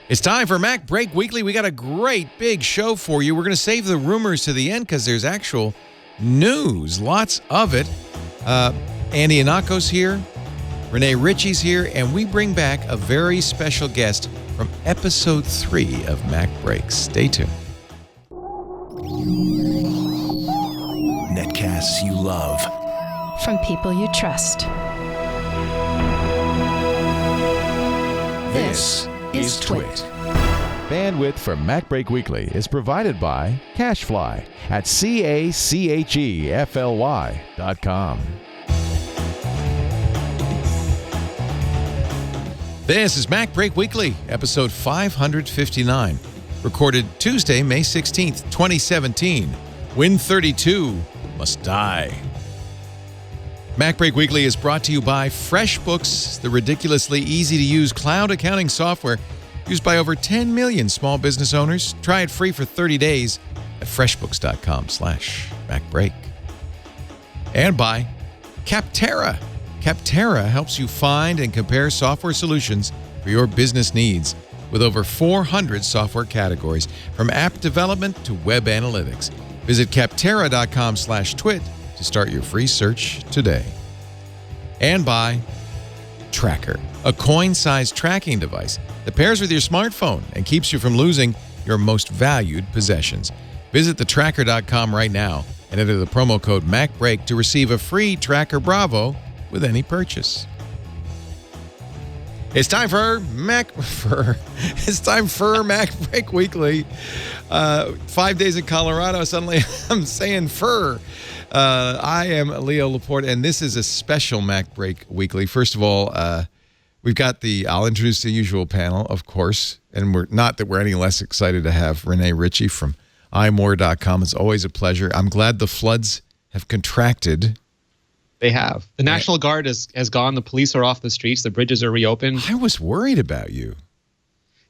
It's time for MacBreak Weekly. We got a great big show for you. We're going to save the rumors to the end because there's actual news, lots of it. Andy Anako's here, Rene Ritchie's here, and we bring back a very special guest from episode 3 of MacBreak. Stay tuned. Netcasts you love. From people you trust. This is Twit. Bandwidth for MacBreak Weekly is provided by CacheFly at CACHEFLY.com. This is MacBreak Weekly, episode 559, recorded Tuesday, May 16th, 2017. Win32 must die. MacBreak Weekly is brought to you by FreshBooks, the ridiculously easy-to-use cloud accounting software used by over 10 million small business owners. Try it free for 30 days at freshbooks.com/MacBreak. And by Capterra. Capterra helps you find and compare software solutions for your business needs with over 400 software categories, from app development to web analytics. Visit capterra.com/twit to start your free search today. And by Tracker, a coin-sized tracking device that pairs with your smartphone and keeps you from losing your most valued possessions. Visit thetracker.com right now and enter the promo code MacBreak to receive a free Tracker Bravo with any purchase. It's time for MacBreak Weekly. 5 days in Colorado. Suddenly, I'm saying fur. I am Leo Laporte, and this is a special MacBreak Weekly. First of all, we've got I'll introduce the usual panel, of course, and we're not that we're any less excited to have Rene Ritchie from imore.com. It's always a pleasure. I'm glad the floods have contracted. They have. The National Guard has gone. The police are off the streets. The bridges are reopened. I was worried about you.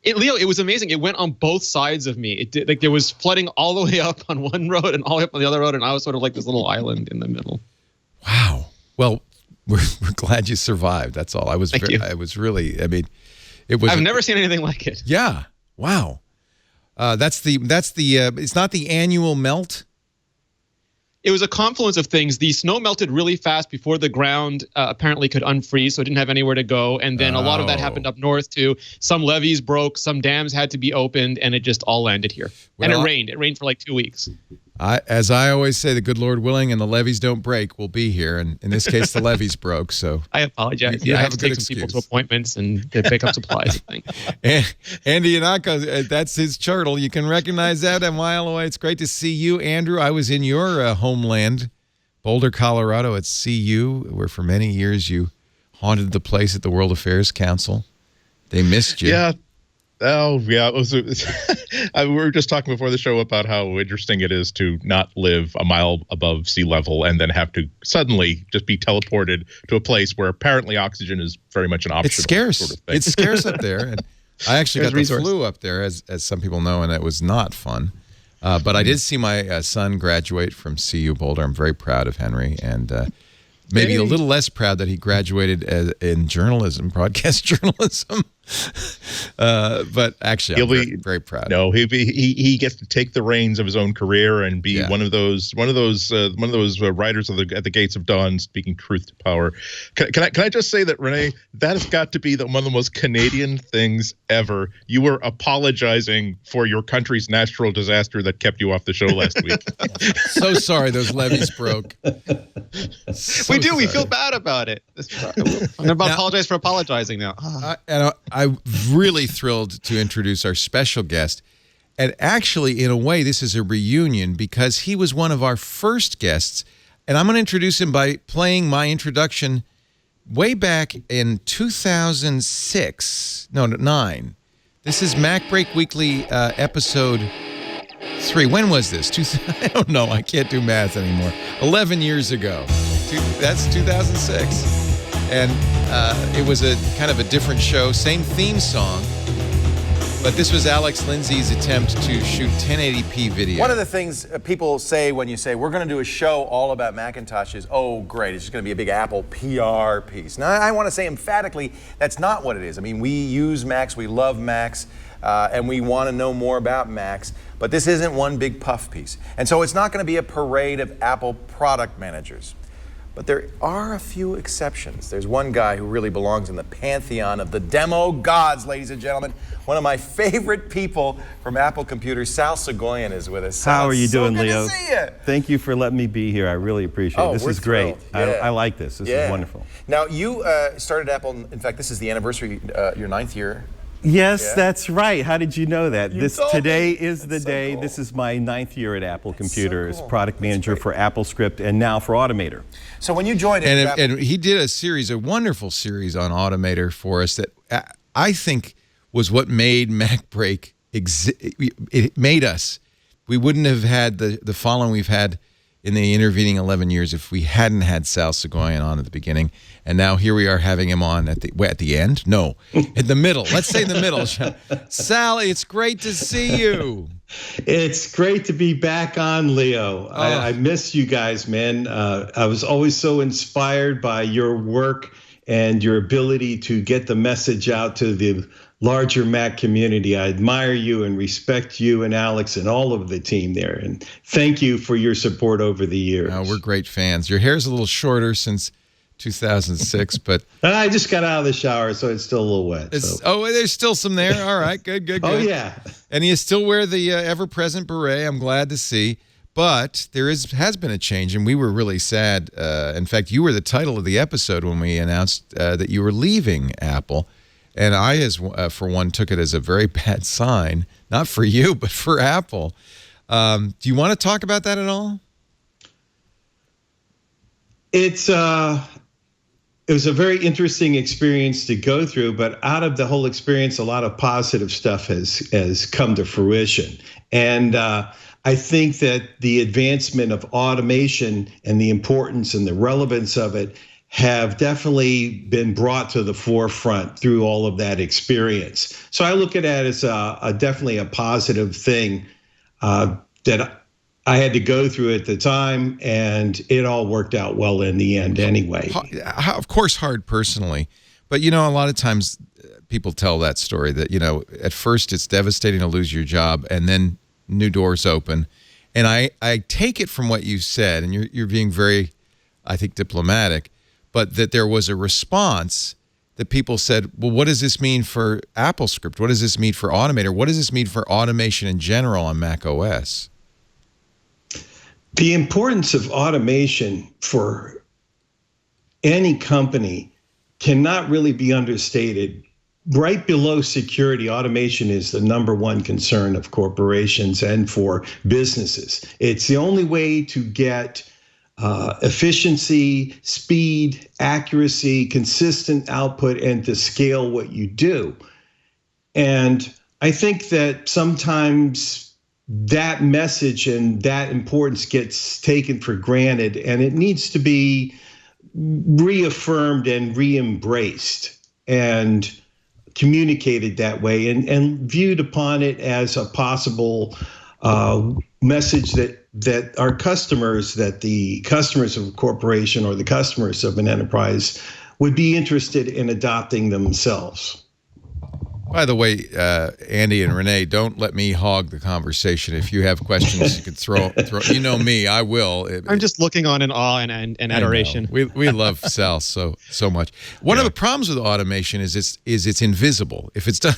Leo, it was amazing. It went on both sides of me. It did, like, there was flooding all the way up on one road and all the way up on the other road, and I was sort of like this little island in the middle. Wow. Well, we're glad you survived. That's all. I was really. I mean, it was. I've never seen anything like it. Yeah. Wow. That's the. It's not the annual melt. It was a confluence of things. The snow melted really fast before the ground apparently could unfreeze, so it didn't have anywhere to go. And then a lot of that happened up north too. Some levees broke, some dams had to be opened, and it just all landed here. Well, and it rained. It rained for like 2 weeks. As I always say, the good Lord willing and the levees don't break, we'll be here. And in this case, the levees broke. So I apologize. I have to take some people to appointments and pick up supplies. I think. Andy Anako, that's his chortle. You can recognize that a mile away. It's great to see you, Andrew. I was in your homeland, Boulder, Colorado, at CU, where for many years you haunted the place at the World Affairs Council. They missed you. Yeah. Oh, yeah. We were just talking before the show about how interesting it is to not live a mile above sea level and then have to suddenly just be teleported to a place where apparently oxygen is very much an option. It's scarce. Sort of thing. It's scarce up there. And I actually got the flu up there, as some people know, and it was not fun. But I did see my son graduate from CU Boulder. I'm very proud of Henry, and maybe a little less proud that he graduated in journalism, broadcast journalism. But actually, I'm very proud. No, he gets to take the reins of his own career and be one of those riders at the gates of dawn, speaking truth to power. Can I just say that, Rene, that has got to be one of the most Canadian things ever. You were apologizing for your country's natural disaster that kept you off the show last week. So sorry, those levees broke. We do. We feel bad about it. I'm about to apologize for apologizing now. I'm really thrilled to introduce our special guest. And actually, in a way, this is a reunion because he was one of our first guests. And I'm going to introduce him by playing my introduction way back in 2009. This is MacBreak Weekly episode 3. When was this? I don't know. I can't do math anymore. 11 years ago. That's 2006. And it was a kind of a different show, same theme song, but this was Alex Lindsay's attempt to shoot 1080p video. One of the things people say when you say, we're going to do a show all about Macintosh is, oh, great, it's just going to be a big Apple PR piece. Now, I want to say emphatically, that's not what it is. I mean, we use Macs, we love Macs. and we want to know more about Macs, but this isn't one big puff piece. And so it's not going to be a parade of Apple product managers. But there are a few exceptions. There's one guy who really belongs in the pantheon of the demo gods, ladies and gentlemen. One of my favorite people from Apple Computers, Sal Soghoian, is with us. Sal, how are you doing, good Leo? To see you. Thank you for letting me be here. I really appreciate it. This is great. I like this. This is wonderful. Now, you started Apple, in fact, this is the anniversary, your 9th year. Yes, that's right. How did you know that? Today is the day. Cool. This is my 9th year at Apple Computers, product manager for AppleScript and now for Automator. So when you joined and he did a wonderful series on Automator for us that I think was what made MacBreak it made us. We wouldn't have had the following we've had in the intervening 11 years if we hadn't had Sal Soghoian on at the beginning. And now here we are having him on at the end? No, in the middle. Let's say in the middle. Sal, it's great to see you. It's great to be back on, Leo. I miss you guys, man. I was always so inspired by your work and your ability to get the message out to the larger Mac community. I admire you and respect you and Alex and all of the team there. And thank you for your support over the years. We're great fans. Your hair's a little shorter since 2006, but I just got out of the shower, so it's still a little wet. Oh, there's still some there. All right, good. Oh, yeah. And you still wear the ever-present beret. I'm glad to see. But there has been a change, and we were really sad. In fact, you were the title of the episode when we announced that you were leaving Apple. And I, for one, took it as a very bad sign, not for you, but for Apple. Do you want to talk about that at all? It was a very interesting experience to go through, but out of the whole experience, a lot of positive stuff has come to fruition. And I think that the advancement of automation and the importance and the relevance of it have definitely been brought to the forefront through all of that experience. So I look at it as definitely a positive thing that I had to go through at the time, and it all worked out well in the end anyway. Of course, hard personally, but a lot of times people tell that story that, at first it's devastating to lose your job and then new doors open. And I take it from what you said, and you're being very, I think, diplomatic, but that there was a response that people said, well, what does this mean for AppleScript? What does this mean for Automator? What does this mean for automation in general on Mac OS? The importance of automation for any company cannot really be understated. Right below security, automation is the #1 concern of corporations and for businesses. It's the only way to get efficiency, speed, accuracy, consistent output, and to scale what you do. And I think that sometimes that message and that importance gets taken for granted, and it needs to be reaffirmed and re-embraced and communicated that way and viewed upon it as a possible message that our customers, that the customers of a corporation or the customers of an enterprise would be interested in adopting themselves. By the way, Andy and Rene, don't let me hog the conversation. If you have questions, you can throw. You know me, I will. I'm just looking on in awe and adoration. We love Sal so much. One of the problems with automation is it's invisible. If it's done,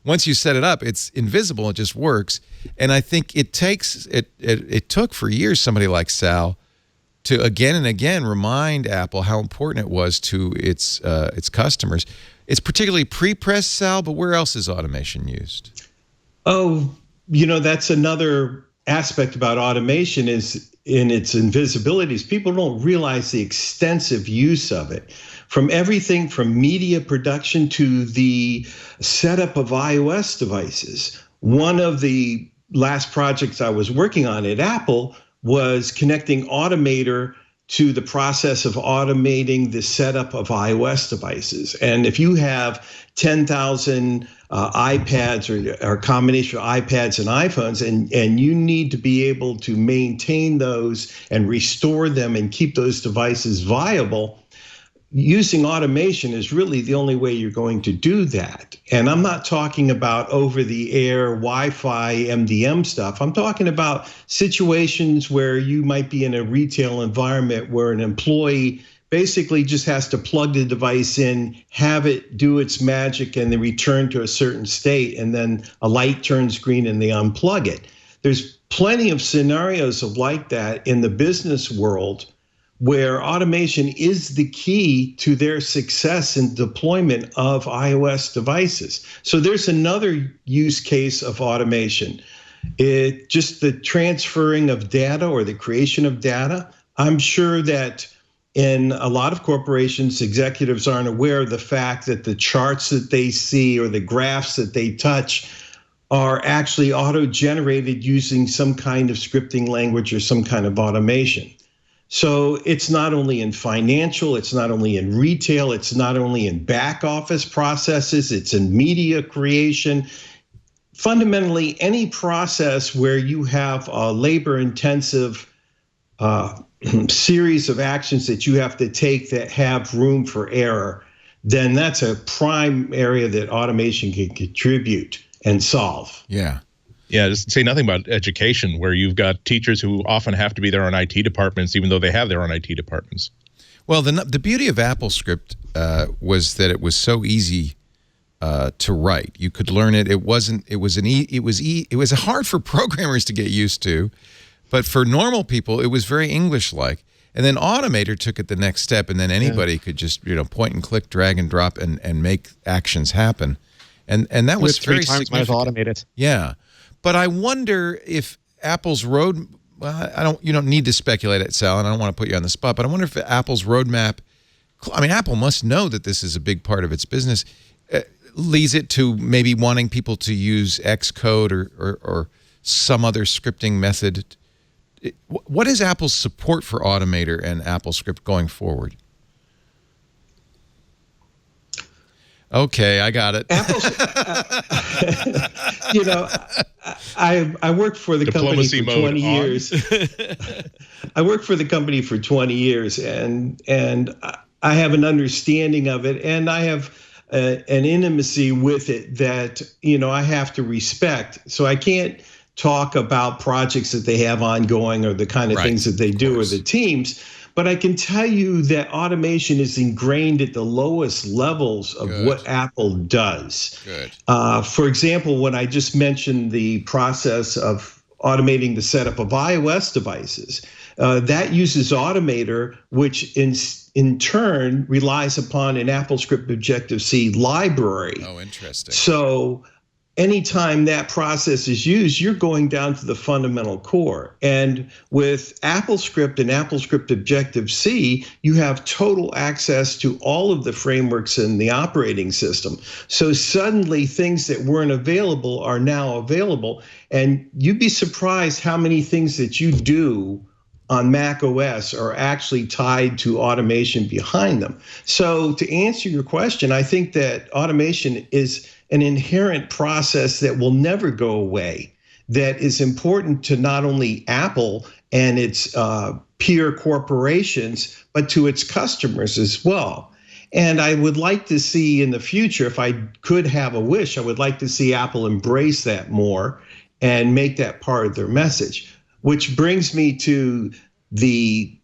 once you set it up, it's invisible. It just works. And I think it took for years somebody like Sal to again and again remind Apple how important it was to its customers. It's particularly pre-press, Sal, but where else is automation used? Oh, that's another aspect about automation is in its invisibilities. People don't realize the extensive use of it. From everything from media production to the setup of iOS devices. One of the last projects I was working on at Apple was connecting Automator to the process of automating the setup of iOS devices. And if you have 10,000 iPads or a combination of iPads and iPhones, and you need to be able to maintain those and restore them and keep those devices viable, using automation is really the only way you're going to do that. And I'm not talking about over-the-air Wi-Fi MDM stuff. I'm talking about situations where you might be in a retail environment where an employee basically just has to plug the device in, have it do its magic, and then return to a certain state, and then a light turns green and they unplug it. There's plenty of scenarios of like that in the business world where automation is the key to their success in deployment of iOS devices. So there's another use case of automation. Just the transferring of data or the creation of data. I'm sure that in a lot of corporations, executives aren't aware of the fact that the charts that they see or the graphs that they touch are actually auto-generated using some kind of scripting language or some kind of automation. So it's not only in financial, it's not only in retail, it's not only in back office processes, it's in media creation. Fundamentally, any process where you have a labor-intensive series of actions that you have to take that have room for error, then that's a prime area that automation can contribute and solve. Yeah. Yeah, just say nothing about education, where you've got teachers who often have to be their own IT departments, even though they have their own IT departments. Well, the beauty of AppleScript was that it was so easy to write. You could learn it. It was hard for programmers to get used to, but for normal people, it was very English-like. And then Automator took it the next step, and then anybody could just point and click, drag and drop, and make actions happen. And that was very significant. 3 times might as well automate it. Yeah. But I wonder if Apple's you don't need to speculate it, Sal, and I don't want to put you on the spot, but I wonder if Apple's roadmap, I mean, Apple must know that this is a big part of its business, leads it to maybe wanting people to use Xcode or some other scripting method. What is Apple's support for Automator and AppleScript going forward? Okay, I got it. I worked for the company for 20 years. I worked for the company for 20 years, and I have an understanding of it, and I have an intimacy with it that I have to respect. So I can't talk about projects that they have ongoing or the kind of things that they do or the teams. But I can tell you that automation is ingrained at the lowest levels of what Apple does. Good. For example, when I just mentioned the process of automating the setup of iOS devices, that uses Automator, which in turn relies upon an AppleScript Objective-C library. Oh, interesting. So anytime that process is used, you're going down to the fundamental core. And with AppleScript and AppleScript Objective-C, you have total access to all of the frameworks in the operating system. So suddenly things that weren't available are now available. And you'd be surprised how many things that you do on Mac OS are actually tied to automation behind them. So to answer your question, I think that automation is an inherent process that will never go away, that is important to not only Apple and its peer corporations, but to its customers as well. And I would like to see in the future, if I could have a wish, I would like to see Apple embrace that more and make that part of their message. Which brings me to the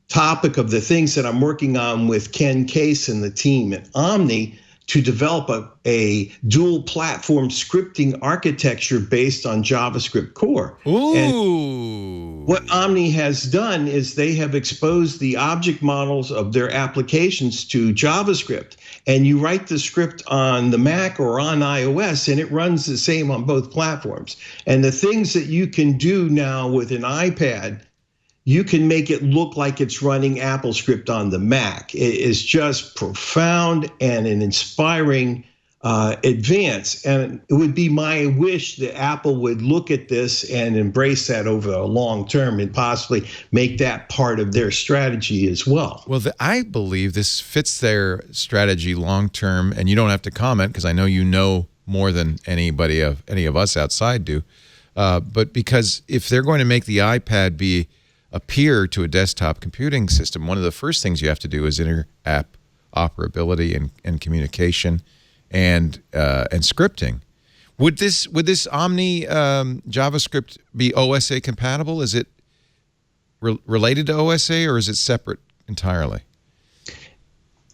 topic of the things that I'm working on with Ken Case and the team at Omni to develop a dual platform scripting architecture based on JavaScript core. Ooh. And what Omni has done is they have exposed the object models of their applications to JavaScript. And you write the script on the Mac or on iOS, and it runs the same on both platforms. And the things that you can do now with an iPad, you can make it look like it's running AppleScript on the Mac. It is just profound and an inspiring advance. And it would be my wish that Apple would look at this and embrace that over a long term and possibly make that part of their strategy as well. Well, I believe this fits their strategy long term, and you don't have to comment because I know you know more than any of us outside do. But because if they're going to make the iPad be a peer to a desktop computing system, one of the first things you have to do is inter-app operability and communication and scripting. Would this Omni JavaScript be OSA compatible? Is it related to OSA, or is it separate entirely?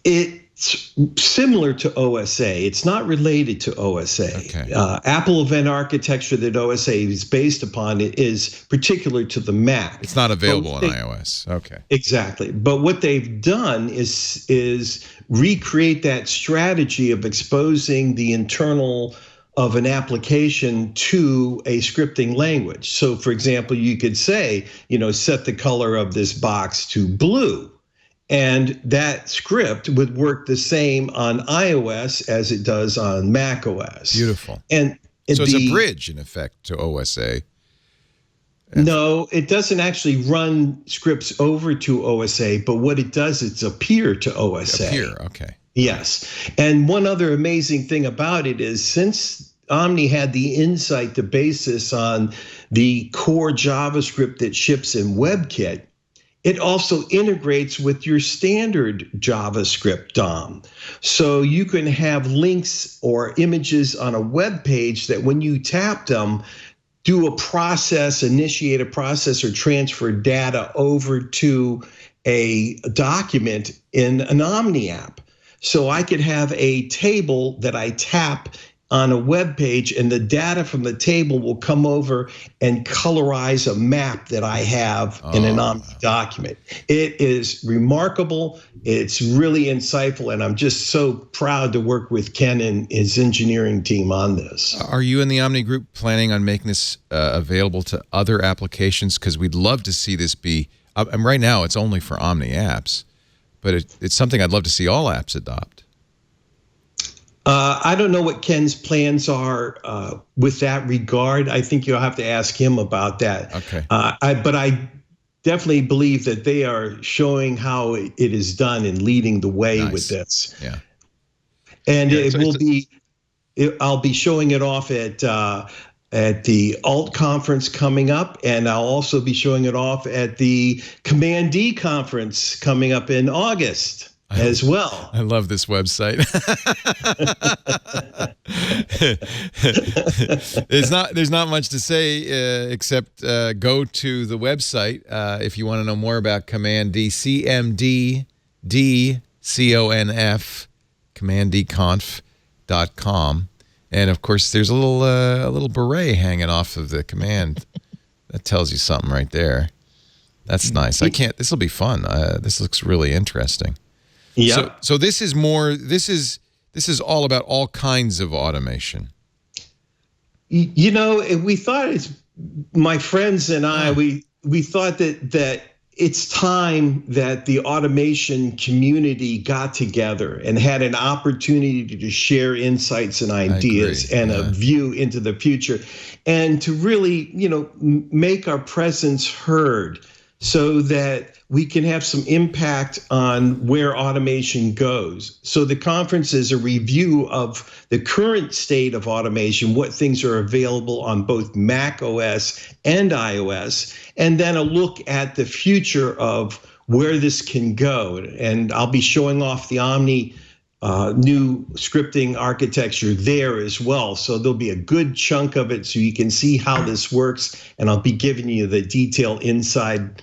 It's similar to OSA. It's not related to OSA. Okay. Apple event architecture that OSA is based upon is particular to the Mac. It's not available on iOS. Okay. Exactly. But what they've done is recreate that strategy of exposing the internal of an application to a scripting language. So, for example, you could say, set the color of this box to blue. And that script would work the same on iOS as it does on Mac OS. Beautiful. And so it's a bridge, in effect, to OSA. No, it doesn't actually run scripts over to OSA, but what it does, it's a peer to OSA. A peer, okay. Yes. And one other amazing thing about it is, since Omni had the insight to base this on the core JavaScript that ships in WebKit, it also integrates with your standard JavaScript DOM. So you can have links or images on a web page that when you tap them, do a process, initiate a process, or transfer data over to a document in an Omni app. So I could have a table that I tap on a web page, and the data from the table will come over and colorize a map that I have in an Omni document. It is remarkable. It's really insightful, and I'm just so proud to work with Ken and his engineering team on this. Are you in the Omni group planning on making this available to other applications? Because we'd love to see this be, and right now it's only for Omni apps, but it's something I'd love to see all apps adopt. I don't know what Ken's plans are with that regard. I think you'll have to ask him about that. Okay. But I definitely believe that they are showing how it is done and leading the way with this. Yeah. And I'll be showing it off at the Alt conference coming up, and I'll also be showing it off at the CMD-D Conference coming up in August as well. I love this website. There's not much to say except go to the website if you want to know more about CMD-D, CMD-D CONF, CMD-Conf.com, and of course there's a little beret hanging off of the command. That tells you something right there. That's nice. This will be fun. This looks really interesting. Yeah. So this is more. This is all about all kinds of automation. We thought my friends and I, we thought that it's time that the automation community got together and had an opportunity to share insights and ideas and a view into the future, and to really, make our presence heard, so that we can have some impact on where automation goes. So the conference is a review of the current state of automation, what things are available on both Mac OS and iOS, and then a look at the future of where this can go. And I'll be showing off the Omni new scripting architecture there as well. So there'll be a good chunk of it so you can see how this works, and I'll be giving you the detailed inside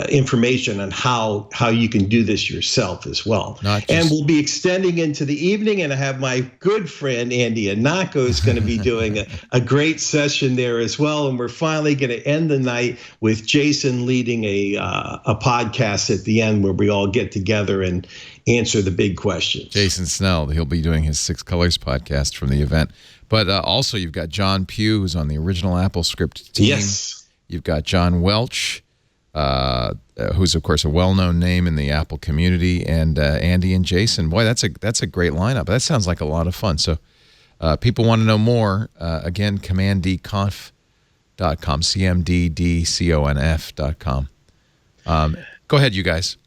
information on how you can do this yourself as well. And we'll be extending into the evening, and I have my good friend Andy Anako is going to be doing a great session there as well. And we're finally going to end the night with Jason leading a podcast at the end where we all get together and answer the big questions. Jason Snell, he'll be doing his 6 Colors podcast from the event. But also you've got John Pugh, who's on the original AppleScript team. Yes. You've got John Welch, who's of course a well-known name in the Apple community, and Andy and Jason. Boy, that's a great lineup. That sounds like a lot of fun. So people want to know more. Again, CMD-Conf.com, CMD-D-Conf.com. Go ahead, you guys.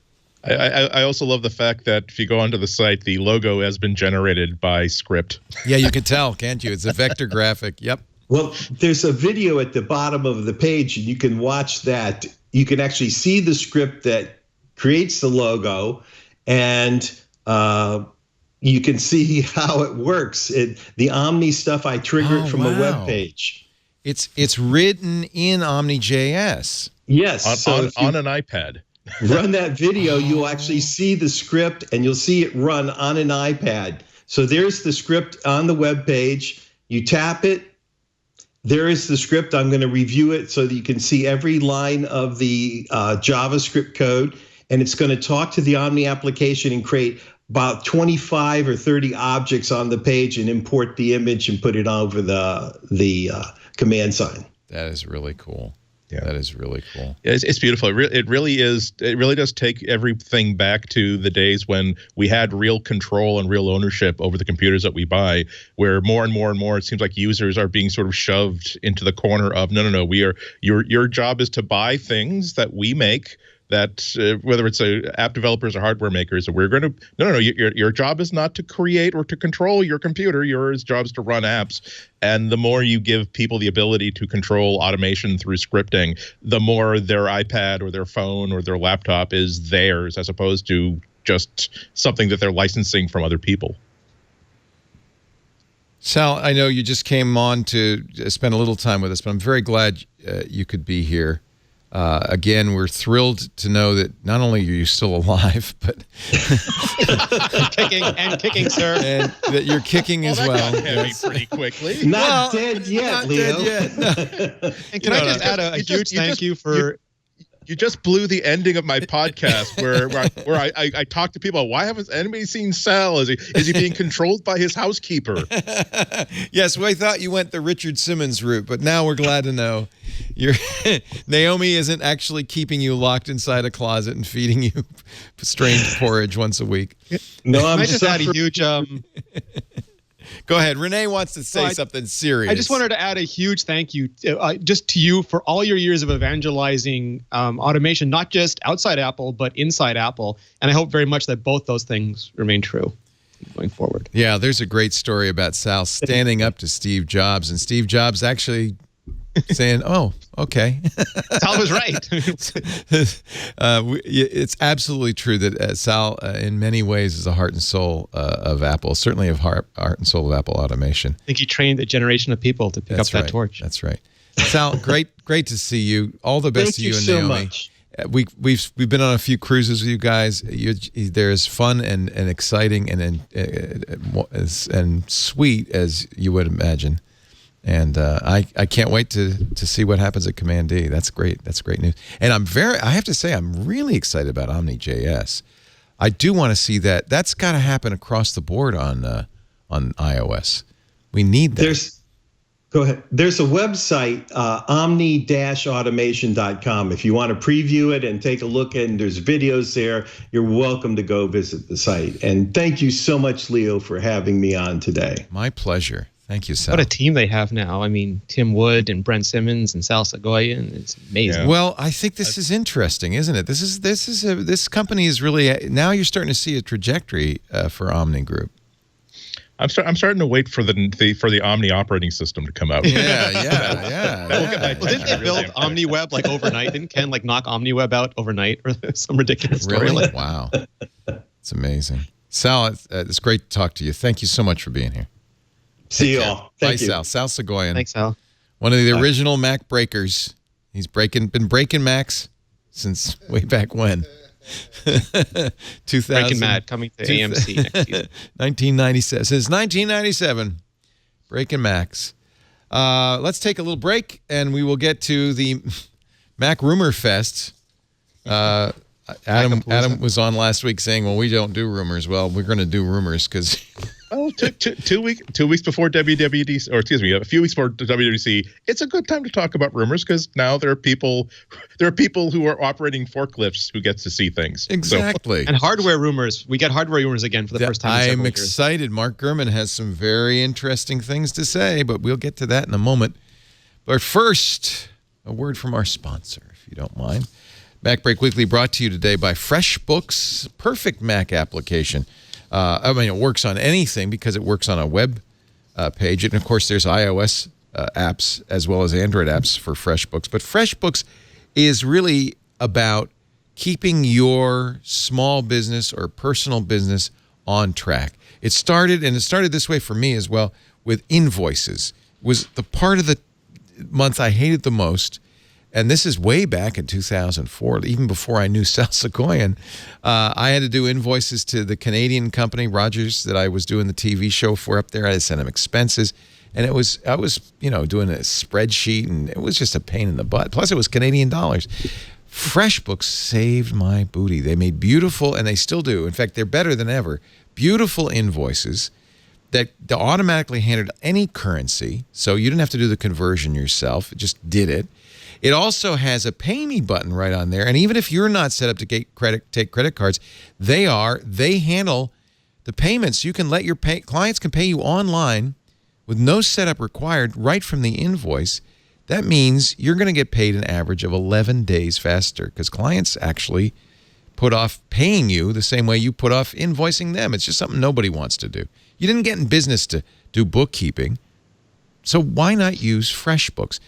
I also love the fact that if you go onto the site, the logo has been generated by script. Yeah, you can tell, can't you? It's a vector graphic. Yep. Well, there's a video at the bottom of the page, and you can watch that. You can actually see the script that creates the logo, and you can see how it works. The Omni stuff, I trigger it from a web page. It's written in Omni JS. Yes. On an iPad. Run that video, you'll actually see the script, and you'll see it run on an iPad. So there's the script on the web page. You tap it. There is the script. I'm going to review it so that you can see every line of the JavaScript code. And it's going to talk to the Omni application and create about 25 or 30 objects on the page and import the image and put it over the command sign. That is really cool. Yeah, that is really cool. It's beautiful. It really is. It really does take everything back to the days when we had real control and real ownership over the computers that we buy. Where more and more and more, it seems like users are being sort of shoved into the corner of no. We are your job is to buy things that we make. That whether it's app developers or hardware makers, we're going to no. Your job is not to create or to control your computer. Your job is to run apps. And the more you give people the ability to control automation through scripting, the more their iPad or their phone or their laptop is theirs, as opposed to just something that they're licensing from other people. Sal, I know you just came on to spend a little time with us, but I'm very glad you could be here. Again, we're thrilled to know that not only are you still alive, but kicking, sir, and that you're kicking as well. That got heavy pretty quickly. Not dead yet, Leo. Dead yet. No. And can I just add a huge thank you for... You just blew the ending of my podcast where I talk to people. Why haven't anybody seen Sal? Is he being controlled by his housekeeper? Yes, we thought you went the Richard Simmons route, but now we're glad to know Naomi isn't actually keeping you locked inside a closet and feeding you strange porridge once a week. No, I'm just add a huge. Go ahead. Rene wants to say something serious. I just wanted to add a huge thank you just to you for all your years of evangelizing automation, not just outside Apple, but inside Apple. And I hope very much that both those things remain true going forward. Yeah, there's a great story about Sal standing up to Steve Jobs, and Steve Jobs actually saying, "Oh, okay." Sal was right. It's absolutely true that Sal, in many ways, is the heart and soul of Apple. Certainly, of heart and soul of Apple automation. I think he trained a generation of people to pick up that torch. That's right. Sal, great to see you. All the best to you and Naomi. Much. We've been on a few cruises with you guys. They're as fun and exciting and sweet as you would imagine. And I can't wait to see what happens at CMD-D. That's great. That's great news. And I have to say, I'm really excited about Omni JS. I do want to see that. That's got to happen across the board on iOS. We need that. Go ahead. There's a website, omni-automation.com. If you want to preview it and take a look, and there's videos there, you're welcome to go visit the site. And thank you so much, Leo, for having me on today. My pleasure. Thank you, Sal. What a team they have now. I mean, Tim Wood and Brent Simmons and Sal Soghoian. It's amazing. Yeah. Well, I think this is interesting, isn't it? This company is really, now you're starting to see a trajectory for Omni Group. I'm starting to wait for the Omni operating system to come out. Yeah. Well, didn't they build OmniWeb like overnight? Didn't Ken like knock OmniWeb out overnight or some ridiculous story? Really? Wow. It's amazing. Sal, it's great to talk to you. Thank you so much for being here. See you all. Bye, Sal. Sal Soghoian. Thanks, Sal. One of the original Mac breakers. He's been breaking Macs since way back when. 2000. Breaking Mad coming to AMC next year. 1997. Since 1997, breaking Macs. Let's take a little break, and we will get to the Mac Rumor Fest. Adam was on last week saying, "Well, we don't do rumors." Well, we're going to do rumors because. Well, 2 weeks before WWDC, or excuse me, a few weeks before WWDC, it's a good time to talk about rumors because now there are people who are operating forklifts who get to see things. Exactly. And hardware rumors. We get hardware rumors again for the first time. I'm excited. Mark Gurman has some very interesting things to say, but we'll get to that in a moment. But first, a word from our sponsor, if you don't mind. MacBreak Weekly brought to you today by FreshBooks, perfect Mac application. It works on anything because it works on a web page. And, of course, there's iOS apps as well as Android apps for FreshBooks. But FreshBooks is really about keeping your small business or personal business on track. It started this way for me as well with invoices. Was the part of the month I hated the most. And this is way back in 2004, even before I knew Sal Soghoian. I had to do invoices to the Canadian company, Rogers, that I was doing the TV show for up there. I had to send them expenses. And I was doing a spreadsheet, and it was just a pain in the butt. Plus, it was Canadian dollars. FreshBooks saved my booty. They made beautiful, and they still do. In fact, they're better than ever. Beautiful invoices that automatically handled any currency, so you didn't have to do the conversion yourself. It just did it. It also has a pay me button right on there. And even if you're not set up to take credit cards, they handle the payments. You can let your clients can pay you online with no setup required right from the invoice. That means you're going to get paid an average of 11 days faster because clients actually put off paying you the same way you put off invoicing them. It's just something nobody wants to do. You didn't get in business to do bookkeeping, so why not use FreshBooks?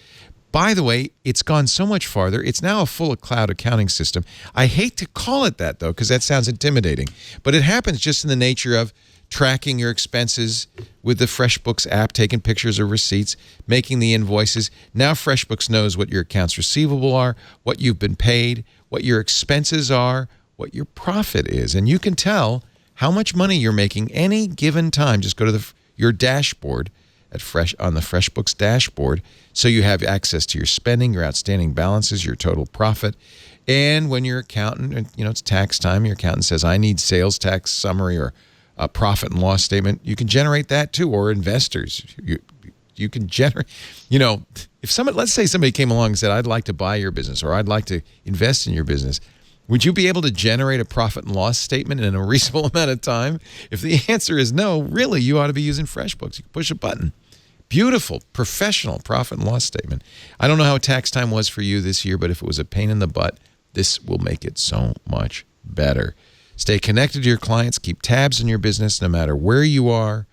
By the way, it's gone so much farther. It's now a full cloud accounting system. I hate to call it that, though, because that sounds intimidating. But it happens just in the nature of tracking your expenses with the FreshBooks app, taking pictures of receipts, making the invoices. Now FreshBooks knows what your accounts receivable are, what you've been paid, what your expenses are, what your profit is. And you can tell how much money you're making any given time. Just go to your dashboard on the FreshBooks dashboard, so you have access to your spending, your outstanding balances, your total profit. And when your accountant, it's tax time, your accountant says, I need sales tax summary or a profit and loss statement, you can generate that too. Or investors, you can generate, if let's say somebody came along and said, I'd like to buy your business or I'd like to invest in your business, would you be able to generate a profit and loss statement in a reasonable amount of time? If the answer is no, really, you ought to be using FreshBooks. You can push a button. Beautiful, professional profit and loss statement. I don't know how tax time was for you this year, but if it was a pain in the butt, this will make it so much better. Stay connected to your clients. Keep tabs on your business no matter where you are.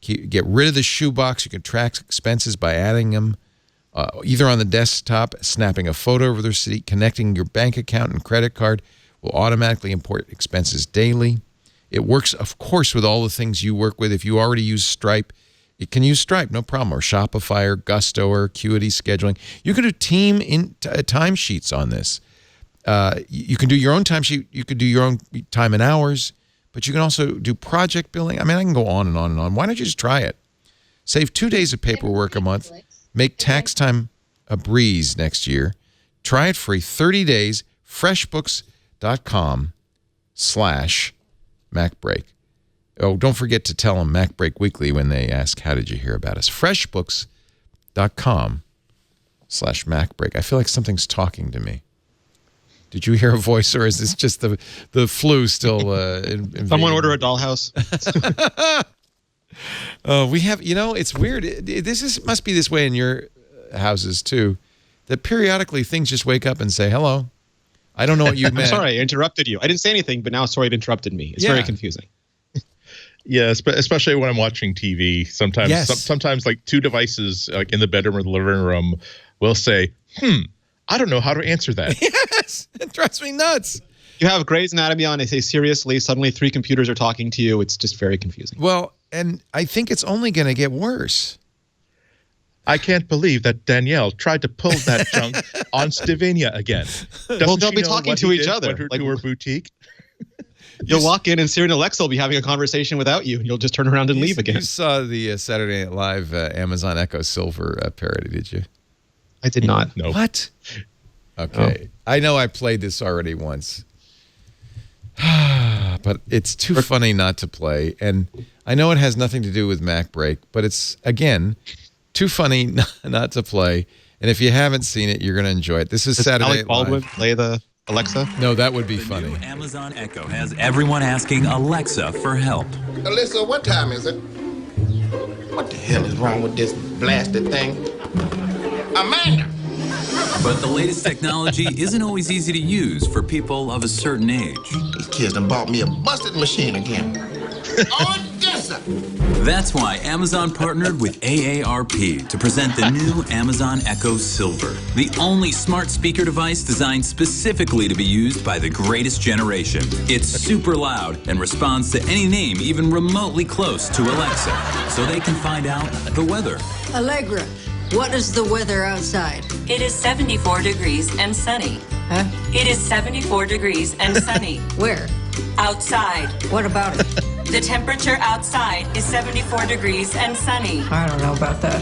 Get rid of the shoebox. You can track expenses by adding them either on the desktop, snapping a photo of the receipt, connecting your bank account and credit card will automatically import expenses daily. It works, of course, with all the things you work with. If you already use Stripe, it can use Stripe, no problem, or Shopify or Gusto or Acuity scheduling. You can do team timesheets on this. You can do your own timesheet. You could do your own time and hours, but you can also do project billing. I mean, I can go on and on and on. Why don't you just try it? Save 2 days of paperwork a month. Make tax time a breeze next year. Try it free, 30 days, freshbooks.com/MacBreak. Oh, don't forget to tell them MacBreak Weekly when they ask, how did you hear about us? freshbooks.com/MacBreak. I feel like something's talking to me. Did you hear a voice, or is this just the flu still Someone order a dollhouse. We have, it's weird. Must be this way in your houses too, that periodically things just wake up and say, hello. I don't know what you meant. I'm sorry, I interrupted you. I didn't say anything, but now sorry it interrupted me. It's very confusing. Yeah, especially when I'm watching TV. Sometimes, sometimes like two devices, like in the bedroom or the living room, will say, I don't know how to answer that. Yes, it drives me nuts. You have Grey's Anatomy on, they say seriously, suddenly 3 computers are talking to you. It's just very confusing. Well, and I think it's only going to get worse. I can't believe that Danielle tried to pull that junk on Stivania again. Well, they'll be talking to each other. To her boutique. You'll walk in and Siri and Alexa will be having a conversation without you, and you'll just turn around and leave again. You saw the Saturday Night Live Amazon Echo Silver parody, did you? I did not. No. What? Okay. Oh. I know I played this already once. But it's too funny not to play. And I know it has nothing to do with MacBreak, but it's, again, too funny not to play. And if you haven't seen it, you're going to enjoy it. This is Saturday Night Live. Baldwin play the Alexa? No, that would be the funny. New Amazon Echo has everyone asking Alexa for help. Alyssa, what time is it? What the hell is wrong with this blasted thing? Amanda! But the latest technology isn't always easy to use for people of a certain age. These kids done bought me a busted machine again. Oh, yes, sir. That's why Amazon partnered with AARP to present the new Amazon Echo Silver, the only smart speaker device designed specifically to be used by the greatest generation. It's super loud and responds to any name even remotely close to Alexa, so they can find out the weather. Allegra, what is the weather outside? It is 74 degrees and sunny. Huh? It is 74 degrees and sunny. Where? Outside. What about it? The temperature outside is 74 degrees and sunny. I don't know about that.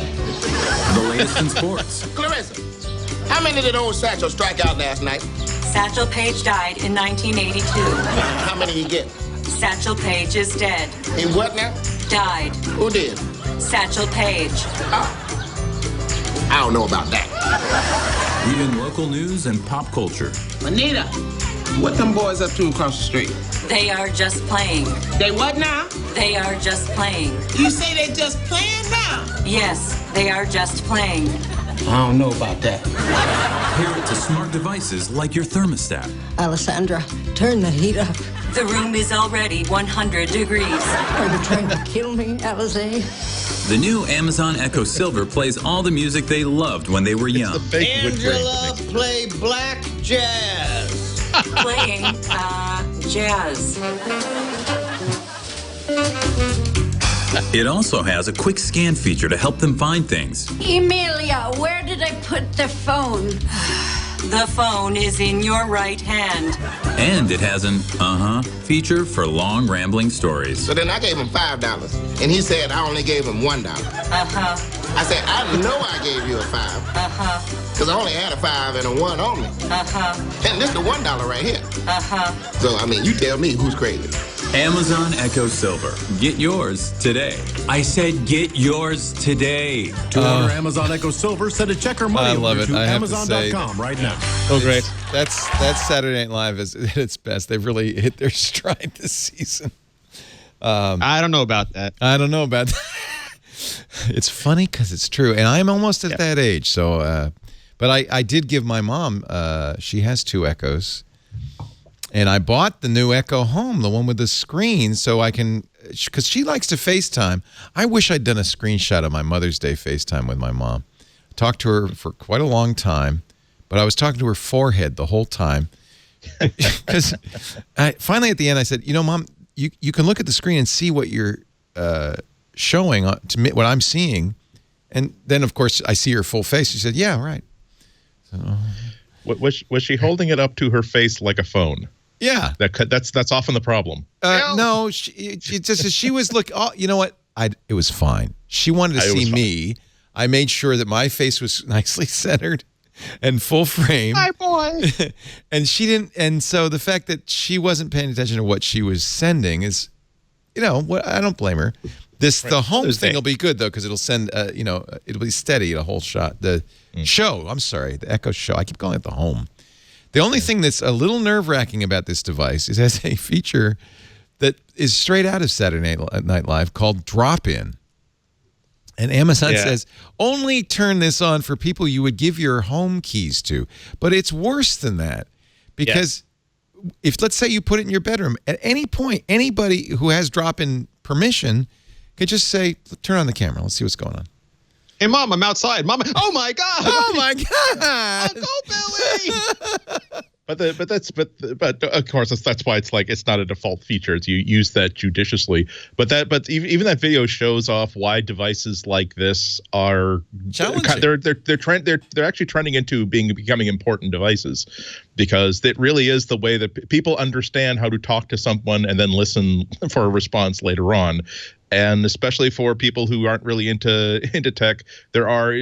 The latest in sports. Clarissa, how many did old Satchel strike out last night? Satchel Paige died in 1982. How many he get? Satchel Paige is dead. He what now? Died. Who did? Satchel Paige. I don't know about that. Even local news and pop culture. Anita, what them boys up to across the street? They are just playing. They what now? They are just playing. You say they just playing now? Yes, they are just playing. I don't know about that. Pair it to smart devices like your thermostat. Alessandra, turn the heat up. The room is already 100 degrees. Are you trying to kill me, Alize? The new Amazon Echo Silver plays all the music they loved when they were young. Angela, play black jazz. Playing jazz. It also has a quick scan feature to help them find things. Emilia, where did I put the phone? The phone is in your right hand. And it has an feature for long rambling stories. So then I gave him $5, and he said I only gave him $1. I said, I know I gave you a $5. Because I only had a 5 and a 1 on me. And this is the $1 right here. So, I mean, you tell me who's crazy. Amazon Echo Silver. Get yours today. I said get yours today. To order Amazon Echo Silver, send a check or money I love order it. to I have to say, Amazon.com right now. Oh, great. That's Saturday Night Live is at its best. They've really hit their stride this season. I don't know about that. I don't know about that. It's funny because it's true. And I'm almost at that age. So, but I did give my mom, she has 2 Echoes. And I bought the new Echo Home, the one with the screen, so I can, because she likes to FaceTime. I wish I'd done a screenshot of my Mother's Day FaceTime with my mom. Talked to her for quite a long time, but I was talking to her forehead the whole time. Because finally at the end I said, you know, Mom, you can look at the screen and see what you're showing to me, what I'm seeing. And then, of course, I see her full face. She said, yeah, right. So, was she holding it up to her face like a phone? Yeah, that's often the problem. No, she was look. Oh, you know what? It was fine. She wanted to see me. I made sure that my face was nicely centered and full frame. Hi, boy. And she didn't. And so the fact that she wasn't paying attention to what she was sending is, you know, what I don't blame her. The home thing will be good though because it'll send. You know, it'll be steady the whole shot. The show. I'm sorry, the Echo Show. I keep calling it the home. The only thing that's a little nerve-wracking about this device is it has a feature that is straight out of Saturday Night Live called drop-in. And Amazon says, only turn this on for people you would give your home keys to. But it's worse than that. Because if, let's say you put it in your bedroom, at any point, anybody who has drop-in permission could just say, turn on the camera. Let's see what's going on. Hey, Mom, I'm outside. Mom, oh my God! Oh my God! Uncle Billy! But of course that's why it's not a default feature. You use that judiciously. But even that video shows off why devices like this are challenging. They're actually trending into becoming important devices because it really is the way that people understand how to talk to someone and then listen for a response later on. And especially for people who aren't really into tech, there are,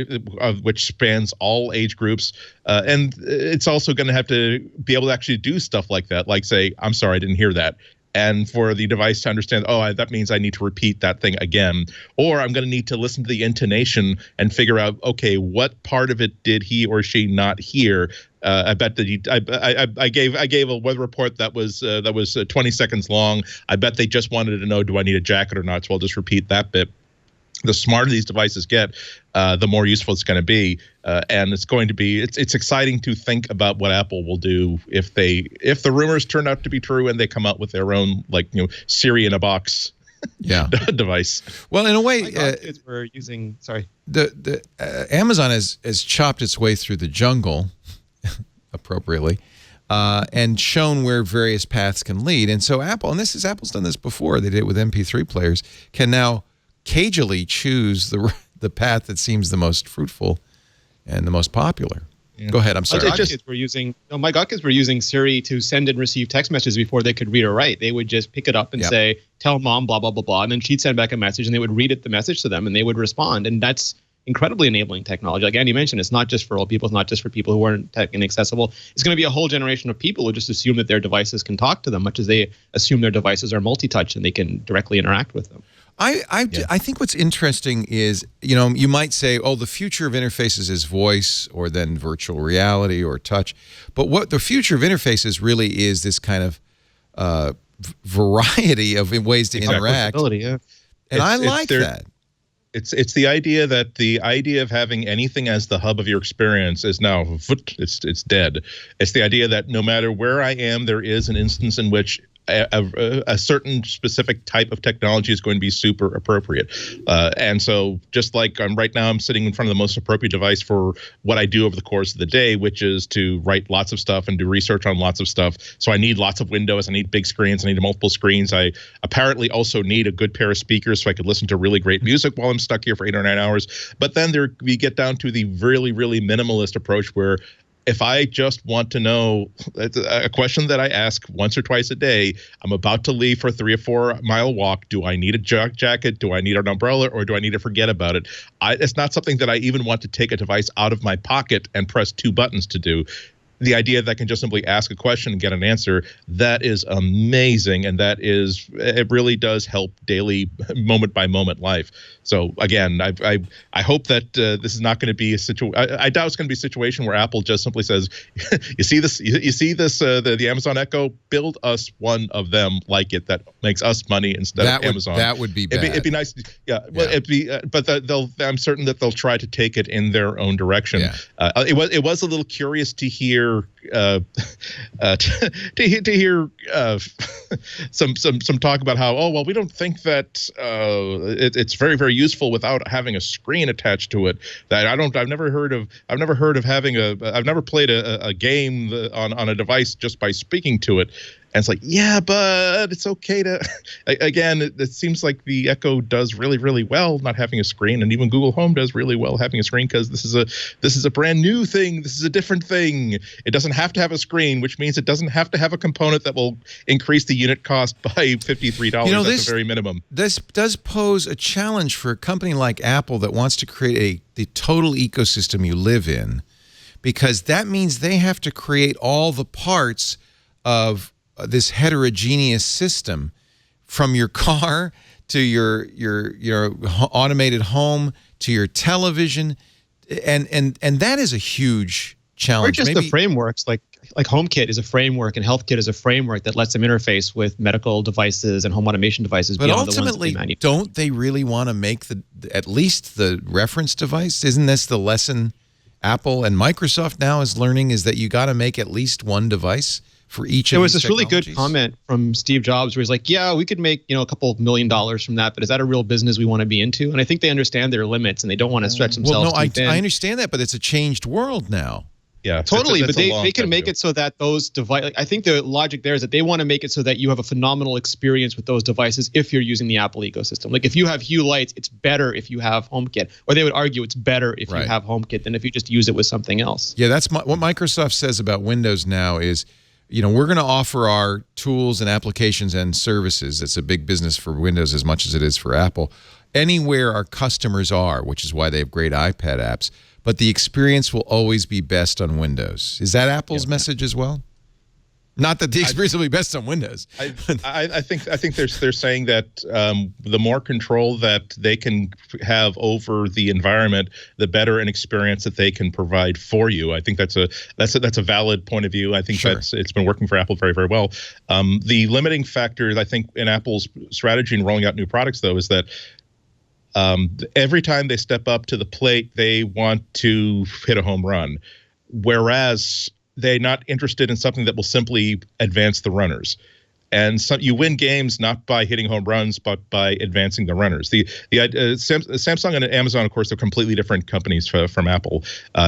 which spans all age groups. And it's also going to have to be able to actually do stuff like that, like say, I'm sorry, I didn't hear that. And for the device to understand, that means I need to repeat that thing again. Or I'm going to need to listen to the intonation and figure out, okay, what part of it did he or she not hear? I bet that I gave a weather report that was 20 seconds long. I bet they just wanted to know, do I need a jacket or not? So I'll just repeat that bit. The smarter these devices get, the more useful it's going to be, and it's going to be. It's exciting to think about what Apple will do if the rumors turn out to be true and they come out with their own Siri in a box device. Well, in a way, kids were using. Sorry, the Amazon has chopped its way through the jungle, appropriately, and shown where various paths can lead. And so Apple, and Apple's done this before. They did it with MP3 players. Can now cagily choose the path that seems the most fruitful and the most popular. Yeah. Go ahead. I'm sorry. My godkids were using Siri to send and receive text messages before they could read or write. They would just pick it up and say, "Tell mom, blah blah blah blah," and then she'd send back a message, and they would read the message to them, and they would respond. And that's incredibly enabling technology. Like Andy mentioned, it's not just for old people. It's not just for people who aren't tech inaccessible. It's going to be a whole generation of people who just assume that their devices can talk to them, much as they assume their devices are multi-touch and they can directly interact with them. I think what's interesting is, you might say, oh, the future of interfaces is voice or then virtual reality or touch. But what the future of interfaces really is this kind of variety of ways to interact. Yeah. And I like that. It's the idea that the idea of having anything as the hub of your experience is now it's dead. It's the idea that no matter where I am, there is an instance in which a certain specific type of technology is going to be super appropriate. And so just like right now, I'm sitting in front of the most appropriate device for what I do over the course of the day, which is to write lots of stuff and do research on lots of stuff. So I need lots of windows. I need big screens. I need multiple screens. I apparently also need a good pair of speakers so I could listen to really great music while I'm stuck here for 8 or 9 hours. But then we get down to the really, really minimalist approach where if I just want to know a question that I ask once or twice a day, I'm about to leave for a 3 or 4 mile walk. Do I need a jacket? Do I need an umbrella? Or do I need to forget about it? It's not something that I even want to take a device out of my pocket and press 2 buttons to do. The idea that I can just simply ask a question and get an answer, that is amazing. And it really does help daily moment by moment life. So again, I hope that this is not going to be a situation. I doubt it's going to be a situation where Apple just simply says, you see this, the Amazon Echo, build us one of them like it that makes us money instead of Amazon. That would be bad. It'd be nice. Yeah. Well, it'd be, but I'm certain that they'll try to take it in their own direction. Yeah. It was a little curious to hear some talk about how we don't think that it's very, very useful without having a screen attached to it. That I've never heard of having I've never played a game on a device just by speaking to it. And it's like, yeah, but it's okay to, again, it seems like the Echo does really, really well not having a screen, and even Google Home does really well having a screen because this is a brand new thing. This is a different thing. It doesn't have to have a screen, which means it doesn't have to have a component that will increase the unit cost by $53. That's the very minimum. This does pose a challenge for a company like Apple that wants to create the total ecosystem you live in, because that means they have to create all the parts of this heterogeneous system, from your car to your automated home to your television, and that is a huge challenge. Or just the frameworks, like HomeKit is a framework and HealthKit is a framework that lets them interface with medical devices and home automation devices. But ultimately, don't they really want to make at least the reference device? Isn't this the lesson Apple and Microsoft now is learning, is that you got to make at least one device for each of these technologies? There was this really good comment from Steve Jobs where he's like, yeah, we could make a couple $1 million from that, but is that a real business we want to be into? And I think they understand their limits and they don't want to stretch themselves too thin. I understand that, but it's a changed world now. Yeah, totally. But they can make it so that those devices, I think the logic there is that they want to make it so that you have a phenomenal experience with those devices if you're using the Apple ecosystem. Like if you have Hue lights, it's better if you have HomeKit, or they would argue it's better if you have HomeKit than if you just use it with something else. Yeah, that's what Microsoft says about Windows now is, we're going to offer our tools and applications and services. It's a big business for Windows as much as it is for Apple, anywhere our customers are, which is why they have great iPad apps. But the experience will always be best on Windows. Is that Apple's message as well? Not that the experience will be best on Windows. I think they're saying that the more control that they can have over the environment, the better an experience that they can provide for you. I think that's a valid point of view. I think it's been working for Apple very, very well. The limiting factor, I think, in Apple's strategy in rolling out new products, though, is that every time they step up to the plate, they want to hit a home run, whereas they're not interested in something that will simply advance the runners. And so you win games not by hitting home runs, but by advancing the runners. Samsung and Amazon, of course, they're completely different companies from Apple.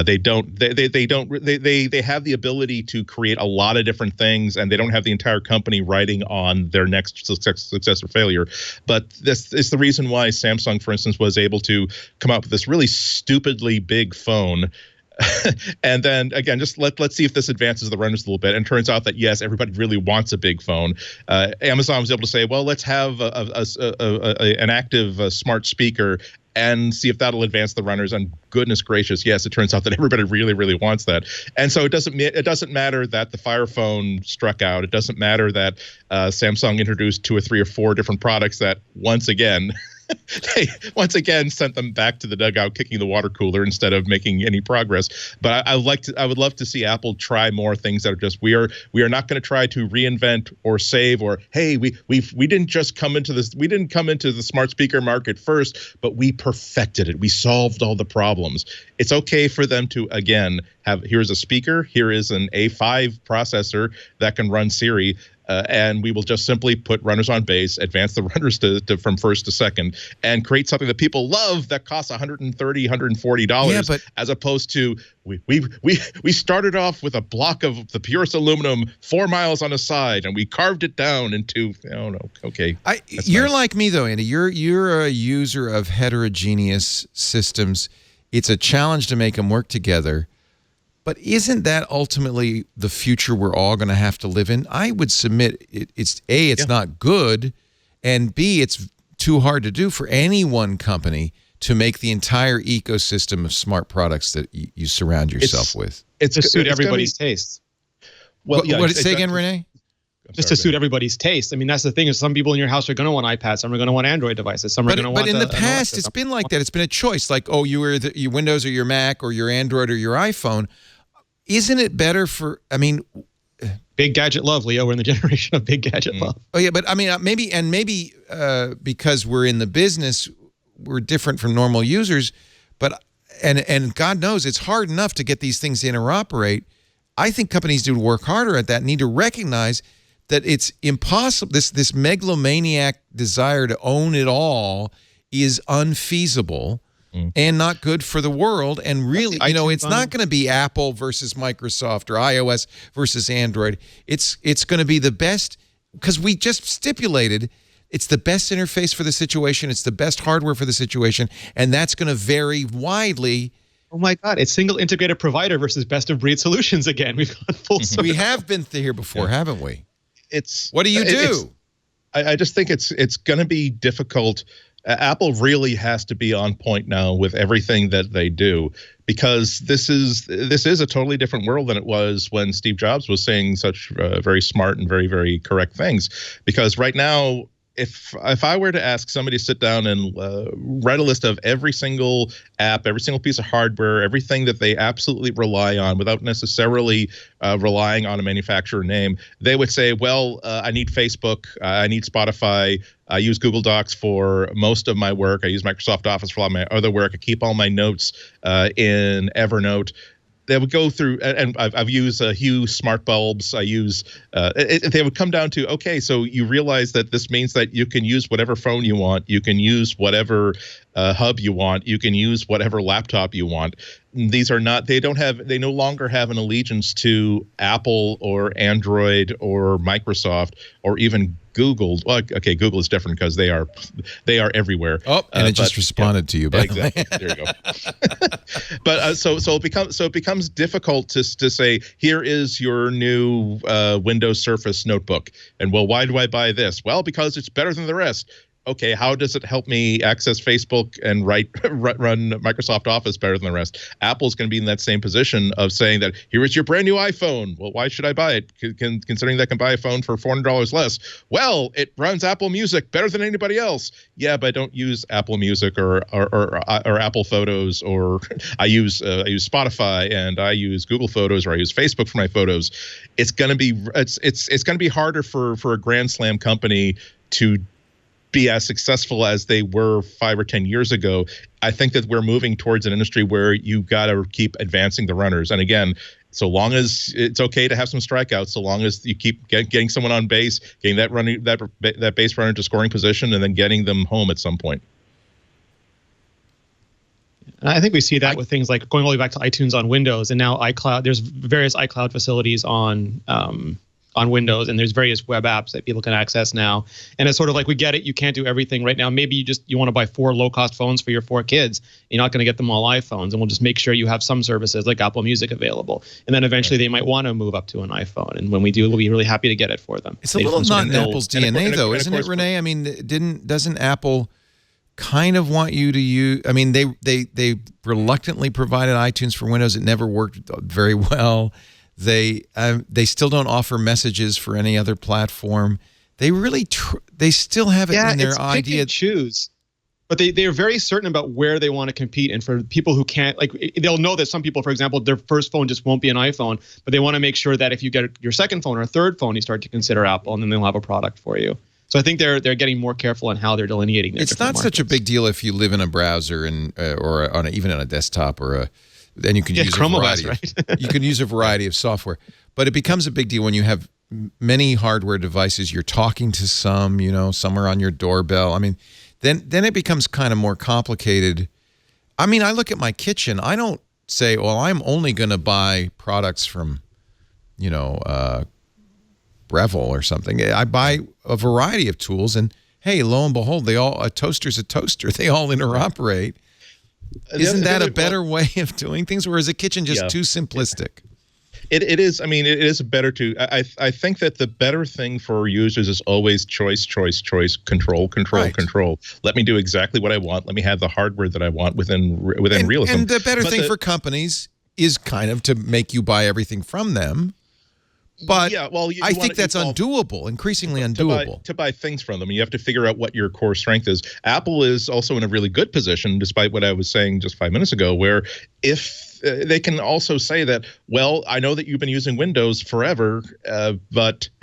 They have the ability to create a lot of different things, and they don't have the entire company riding on their next success or failure. But this is the reason why Samsung, for instance, was able to come up with this really stupidly big phone. And then again, just let's see if this advances the runners a little bit. And it turns out that yes, everybody really wants a big phone. Amazon was able to say, well, let's have an active smart speaker and see if that'll advance the runners. And goodness gracious, yes, it turns out that everybody really, really wants that. And so it doesn't matter that the Fire Phone struck out. It doesn't matter that Samsung introduced 2 or 3 or 4 different products that once again. They once again sent them back to the dugout, kicking the water cooler instead of making any progress. But I would love to see Apple try more things that are just we are not going to try to reinvent or save or hey we didn't just come into this, we didn't come into the smart speaker market first, but we perfected it. We solved all the problems. It's okay for them to again have here's a speaker, here is an A5 processor that can run Siri. And we will just simply put runners on base, advance the runners to from first to second, and create something that people love that costs $130, $140, as opposed to we started off with a block of the purest aluminum 4 miles on a side, and we carved it down into okay. You're nice. like me though, Andy. You're a user of heterogeneous systems. It's a challenge to make them work together. But isn't that ultimately the future we're all going to have to live in? I would submit it's not good, and B, it's too hard to do for any one company to make the entire ecosystem of smart products that you surround yourself with. It's to suit everybody's tastes. Well, what did it say again, Rene? Just to suit everybody's taste. I mean, that's the thing is some people in your house are going to want iPads, some are going to want Android devices, some are going to want. But in the past, it's been like that. It's been a choice. Like, oh, you were your Windows or your Mac or your Android or your iPhone. Isn't it better for, I mean... Big gadget love, Leo. We're in the generation of big gadget love. Oh, yeah, but I mean, maybe because we're in the business, we're different from normal users, but, and God knows, it's hard enough to get these things to interoperate. I think companies need to work harder at that, need to recognize that it's impossible. This megalomaniac desire to own it all is unfeasible. And not good for the world. And really, it's not going to be Apple versus Microsoft or iOS versus Android. It's going to be the best, because we just stipulated it's the best interface for the situation. It's the best hardware for the situation. And that's going to vary widely. Oh, my God. It's single integrated provider versus best of breed solutions again. We've gone full circle. We have been here before, haven't we? What do? I just think it's going to be difficult. Apple really has to be on point now with everything that they do, because this is a totally different world than it was when Steve Jobs was saying such very smart and very, very correct things. Because right now, if I were to ask somebody to sit down and write a list of every single app, every single piece of hardware, everything that they absolutely rely on without necessarily relying on a manufacturer name, they would say, well, I need Facebook, I need Spotify, I use Google Docs for most of my work, I use Microsoft Office for all my other work, I keep all my notes in Evernote. They would go through, and I've used Hue smart bulbs. I use, they would come down to, okay, so you realize that this means that you can use whatever phone you want. You can use whatever hub you want. You can use whatever laptop you want. These are not, they no longer have an allegiance to Apple or Android or Microsoft or even Google. Well, okay, Google is different because they are everywhere. Oh, and it just responded to you. By exactly. There you go. But so it becomes difficult to say, here is your new Windows Surface notebook, and well, why do I buy this? Well, because it's better than the rest. Okay, how does it help me access Facebook and run Microsoft Office better than the rest? Apple's going to be in that same position of saying that here is your brand new iPhone. Well, why should I buy it? Considering that I can buy a phone for $400 less. Well, it runs Apple Music better than anybody else. Yeah, but I don't use Apple Music or Apple Photos, or I use Spotify and I use Google Photos, or I use Facebook for my photos. It's going to be harder for a Grand Slam company to be as successful as they were 5 or 10 years ago. I think that we're moving towards an industry where you got to keep advancing the runners. And again, So long as it's okay to have some strikeouts, so long as you keep getting someone on base, getting that base runner to scoring position, and then getting them home at some point. And I think we see that with things like going all the way back to iTunes on Windows, and now iCloud. There's various iCloud facilities on Windows, and there's various web apps that people can access now. And it's sort of like, we get it, you can't do everything right now. Maybe you want to buy 4 low-cost phones for your 4 kids. You're not going to get them all iPhones, and we'll just make sure you have some services like Apple Music available. And then eventually they might want to move up to an iPhone, and when we do, we'll be really happy to get it for them. It's a little not in Apple's DNA, though, isn't it, Rene? I mean, doesn't Apple kind of want you to use? I mean, they reluctantly provided iTunes for Windows. It never worked very well. They still don't offer messages for any other platform. They really they still have it in their idea. Choose, but they are very certain about where they want to compete. And for people who can't, like, they'll know that some people, for example, their first phone just won't be an iPhone, but they want to make sure that if you get your second phone or third phone, you start to consider Apple, and then they'll have a product for you. So I think they're getting more careful on how they're delineating their It's not markets. such a big deal if you live in a browser or even on a desktop then you can use Chrome a variety. OS, right? You can use a variety of software, but it becomes a big deal when you have many hardware devices. You're talking to some are on your doorbell. I mean, then it becomes kind of more complicated. I mean, I look at my kitchen. I don't say, well, I'm only going to buy products from, Breville or something. I buy a variety of tools, and hey, lo and behold, a toaster's a toaster. They all interoperate. Isn't that a better way of doing things, or is a kitchen just too simplistic? It is. I mean, it is better to. I think that the better thing for users is always choice, control. Let me do exactly what I want. Let me have the hardware that I want within realism. And the better thing for companies is kind of to make you buy everything from them. But I think that's undoable, increasingly undoable. To buy things from them, you have to figure out what your core strength is. Apple is also in a really good position, despite what I was saying just 5 minutes ago, where if they can also say that, well, I know that you've been using Windows forever, and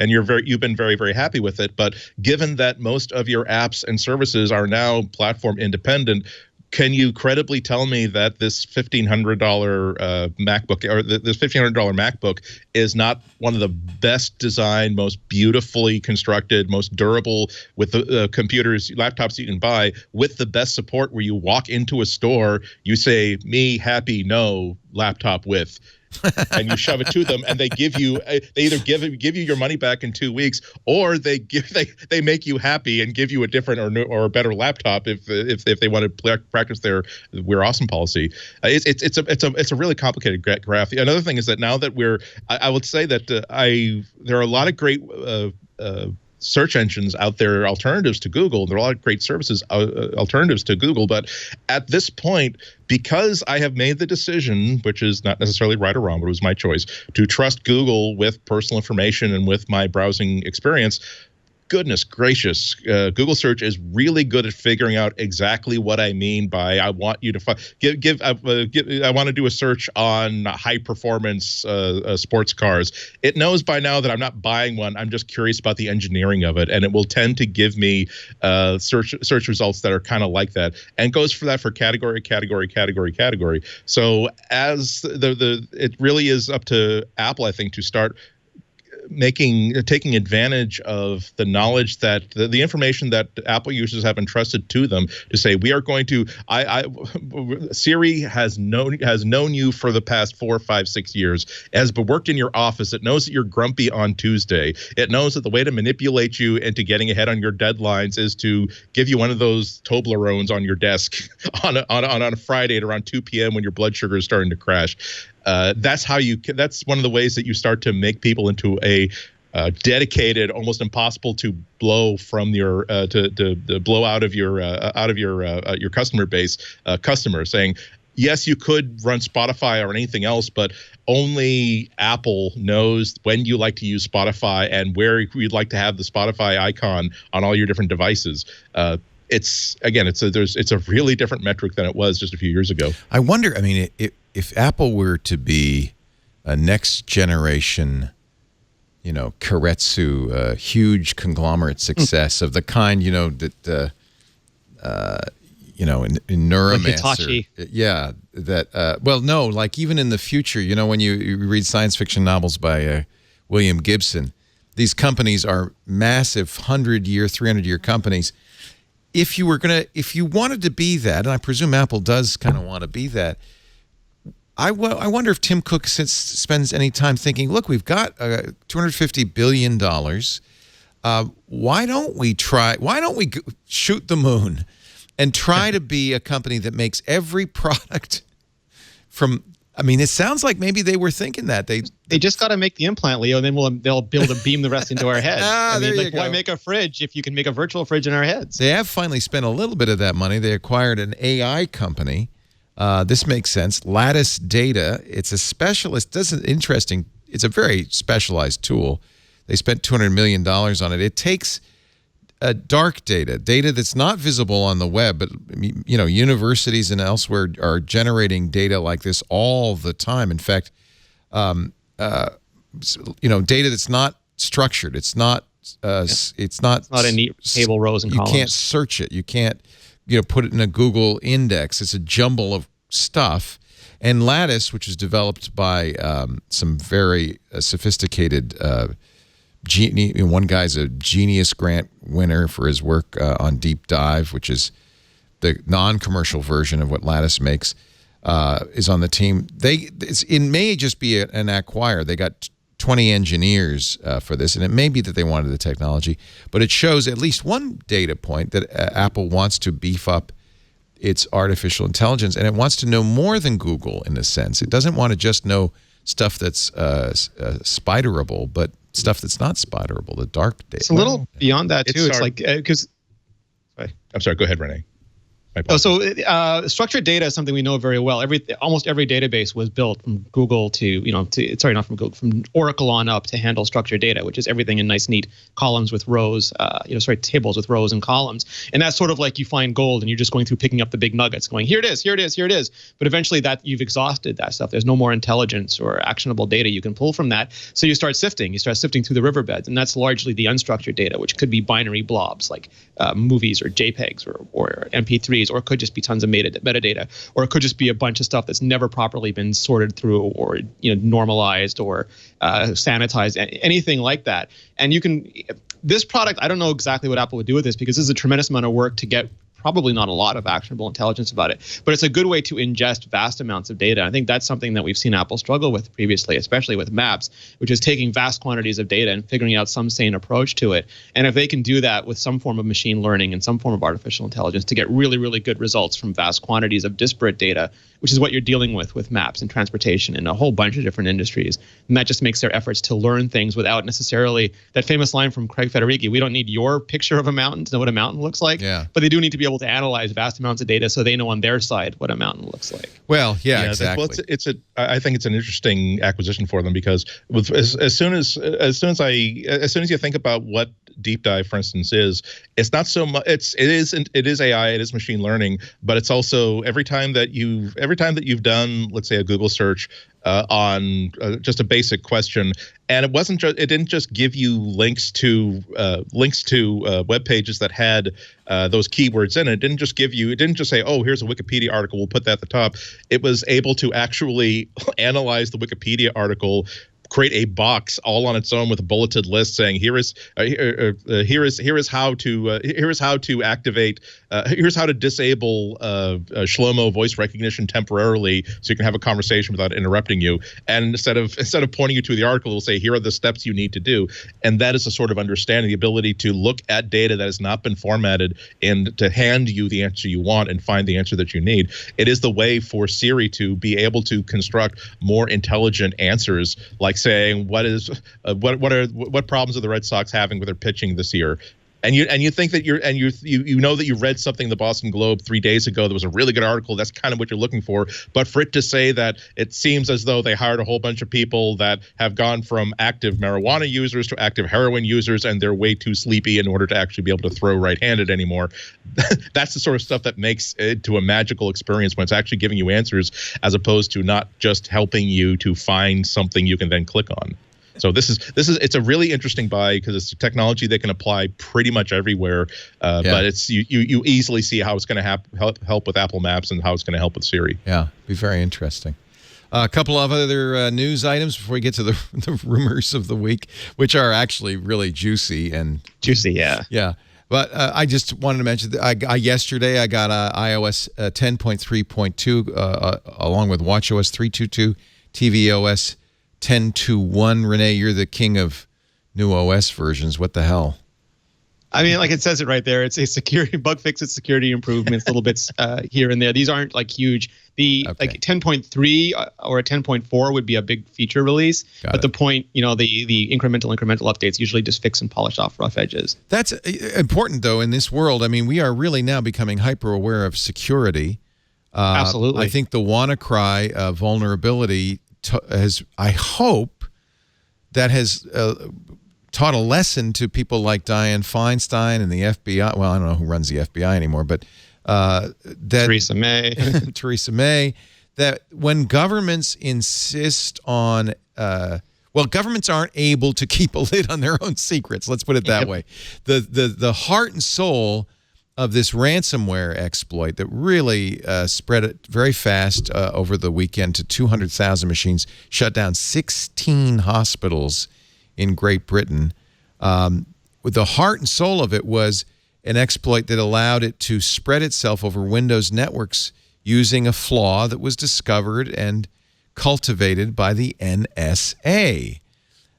you've been very, very happy with it, but given that most of your apps and services are now platform independent, can you credibly tell me that this $1,500 MacBook or this $1,500 MacBook is not one of the best designed, most beautifully constructed, most durable with the laptops you can buy, with the best support, where you walk into a store, you say, me happy, no laptop with, and you shove it to them, and they either give you your money back in 2 weeks, or they make you happy and give you a different or a better laptop if they want to practice their "we're awesome" policy. It's a really complicated graph. Another thing is that now that I would say that there are a lot of great search engines out there, alternatives to Google. There are a lot of great services, alternatives to Google. But at this point, because I have made the decision, which is not necessarily right or wrong, but it was my choice, to trust Google with personal information and with my browsing experience, goodness gracious, Google search is really good at figuring out exactly what I mean by I want you to I want to do a search on high performance sports cars. It knows by now that I'm not buying one. I'm just curious about the engineering of it, and it will tend to give me search results that are kind of like that, and goes for that for category. So as it really is up to Apple, I think, to start taking advantage of the knowledge that the information that Apple users have entrusted to them, to say, we are going to Siri has known you for the past 4, 5, 6 years, has worked in your office. It knows that you're grumpy on Tuesday. It knows that the way to manipulate you into getting ahead on your deadlines is to give you one of those Toblerones on your desk on a Friday at around 2 p.m. when your blood sugar is starting to crash. That's one of the ways that you start to make people into a dedicated, almost impossible to blow from your to blow out of your customer base customer, saying, yes, you could run Spotify or anything else, but only Apple knows when you like to use Spotify and where you'd like to have the Spotify icon on all your different devices. It's a really different metric than it was just a few years ago. I wonder, I mean, if Apple were to be a next generation, Keiretsu, huge conglomerate success of the kind, that in neuromancer. Like Hitachi. Yeah, that. Well, no, like even in the future, when you read science fiction novels by William Gibson, these companies are massive 100-year, 300-year companies. If you wanted to be that, and I presume Apple does kind of want to be that, I wonder if Tim Cook spends any time thinking, look, we've got $250 billion. Why don't we shoot the moon and try to be a company that makes every product from... I mean, it sounds like maybe they were thinking that. They just got to make the implant, Leo, and then they'll be able to beam the rest into our heads. Why make a fridge if you can make a virtual fridge in our heads? They have finally spent a little bit of that money. They acquired an AI company. This makes sense. Lattice Data. It's a specialist. It's a very specialized tool. They spent $200 million on it. It takes dark data that's not visible on the web, but universities and elsewhere are generating data like this all the time. In fact, data that's not structured. It's not a neat table, rows, and columns. You can't search it. You can't put it in a Google index. It's a jumble of stuff. And Lattice, which is developed by some very sophisticated one guy's a Genius Grant winner for his work on Deep Dive, which is the non-commercial version of what Lattice makes, is on the team. It may just be an acquire. They got 20 engineers for this, and it may be that they wanted the technology, but it shows at least one data point that Apple wants to beef up its artificial intelligence, and it wants to know more than Google in a sense. It doesn't want to just know stuff that's spiderable, but stuff that's not spiderable, the dark data. It's a little beyond that, too. It's like, because... I'm sorry, go ahead, Rene. Structured data is something we know very well. Almost every database was built from Google from Oracle on up to handle structured data, which is everything in nice, neat columns with rows, tables with rows and columns. And that's sort of like you find gold and you're just going through picking up the big nuggets, going, here it is, here it is, here it is. But eventually you've exhausted that stuff. There's no more intelligence or actionable data you can pull from that. So you start sifting. You start sifting through the riverbeds, and that's largely the unstructured data, which could be binary blobs like movies or JPEGs or MP3s. Or it could just be tons of metadata, or it could just be a bunch of stuff that's never properly been sorted through or normalized or sanitized, anything like that. And this product, I don't know exactly what Apple would do with this, because this is a tremendous amount of work to get probably not a lot of actionable intelligence about it, but it's a good way to ingest vast amounts of data. I think that's something that we've seen Apple struggle with previously, especially with Maps, which is taking vast quantities of data and figuring out some sane approach to it. And if they can do that with some form of machine learning and some form of artificial intelligence to get really, really good results from vast quantities of disparate data, which is what you're dealing with Maps and transportation and a whole bunch of different industries. And that just makes their efforts to learn things without necessarily that famous line from Craig Federighi, we don't need your picture of a mountain to know what a mountain looks like, but they do need to be able to analyze vast amounts of data so they know on their side what a mountain looks like. Well, exactly. I think it's an interesting acquisition for them, because as soon as you think about what Deep Dive, for instance, is, it's not so much. It is AI, it is machine learning, but it's also every time that you've done, let's say, a Google search on just a basic question, and it didn't just give you links to web pages that had those keywords in it. It didn't just say, oh, here's a Wikipedia article, we'll put that at the top. It was able to actually analyze the Wikipedia article, create a box all on its own with a bulleted list saying here is how to activate here's how to disable Shlomo voice recognition temporarily so you can have a conversation without interrupting you. And instead of pointing you to the article, it'll say here are the steps you need to do. And that is a sort of understanding, the ability to look at data that has not been formatted and to hand you the answer you want and find the answer that you need. It is the way for Siri to be able to construct more intelligent answers, like saying what problems are the Red Sox having with their pitching this year. And you think that you know that you read something in the Boston Globe 3 days ago that was a really good article. That's kind of what you're looking for. But for it to say that it seems as though they hired a whole bunch of people that have gone from active marijuana users to active heroin users, and they're way too sleepy in order to actually be able to throw right-handed anymore. That's the sort of stuff that makes it to a magical experience when it's actually giving you answers, as opposed to not just helping you to find something you can then click on. So it's a really interesting buy because it's technology they can apply pretty much everywhere. But it's you easily see how it's going to help with Apple Maps and how it's going to help with Siri. Yeah, be very interesting. A couple of other news items before we get to the rumors of the week, which are actually really juicy. Yeah. But I just wanted to mention that yesterday I got iOS 10.3.2 along with watchOS 3.2.2, tvOS 10.2.1. Rene, you're the king of new OS versions. What the hell? I mean, like it says it right there. It's a security bug fixes, security improvements, little bits here and there. These aren't like huge. Like 10.3 or a 10.4 would be a big feature release. But the point, the incremental updates usually just fix and polish off rough edges. That's important, though, in this world. I mean, we are really now becoming hyper aware of security. Absolutely. I think the WannaCry vulnerability I hope that has taught a lesson to people like Dianne Feinstein and the FBI. Well, I don't know who runs the FBI anymore, but Theresa May. Theresa May, that when governments insist on, governments aren't able to keep a lid on their own secrets. Let's put it that way. The heart and soul of this ransomware exploit that really spread it very fast over the weekend to 200,000 machines, shut down 16 hospitals in Great Britain. With the heart and soul of it was an exploit that allowed it to spread itself over Windows networks using a flaw that was discovered and cultivated by the NSA.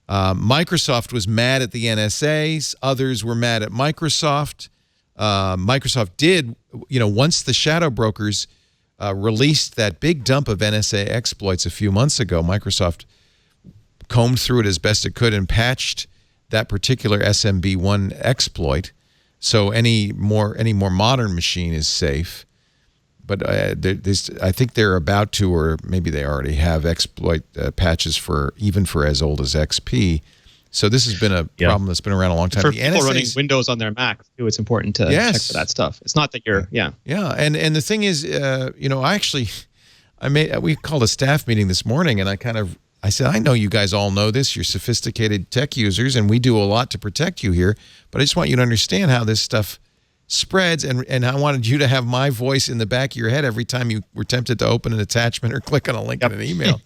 Microsoft was mad at the NSA. Others were mad at Microsoft. Microsoft did, once the shadow brokers released that big dump of NSA exploits a few months ago, Microsoft combed through it as best it could and patched that particular SMB1 exploit. So any more modern machine is safe, but I think they're about to, or maybe they already have exploit patches even for as old as XP. So this has been a problem that's been around a long time. For people running Windows on their Mac too, it's important to check for that stuff. It's not that you're and the thing is, we called a staff meeting this morning, and I said, I know you guys all know this. You're sophisticated tech users, and we do a lot to protect you here. But I just want you to understand how this stuff spreads, and I wanted you to have my voice in the back of your head every time you were tempted to open an attachment or click on a link in an email.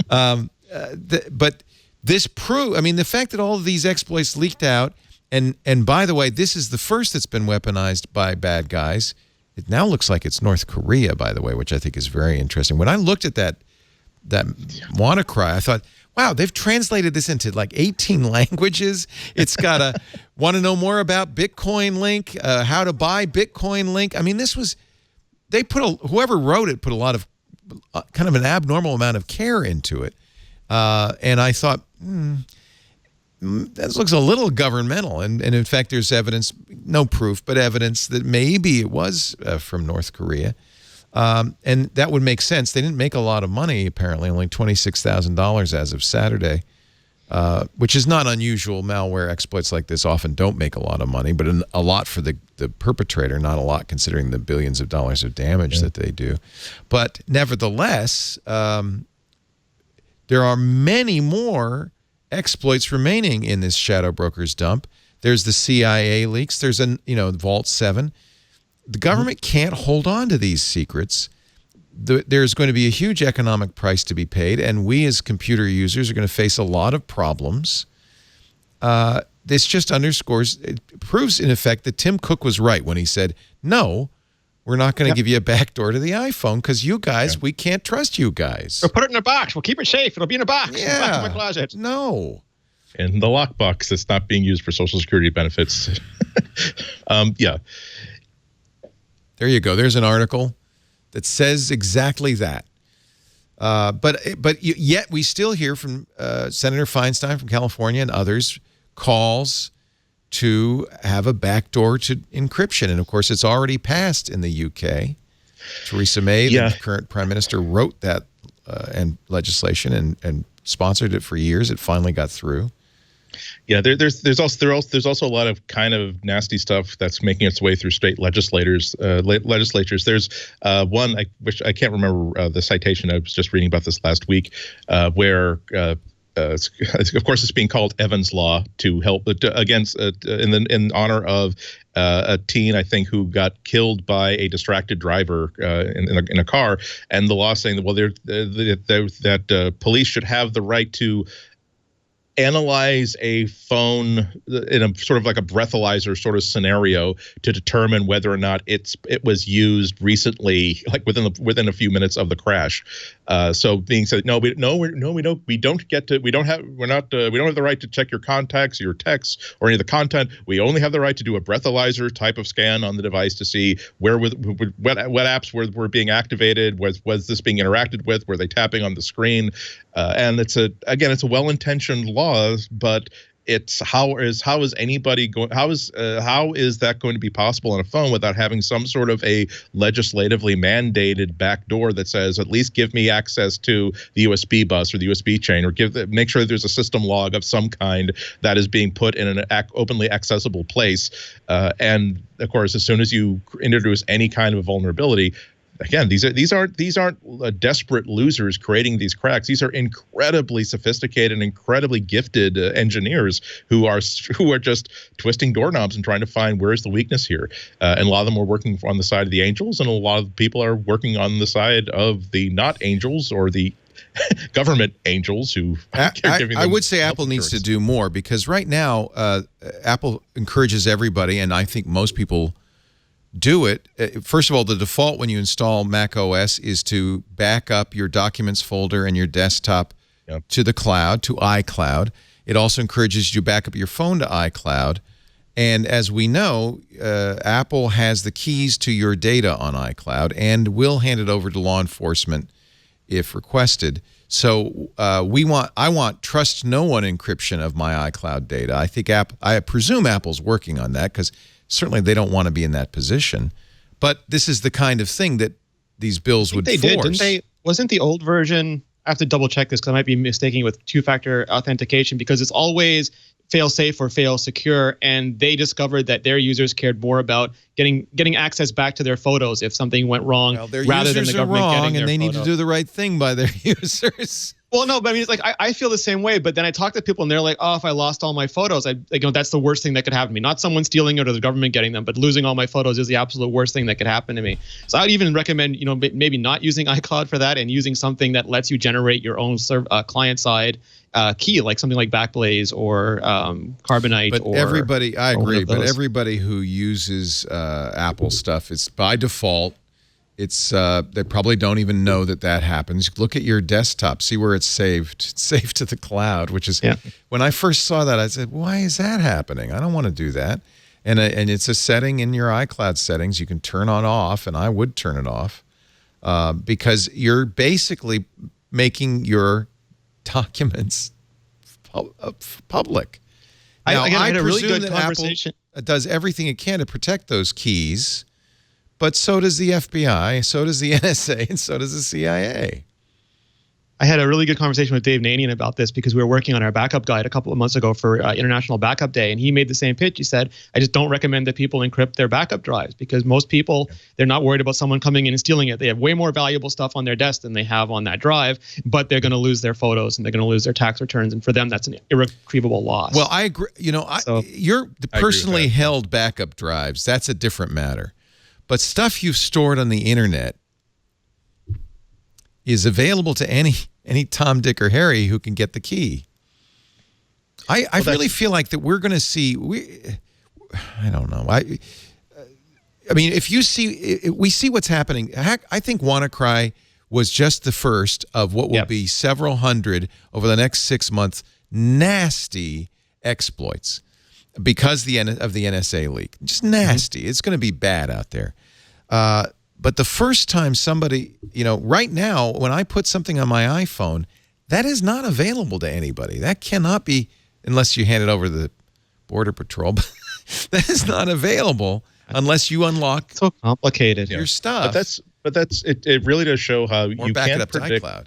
But this the fact that all of these exploits leaked out, and by the way, this is the first that's been weaponized by bad guys. It now looks like it's North Korea, by the way, which I think is very interesting. When I looked at that WannaCry, I thought, wow, they've translated this into like 18 languages. It's got a want to know more about Bitcoin link, how to buy Bitcoin link. I mean, whoever wrote it put a lot of kind of an abnormal amount of care into it. And I thought, this looks a little governmental. And in fact, there's evidence, no proof, but evidence that maybe it was from North Korea. And that would make sense. They didn't make a lot of money, apparently, only $26,000 as of Saturday, which is not unusual. Malware exploits like this often don't make a lot of money, but a lot for the perpetrator, not a lot considering the billions of dollars of damage that they do. But nevertheless, there are many more exploits remaining in this shadow broker's dump. There's the CIA leaks. There's Vault 7. The government can't hold on to these secrets. There's going to be a huge economic price to be paid, and we as computer users are going to face a lot of problems. This just it proves, in effect, that Tim Cook was right when he said, no, we're not going to give you a backdoor to the iPhone because you guys, we can't trust you guys. We'll put it in a box. We'll keep it safe. It'll be in a box. Yeah. Back in my closet. No. And the lockbox that's not being used for Social Security benefits. There you go. There's an article that says exactly that. But yet we still hear from Senator Feinstein from California and others calls to have a backdoor to encryption. And, of course, it's already passed in the UK. Theresa May, the current prime minister, wrote that and legislation and sponsored it for years. It finally got through. Yeah, there's also a lot of kind of nasty stuff that's making its way through state legislatures. There's one I can't remember the citation. I was just reading about this last week, where of course, it's being called Evans Law to help against in honor of a teen, I think, who got killed by a distracted driver in a car, and the law saying that that police should have the right to analyze a phone in a sort of like a breathalyzer sort of scenario to determine whether or not it was used recently, like within a few minutes of the crash. So being said, we don't have the right to check your contacts, your texts, or any of the content. We only have the right to do a breathalyzer type of scan on the device to see what apps were being activated, was this being interacted with, were they tapping on the screen, and it's a well-intentioned law, but it's how is that going to be possible on a phone without having some sort of a legislatively mandated backdoor that says at least give me access to the USB bus or the USB chain, or make sure that there's a system log of some kind that is being put in an openly accessible place. And of course, as soon as you introduce any kind of vulnerability, again, these aren't desperate losers creating these cracks. These are incredibly sophisticated and incredibly gifted engineers who are just twisting doorknobs and trying to find where's the weakness here. And a lot of them are working on the side of the angels, and a lot of people are working on the side of the not angels or the government angels who I would say Apple needs to do more, because right now Apple encourages everybody, and I think most people do it. First of all, the default when you install Mac OS is to back up your documents folder and your desktop to the cloud, to iCloud. It also encourages you to back up your phone to iCloud. And as we know, Apple has the keys to your data on iCloud and will hand it over to law enforcement if requested. So I want trust no one encryption of my iCloud data. I presume Apple's working on that, because certainly they don't want to be in that position. But this is the kind of thing that these bills would force. Didn't they? Wasn't the old version, I have to double check this because I might be mistaking it with two-factor authentication, because it's always fail-safe or fail-secure, and they discovered that their users cared more about getting access back to their photos if something went wrong, rather than the government getting their and they photos. need to do the right thing by their users. Well, no, but I mean, it's like I feel the same way. But then I talk to people and they're like, "Oh, if I lost all my photos, that's the worst thing that could happen to me. Not someone stealing it or the government getting them, but losing all my photos is the absolute worst thing that could happen to me." So I'd even recommend, maybe not using iCloud for that, and using something that lets you generate your own client-side key, like something like Backblaze or Carbonite. But everybody, I agree. But everybody who uses Apple stuff, it's by default. It's they probably don't even know that happens. Look at your desktop, see where it's saved. It's saved to the cloud, which is when I first saw that, I said, "Why is that happening? I don't want to do that." And it's a setting in your iCloud settings you can turn on off, and I would turn it off because you're basically making your documents public. Now, I had a really good conversation. Apple does everything it can to protect those keys. But so does the FBI, so does the NSA, and so does the CIA. I had a really good conversation with Dave Nanian about this, because we were working on our backup guide a couple of months ago for International Backup Day, and he made the same pitch. He said, I just don't recommend that people encrypt their backup drives, because most people, they're not worried about someone coming in and stealing it. They have way more valuable stuff on their desk than they have on that drive, but they're going to lose their photos and they're going to lose their tax returns, and for them, that's an irretrievable loss. Well, I agree. Your personally held backup drives, that's a different matter. But stuff you've stored on the internet is available to any Tom, Dick, or Harry who can get the key. I really feel like that we're going to see. I don't know. I mean, if you see, we see what's happening. I think WannaCry was just the first of what will be several hundred over the next 6 months nasty exploits. Because of the NSA leak. Just nasty. It's going to be bad out there. But the first time somebody, right now, when I put something on my iPhone, that is not available to anybody. That cannot be, unless you hand it over to the Border Patrol. That is not available unless you unlock so complicated your stuff. But that's it really does show how or you back can't it up predict. to iCloud.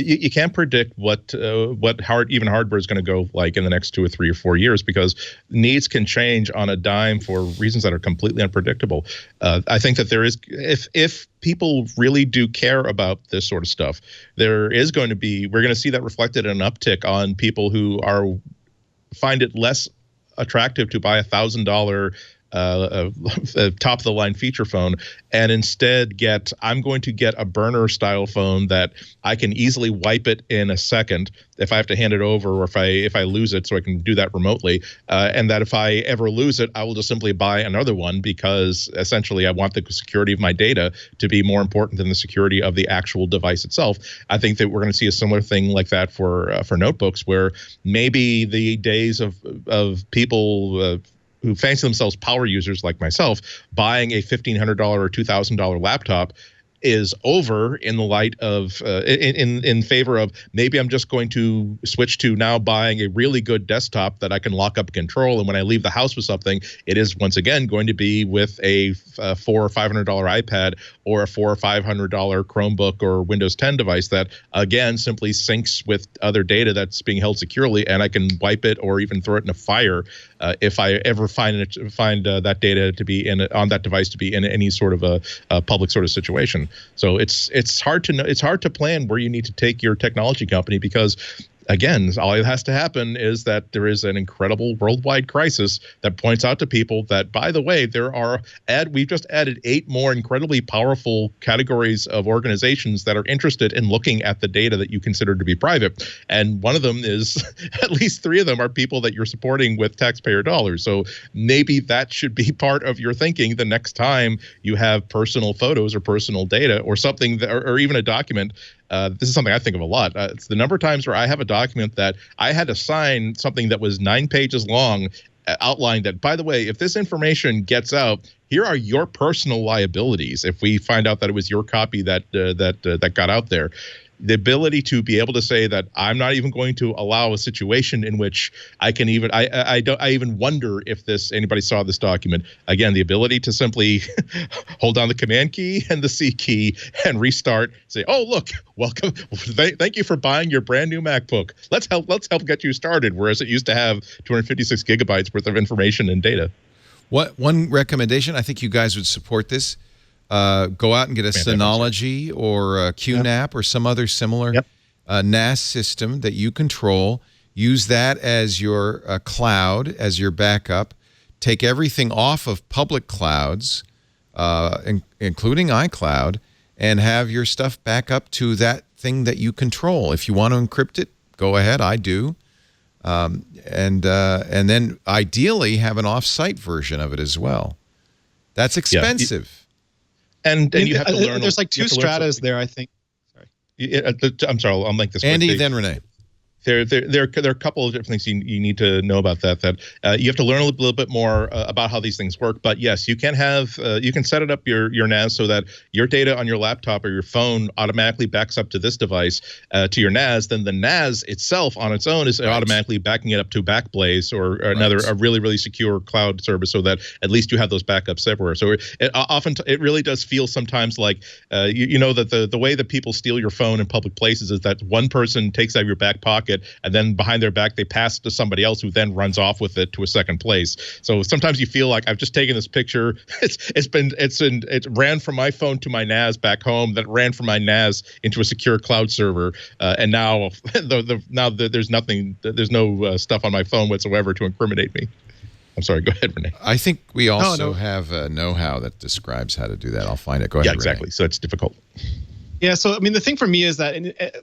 you can't predict what even hardware is going to go like in the next 2 or 3 or 4 years, because needs can change on a dime for reasons that are completely unpredictable. I think that there is, if people really do care about this sort of stuff, we're going to see that reflected in an uptick on people who find it less attractive to buy $1,000 top of the line feature phone, and instead I'm going to get a burner style phone that I can easily wipe it in a second if I have to hand it over, or if I lose it, so I can do that remotely, and that if I ever lose it, I will just simply buy another one, because essentially I want the security of my data to be more important than the security of the actual device itself. I think that we're going to see a similar thing like that for notebooks, where maybe the days of people who fancy themselves power users like myself buying a $1,500 or $2,000 laptop is over in the light of in favor of maybe I'm just going to switch to now buying a really good desktop that I can lock up control, and when I leave the house with something, it is once again going to be with a $400 or $500 iPad or a $400 or $500 Chromebook or Windows 10 device that again simply syncs with other data that's being held securely, and I can wipe it or even throw it in a fire if I ever find that data to be on that device to be in any sort of a public sort of situation. So it's hard to know. It's hard to plan where you need to take your technology company, because again, all that has to happen is that there is an incredible worldwide crisis that points out to people that, by the way, we've just added 8 more incredibly powerful categories of organizations that are interested in looking at the data that you consider to be private. And one of them is, at least 3 of them are people that you're supporting with taxpayer dollars. So maybe that should be part of your thinking the next time you have personal photos or personal data or something, or even a document. This is something I think of a lot. It's the number of times where I have a document that I had to sign something that was 9 pages long, outlining that, by the way, if this information gets out, here are your personal liabilities if we find out that it was your copy that got out there. The ability to be able to say that I'm not even going to allow a situation in which I can even I even wonder if anybody saw this document. Again, the ability to simply hold down the Command key and the C key and restart. Say, oh look, welcome, thank you for buying your brand new MacBook. Let's help get you started. Whereas it used to have 256 gigabytes worth of information and data. One recommendation? I think you guys would support this. Go out and get a Synology or a QNAP or some other similar NAS system that you control. Use that as your cloud, as your backup. Take everything off of public clouds, including iCloud, and have your stuff back up to that thing that you control. If you want to encrypt it, go ahead. I do. And then ideally have an off-site version of it as well. That's expensive. And you have to learn. There's like 2 stratas there, I think. Sorry. I'm sorry. I'll make this Andy, quick. then Rene. There are a couple of different things you need to know about that you have to learn a little bit more about how these things work. But yes, you can set it up your NAS so that your data on your laptop or your phone automatically backs up to this device to your NAS. Then the NAS itself on its own is automatically backing it up to Backblaze or a really, really secure cloud service, so that at least you have those backups everywhere. So it really does feel sometimes like you know that the way that people steal your phone in public places is that one person takes out your back pocket, and then behind their back they pass to somebody else who then runs off with it to a second place. So sometimes you feel like I've just taken this picture. It ran from my phone to my NAS back home, that ran from my NAS into a secure cloud server, and now there's nothing. There's no stuff on my phone whatsoever to incriminate me. I'm sorry. Go ahead, Rene. I think we also have a know-how that describes how to do that. I'll find it. Go ahead. Yeah, exactly. Rene. So it's difficult. Yeah, so I mean, the thing for me is that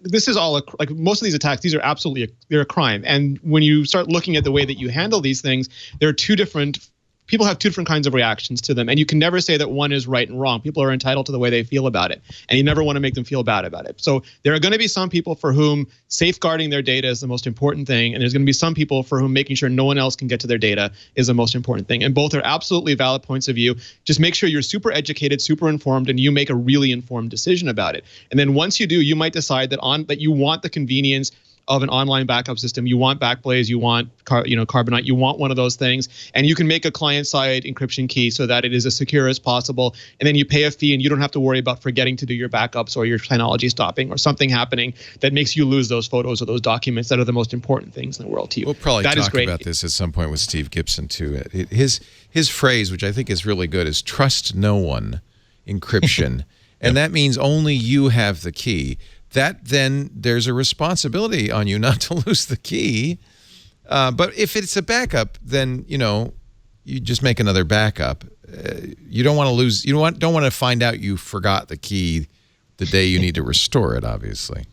this is all like most of these attacks. These are absolutely they're a crime. And when you start looking at the way that you handle these things, there are 2 different. People have 2 different kinds of reactions to them, and you can never say that one is right and wrong. People are entitled to the way they feel about it, and you never want to make them feel bad about it. So there are going to be some people for whom safeguarding their data is the most important thing, and there's going to be some people for whom making sure no one else can get to their data is the most important thing. And both are absolutely valid points of view. Just make sure you're super educated, super informed, and you make a really informed decision about it. And then once you do, you might decide that you want the convenience of an online backup system. You want Backblaze, you want Carbonite, you want one of those things, and you can make a client-side encryption key so that it is as secure as possible. And then you pay a fee, and you don't have to worry about forgetting to do your backups or your Synology stopping or something happening that makes you lose those photos or those documents that are the most important things in the world to you. We'll probably talk about this at some point with Steve Gibson too. His phrase, which I think is really good, is "trust no one" encryption, and that means only you have the key. That then there's a responsibility on you not to lose the key. But if it's a backup, then you just make another backup. You don't want to lose. You don't want to find out you forgot the key the day you need to restore it. Obviously,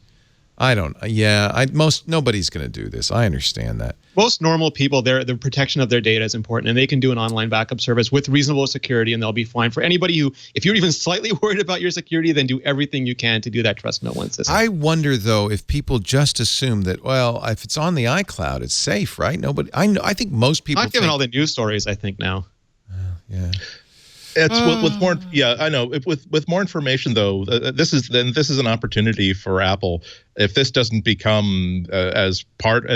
nobody's going to do this. I understand that. Most normal people, the protection of their data is important, and they can do an online backup service with reasonable security, and they'll be fine. For anybody who, if you're even slightly worried about your security, then do everything you can to do that trust no one system. I wonder though if people just assume that, well, if it's on the iCloud, it's safe, right? Nobody. I think most people. Not given all the news stories, I think now. Yeah. It's with more. Yeah, I know. With more information, though, this is an opportunity for Apple. If this doesn't become as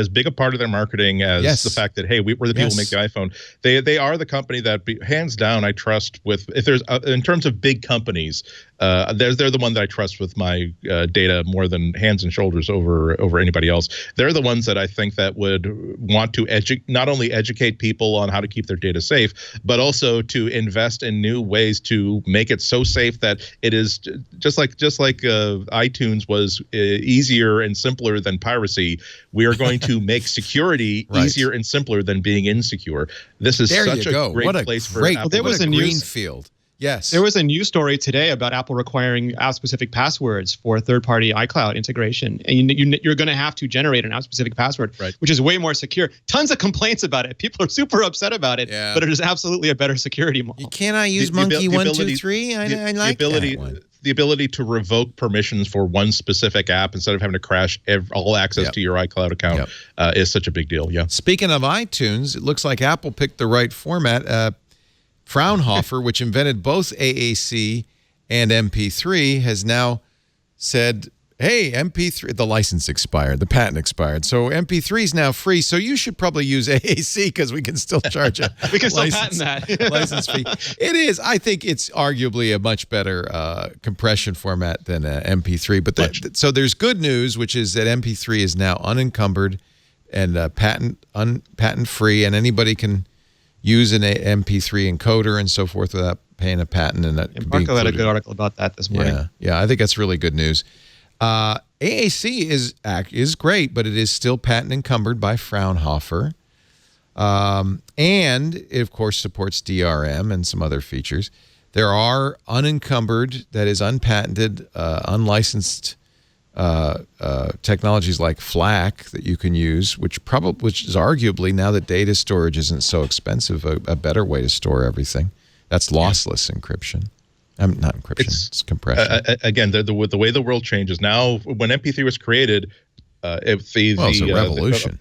big a part of their marketing as the fact that, hey, we're the people who make the iPhone. They are the company that hands down I trust with. If there's in terms of big companies, they're the one that I trust with my data more than hands and shoulders over anybody else. They're the ones that I think that would want to not only educate people on how to keep their data safe, but also to invest in new ways to make it so safe that it is just like iTunes was easier and simpler than piracy. We are going to make security easier and simpler than being insecure. This is such a great place for Apple. Well, there was a green field. Yes. There was a news story today about Apple requiring app-specific passwords for third-party iCloud integration. And you're going to have to generate an app-specific password, which is way more secure. Tons of complaints about it. People are super upset about it, but it is absolutely a better security model. Can I use Monkey 123? I like that one. The ability to revoke permissions for one specific app instead of having to crash all access to your iCloud account is such a big deal. Yeah. Speaking of iTunes, it looks like Apple picked the right format. Fraunhofer, which invented both AAC and MP3, has now said, hey, MP3, the license expired, the patent expired. So MP3 is now free. So you should probably use AAC because we can still charge a we can still patent that. license fee. It is. I think it's arguably a much better compression format than MP3. But so there's good news, which is that MP3 is now unencumbered and patent free, and anybody can use an MP3 encoder and so forth without paying a patent. And that Marco had a good article about that this morning. Yeah, I think that's really good news. AAC is great, but it is still patent encumbered by Fraunhofer. And it, of course, supports DRM and some other features. There are unencumbered, that is unpatented, unlicensed technologies like FLAC that you can use, which is arguably, now that data storage isn't so expensive, a better way to store everything. That's lossless encryption. Not encryption, it's compression. Again, the way the world changes now. When MP3 was created, it's a revolution.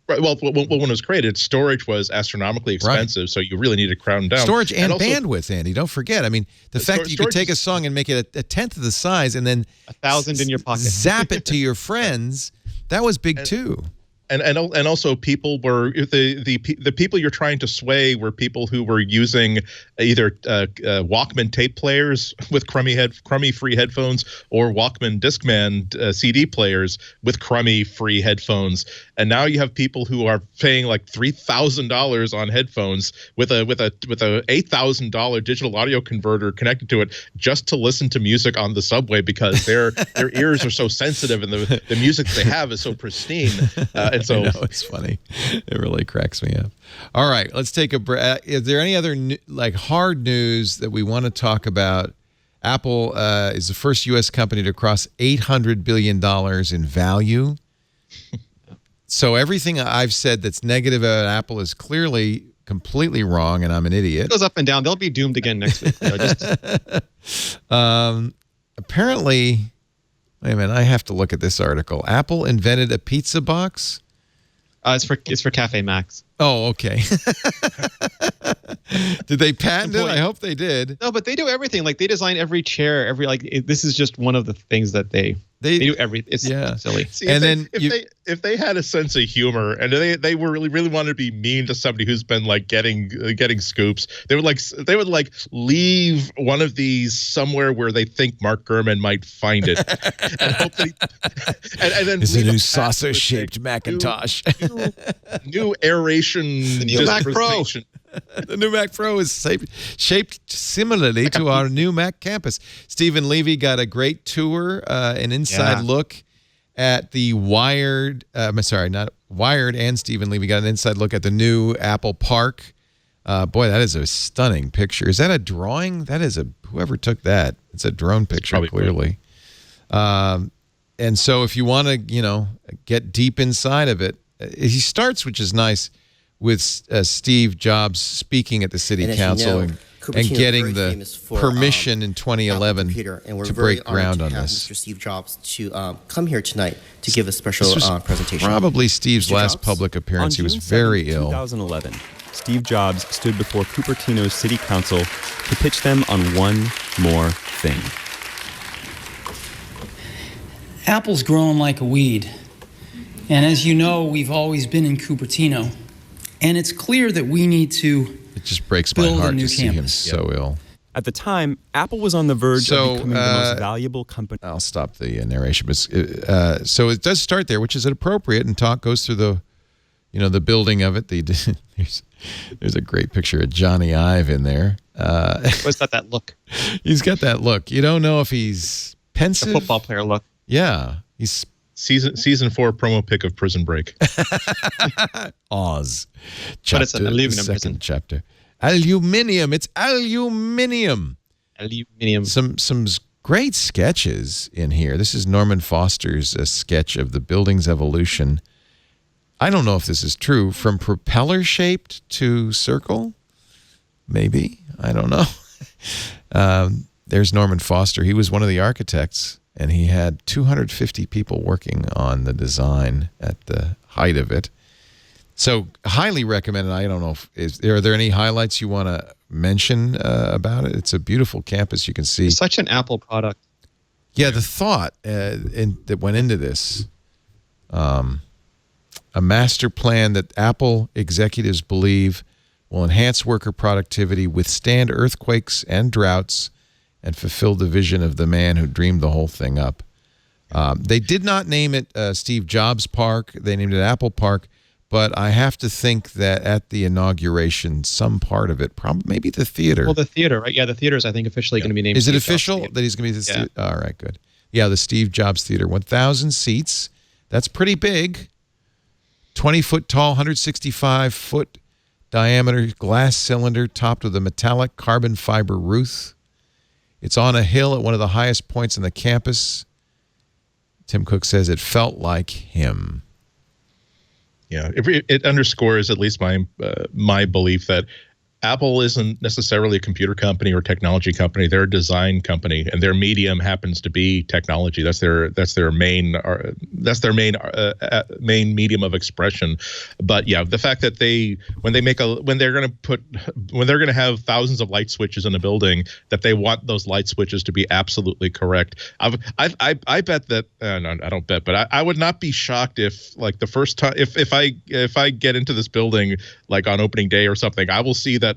Right. Well, when it was created, storage was astronomically expensive, so you really needed to crown down. Storage and also, bandwidth, Andy. Don't forget. I mean, the fact that you could take a song and make it a tenth of the size and then 1,000 in your pocket, zap it to your friends, that was big too. And also people were the people you're trying to sway were people who were using either Walkman tape players with crummy free headphones or Walkman Discman CD players with crummy free headphones. And now you have people who are paying like $3,000 on headphones with a $8,000 digital audio converter connected to it just to listen to music on the subway because their ears are so sensitive and the music they have is so pristine. And so I know, it's funny. It really cracks me up. All right, let's take a break. Is there any other hard news that we want to talk about? Apple is the first U.S. company to cross $800 billion in value. So everything I've said that's negative about Apple is clearly completely wrong, and I'm an idiot. It goes up and down. They'll be doomed again next week. Apparently, wait a minute, I have to look at this article. Apple invented a pizza box. It's for Cafe Max. Oh, okay. Did they patent it? I hope they did. No, but they do everything. Like they design every chair, this is just one of the things that they do everything. It's silly. See, if they had a sense of humor and they were really wanted to be mean to somebody who's been like getting scoops, they would leave one of these somewhere where they think Mark Gurman might find it, and hope that and then it's a new saucer-shaped Macintosh. New aeration. The new Mac Pro. The new Mac Pro is shaped similarly to our new Mac campus. Stephen Levy got a great tour, an inside look at the Wired. Not Wired, and Stephen Levy got an inside look at the new Apple Park. Boy, that is a stunning picture. Is that a drawing? That is whoever took that. It's a drone picture, clearly. And so if you want to, get deep inside of it, he starts, which is nice, with Steve Jobs speaking at the city council and getting the permission in 2011 to break ground on this. Mr. Steve Jobs to come here tonight to give a special presentation. Probably Steve's last public appearance. He was very ill. 2011, Steve Jobs stood before Cupertino's city council to pitch them on one more thing. Apple's growing like a weed. And as you know, we've always been in Cupertino. And it's clear that we need to It just breaks my heart to see him so ill. At the time, Apple was on the verge of becoming the most valuable company. I'll stop the narration. But, so it does start there, which is appropriate, and talk goes through the, the building of it. There's a great picture of Johnny Ive in there. What's that look? He's got that look. You don't know if he's pensive. A football player look. Yeah, he's. Season 4 promo pic of Prison Break. Oz. But it's an aluminum prison. Chapter. Aluminium. It's aluminium. Aluminium. Some great sketches in here. This is Norman Foster's sketch of the building's evolution. I don't know if this is true. From propeller-shaped to circle? Maybe. I don't know. There's Norman Foster. He was one of the architects. And he had 250 people working on the design at the height of it. So highly recommended. I don't know are there any highlights you want to mention about it? It's a beautiful campus. You can see. It's such an Apple product. Yeah, the thought that went into this, a master plan that Apple executives believe will enhance worker productivity, withstand earthquakes and droughts, and fulfill the vision of the man who dreamed the whole thing up. They did not name it Steve Jobs Park. They named it Apple Park. But I have to think that at the inauguration, some part of it, probably maybe the theater. Well, the theater, right? Yeah, the theater is, I think, officially going to be named. Is it official that he's going to be the theater? All right, good. Yeah, the Steve Jobs Theater, 1,000 seats. That's pretty big. 20-foot tall, 165-foot diameter glass cylinder topped with a metallic carbon fiber roof. It's on a hill at one of the highest points in the campus. Tim Cook says it felt like him. Yeah, it underscores at least my belief that Apple isn't necessarily a computer company or technology company. They're a design company, and their medium happens to be technology. That's their main main medium of expression. But yeah, the fact that when they're going to have thousands of light switches in a building, that they want those light switches to be absolutely correct. I bet that no, I don't bet, but I would not be shocked if like the first time if I get into this building like on opening day or something, I will see that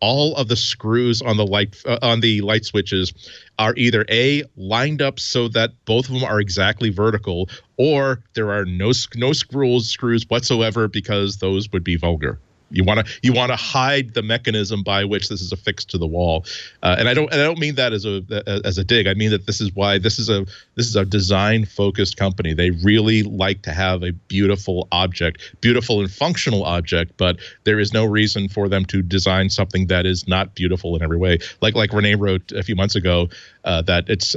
all of the screws on the light switches are either lined up so that both of them are exactly vertical, or there are no screws whatsoever, because those would be vulgar. You want to hide the mechanism by which this is affixed to the wall, and I don't mean that as a dig. I mean that this is why this is a design focused company. They really like to have a beautiful and functional object, but there is no reason for them to design something that is not beautiful in every way. Like Rene wrote a few months ago, that it's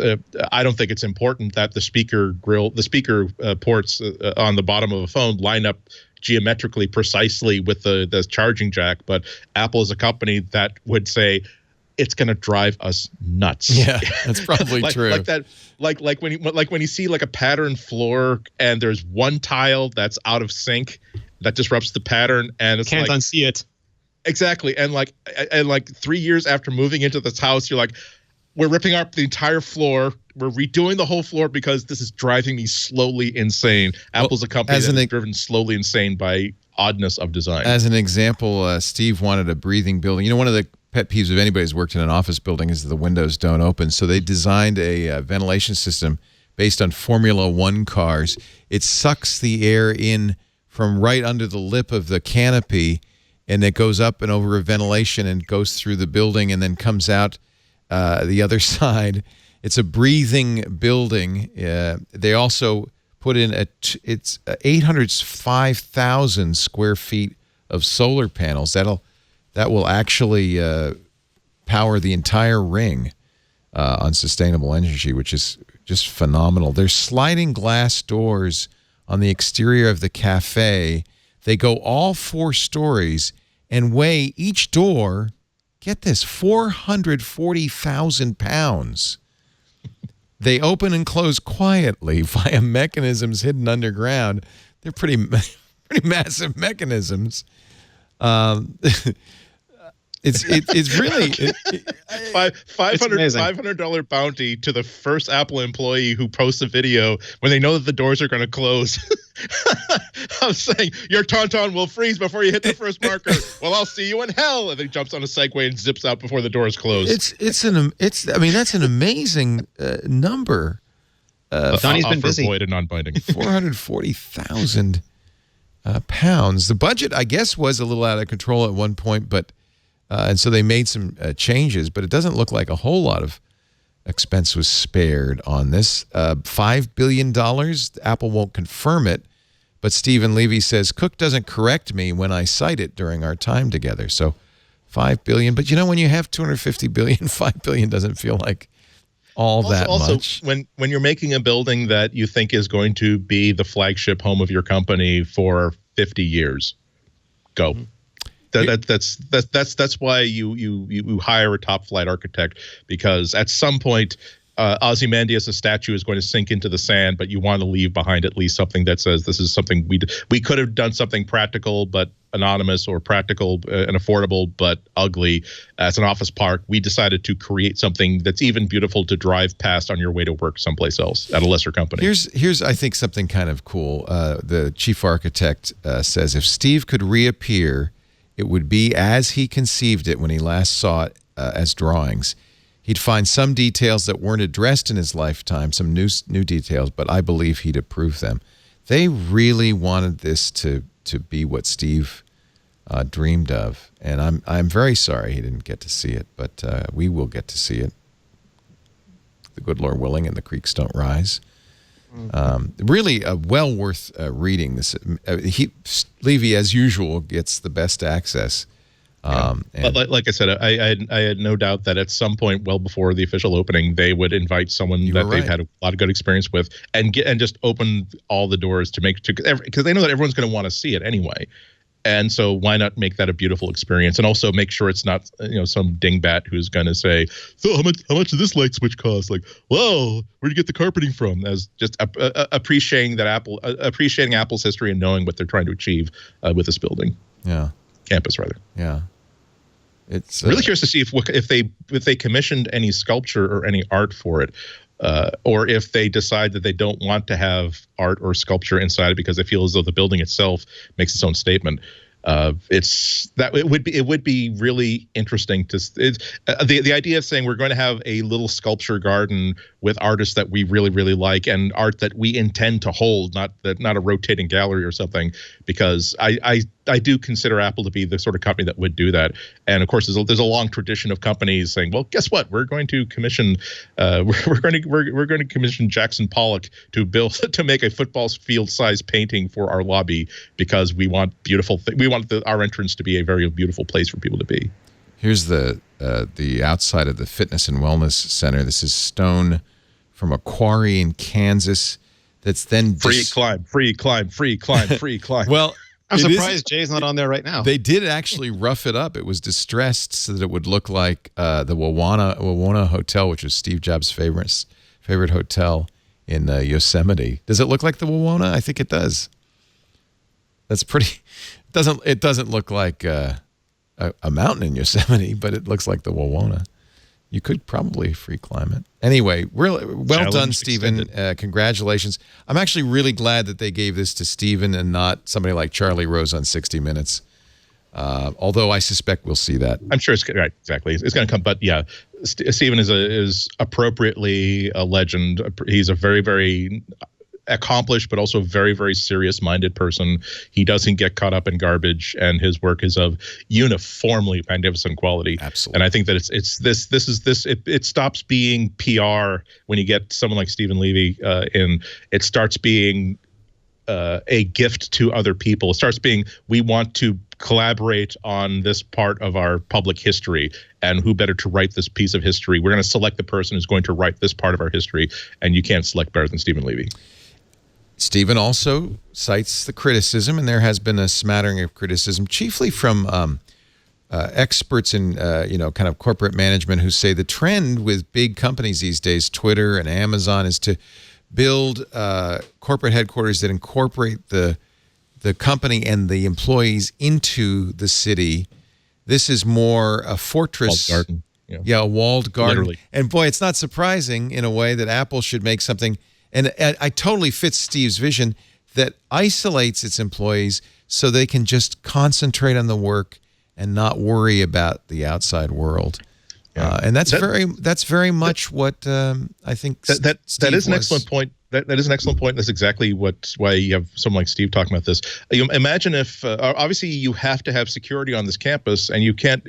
I don't think it's important that the speaker ports on the bottom of a phone line up geometrically precisely with the charging jack, but Apple is a company that would say it's going to drive us nuts. Yeah, that's probably true. Like that, like when you see like a patterned floor and there's one tile that's out of sync, that disrupts the pattern, and it's can't unsee it. Exactly. And like 3 years after moving into this house, you're like, we're ripping up the entire floor. We're redoing the whole floor because this is driving me slowly insane. Apple's a company that's driven slowly insane by oddness of design. As an example, Steve wanted a breathing building. You know, one of the pet peeves of anybody who's worked in an office building is that the windows don't open. So they designed a ventilation system based on Formula One cars. It sucks the air in from right under the lip of the canopy, and it goes up and over a ventilation and goes through the building and then comes out the other side. It's a breathing building. They also put in it's 805,000 square feet of solar panels. That will actually power the entire ring on sustainable energy, which is just phenomenal. There's sliding glass doors on the exterior of the cafe. They go all 4 stories and weigh each door, get this, 440,000 pounds. They open and close quietly via mechanisms hidden underground. They're pretty massive mechanisms. It's really $500 bounty to the first Apple employee who posts a video when they know that the doors are going to close. I'm saying your tauntaun will freeze before you hit the first marker. Well, I'll see you in hell, and then jumps on a Segway and zips out before the doors close. I mean, that's an amazing number. Donnie's been busy. Void and non-binding. 440,000 pounds. The budget, I guess, was a little out of control at one point, but. And so they made some changes, but it doesn't look like a whole lot of expense was spared on this. $5 billion. Apple won't confirm it, but Stephen Levy says, Cook doesn't correct me when I cite it during our time together. So $5 billion. But, you know, when you have $250 billion, $5 billion doesn't feel like that much. When you're making a building that you think is going to be the flagship home of your company for 50 years, go. Mm-hmm. That's why you hire a top flight architect, because at some point Ozymandias' statue is going to sink into the sand, but you want to leave behind at least something that says this is something we could have done something practical but anonymous, or practical and affordable but ugly as an office park. We decided to create something that's even beautiful to drive past on your way to work someplace else at a lesser company. Here's I think something kind of cool. The chief architect says if Steve could reappear, it would be as he conceived it when he last saw it as drawings. He'd find some details that weren't addressed in his lifetime, some new details, but I believe he'd approve them. They really wanted this to be what Steve dreamed of, and I'm very sorry he didn't get to see it, but we will get to see it. The good Lord willing, and the creeks don't rise. Really well worth reading. This Levy, as usual, gets the best access. But like I said, I had no doubt that at some point, well before the official opening, they would invite someone that they've had a lot of good experience with, and just open all the doors to because they know that everyone's going to want to see it anyway. And so why not make that a beautiful experience, and also make sure it's not some dingbat who's going to say, so how much does this light switch cost? Like, whoa, where'd you get the carpeting from? As just appreciating Apple's history and knowing what they're trying to achieve with this building. Yeah, campus rather. Yeah, it's really curious to see if they commissioned any sculpture or any art for it. Or if they decide that they don't want to have art or sculpture inside it because they feel as though the building itself makes its own statement. It would be really interesting to the idea of saying we're going to have a little sculpture garden with artists that we really, really like, and art that we intend to hold, not a rotating gallery or something, because I do consider Apple to be the sort of company that would do that. And of course, there's a long tradition of companies saying, well, guess what? We're going to commission we're going to commission Jackson Pollock to make a football field size painting for our lobby, because we want our entrance to be a very beautiful place for people to be. Here's the outside of the Fitness and Wellness Center. This is stone from a quarry in Kansas. That's then free climb. Well, I'm surprised Jay's not on there right now. They did actually rough it up. It was distressed so that it would look like the Wawona Hotel, which was Steve Jobs' favorite hotel in Yosemite. Does it look like the Wawona? I think it does. That's pretty. It doesn't look like a mountain in Yosemite, but it looks like the Wawona. You could probably free climb it. Anyway, really well done, Stephen. Congratulations. I'm actually really glad that they gave this to Stephen and not somebody like Charlie Rose on 60 Minutes. Although I suspect we'll see that. I'm sure it's right. Exactly, it's going to come. But yeah, Stephen is appropriately a legend. He's a very, very accomplished, but also very, very serious-minded person. He doesn't get caught up in garbage, and his work is of uniformly magnificent quality. Absolutely. And I think that it stops being PR when you get someone like Stephen Levy in. It starts being a gift to other people. It starts being, we want to collaborate on this part of our public history, and who better to write this piece of history? We're going to select the person who's going to write this part of our history, and you can't select better than Stephen Levy. Stephen also cites the criticism, and there has been a smattering of criticism, chiefly from experts in kind of corporate management, who say the trend with big companies these days, Twitter and Amazon, is to build corporate headquarters that incorporate the company and the employees into the city. This is more a fortress. Walled garden. Yeah, a walled garden. Literally. And boy, it's not surprising in a way that Apple should make something, and I totally fits Steve's vision, that isolates its employees so they can just concentrate on the work and not worry about the outside world. Yeah. And that's very much what I think that is an excellent point. That is an excellent point. That's exactly why you have someone like Steve talking about this. You imagine if obviously you have to have security on this campus, and you can't.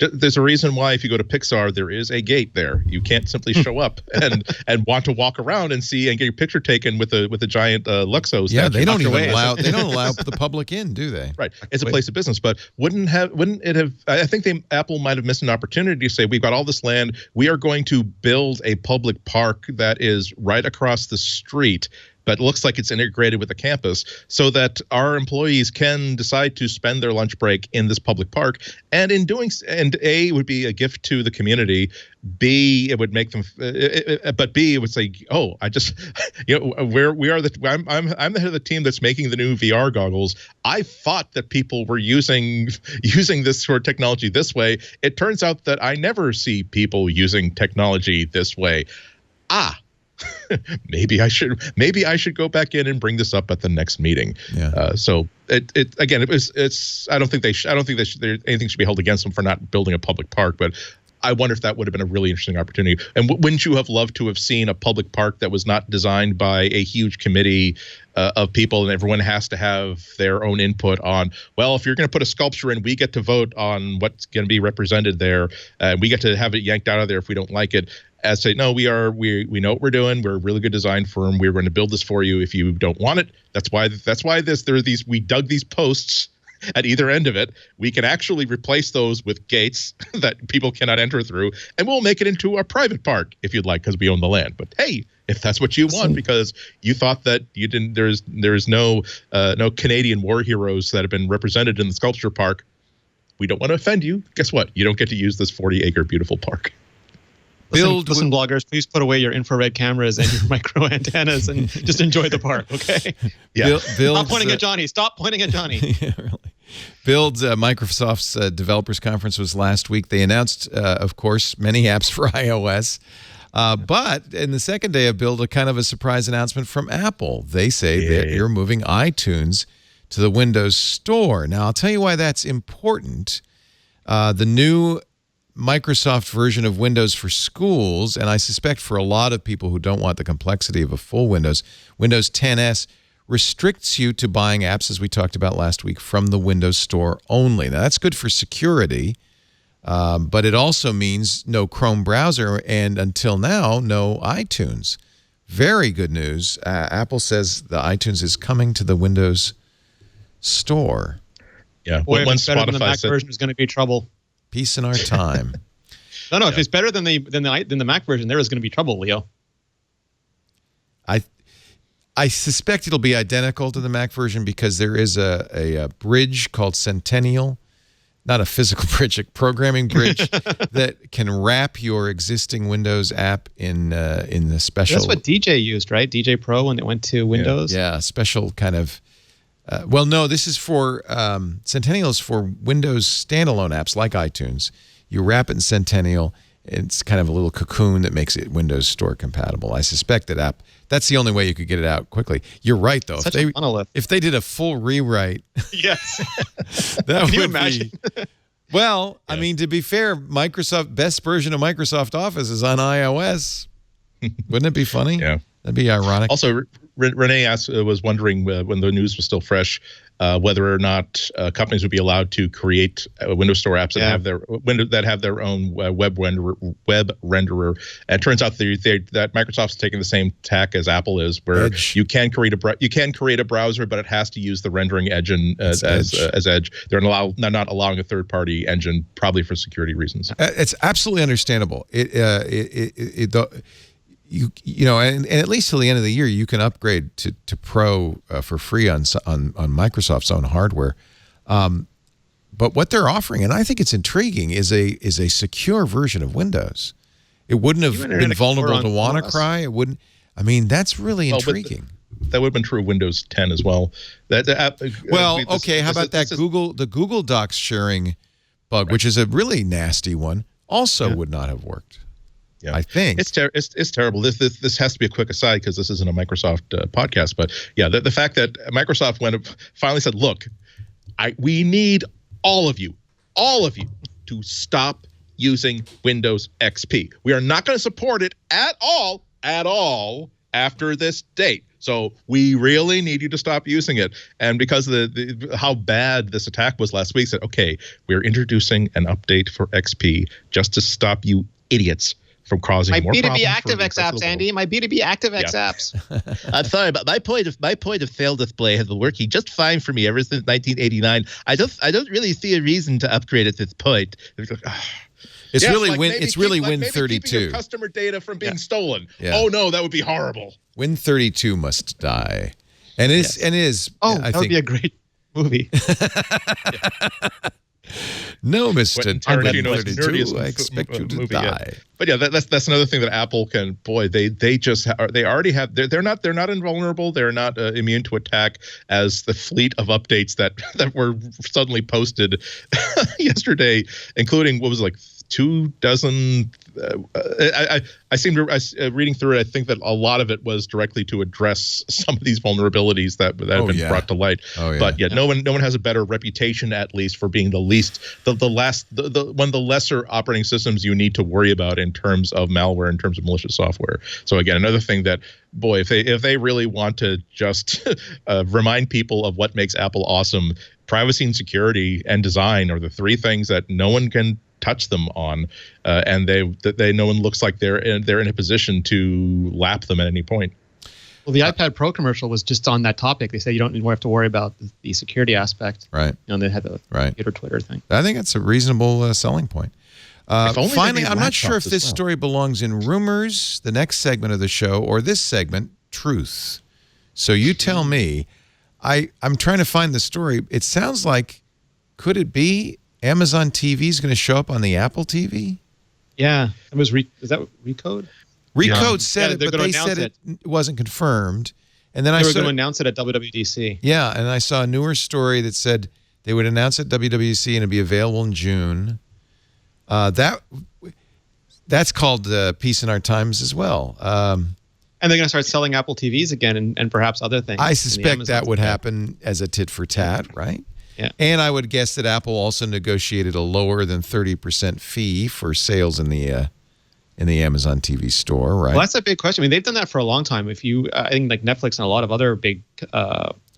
There's a reason why if you go to Pixar, there is a gate there. You can't simply show up and want to walk around and see and get your picture taken with a giant Luxo statue. Yeah, they don't even allow the public in, do they? Right, it's a place of business. But wouldn't it have? I think Apple might have missed an opportunity to say, we've got all this land. We are going to build a public park that is right across the street, but looks like it's integrated with the campus, so that our employees can decide to spend their lunch break in this public park. And in doing, and A, it would be a gift to the community. B, it would make them, but B, it would say, oh, I just, I'm the head of the team that's making the new VR goggles. I thought that people were using this sort of technology this way. It turns out that I never see people using technology this way. Maybe I should go back in and bring this up at the next meeting. Yeah. So it's I don't think anything should be held against them for not building a public park, but I wonder if that would have been a really interesting opportunity. And wouldn't you have loved to have seen a public park that was not designed by a huge committee of people, and everyone has to have their own input on, well, if you're going to put a sculpture in, we get to vote on what's going to be represented there, and we get to have it yanked out of there if we don't like it. As say, no, we know what we're doing. We're a really good design firm. We're going to build this for you. If you don't want it, that's why we dug these posts at either end of it. We can actually replace those with gates that people cannot enter through, and we'll make it into a private park if you'd like, because we own the land. But hey, if that's what you want, because you thought that you didn't, there's no Canadian war heroes that have been represented in the sculpture park. We don't want to offend you. Guess what? You don't get to use this 40-acre beautiful park. Listen, bloggers, please put away your infrared cameras and your micro antennas and just enjoy the park, okay? Yeah. Stop pointing at Johnny. Stop pointing at Johnny. Yeah, really. Build's Microsoft's developers conference was last week. They announced, of course, many apps for iOS. But in the second day of Build, a kind of a surprise announcement from Apple. They say that you're moving iTunes to the Windows Store. Now, I'll tell you why that's important. The new Microsoft version of Windows for Schools, and I suspect for a lot of people who don't want the complexity of a full Windows 10S, restricts you to buying apps, as we talked about last week, from the Windows Store only. Now, that's good for security, but it also means no Chrome browser, and until now, no iTunes. Very good news. Apple says the iTunes is coming to the Windows Store. Yeah, Boy, if it's better than the Mac version, is going to be trouble. Peace in our time. No. If it's better than the Mac version, there is going to be trouble, Leo. I suspect it'll be identical to the Mac version because there is a bridge called Centennial, not a physical bridge, a programming bridge that can wrap your existing Windows app in the special. That's what DJ used, right? DJ Pro when it went to Windows. Yeah, special kind of Well, no, this is for Centennial's for Windows standalone apps like iTunes. You wrap it in Centennial. It's kind of a little cocoon that makes it Windows Store compatible. I suspect that's the only way you could get it out quickly. You're right, though. Such a monolith. If they did a full rewrite, yes, that Can you would imagine? be. Well, I mean, to be fair, Microsoft best version of Microsoft Office is on iOS. Wouldn't it be funny? Yeah, that'd be ironic. Also, Rene was wondering when the news was still fresh whether or not companies would be allowed to create Windows Store apps that have their own web renderer. And it turns out that Microsoft's taking the same tack as Apple is, where Edge. you can create a browser, but it has to use the rendering engine as Edge. They're not allowing a third-party engine, probably for security reasons. It's absolutely understandable. You know, and at least till the end of the year, you can upgrade to Pro for free on Microsoft's own hardware. But what they're offering, and I think it's intriguing, is a secure version of Windows. It wouldn't have been vulnerable to WannaCry. It wouldn't. I mean, that's really intriguing. That would have been true of Windows 10 as well. How about the Google Docs sharing bug, which is a really nasty one, also would not have worked. Yeah, I think it's terrible. This has to be a quick aside because this isn't a Microsoft podcast. But yeah, the fact that Microsoft finally said, "Look, we need all of you to stop using Windows XP. We are not going to support it at all after this date. So we really need you to stop using it." And because of how bad this attack was last week, said, "Okay, we're introducing an update for XP just to stop you idiots from causing more problems." My B2B ActiveX apps, Andy. My B2B ActiveX apps. I'm sorry, but my point of sale display has been working just fine for me ever since 1989. I don't really see a reason to upgrade at this point. It's really Win32. Keeping your customer data from being stolen. Yeah. Oh no, that would be horrible. Win32 must die, and is. That would be a great movie. No, Mr. Tarantino's Win32, I expect you to die. Yeah. But yeah, that's another thing that Apple can. Boy, they already have. They're not invulnerable. They're not immune to attack as the fleet of updates that were suddenly posted yesterday, including what was like 24. I seem to reading through it. I think that a lot of it was directly to address some of these vulnerabilities that have been brought to light. But no one has a better reputation, at least, for being one of the lesser operating systems you need to worry about in terms of malware, in terms of malicious software. So again, another thing that, boy, if they really want to just remind people of what makes Apple awesome, privacy and security and design are the three things that no one can touch them on, and no one looks like they're in a position to lap them at any point. Well, the iPad Pro commercial was just on that topic. They say you don't have to worry about the security aspect. Right. They had the Twitter thing. I think that's a reasonable selling point. Finally, I'm not sure if this story belongs in rumors, the next segment of the show, or this segment, truth. So you tell me. I'm trying to find the story. It sounds like, could it be Amazon TV is going to show up on the Apple TV? Yeah. Is that Recode? Recode said it, but they said it wasn't confirmed. And then they were going to announce it at WWDC. Yeah, and I saw a newer story that said they would announce it at WWDC and it'd be available in June. That's called Peace in Our Times as well. And they're going to start selling Apple TVs again and perhaps other things. I suspect that would happen as a tit for tat, right? Yeah. And I would guess that Apple also negotiated a lower than 30% fee for sales in the Amazon TV store, right? Well, that's a big question. I mean, they've done that for a long time. I think like Netflix and a lot of other big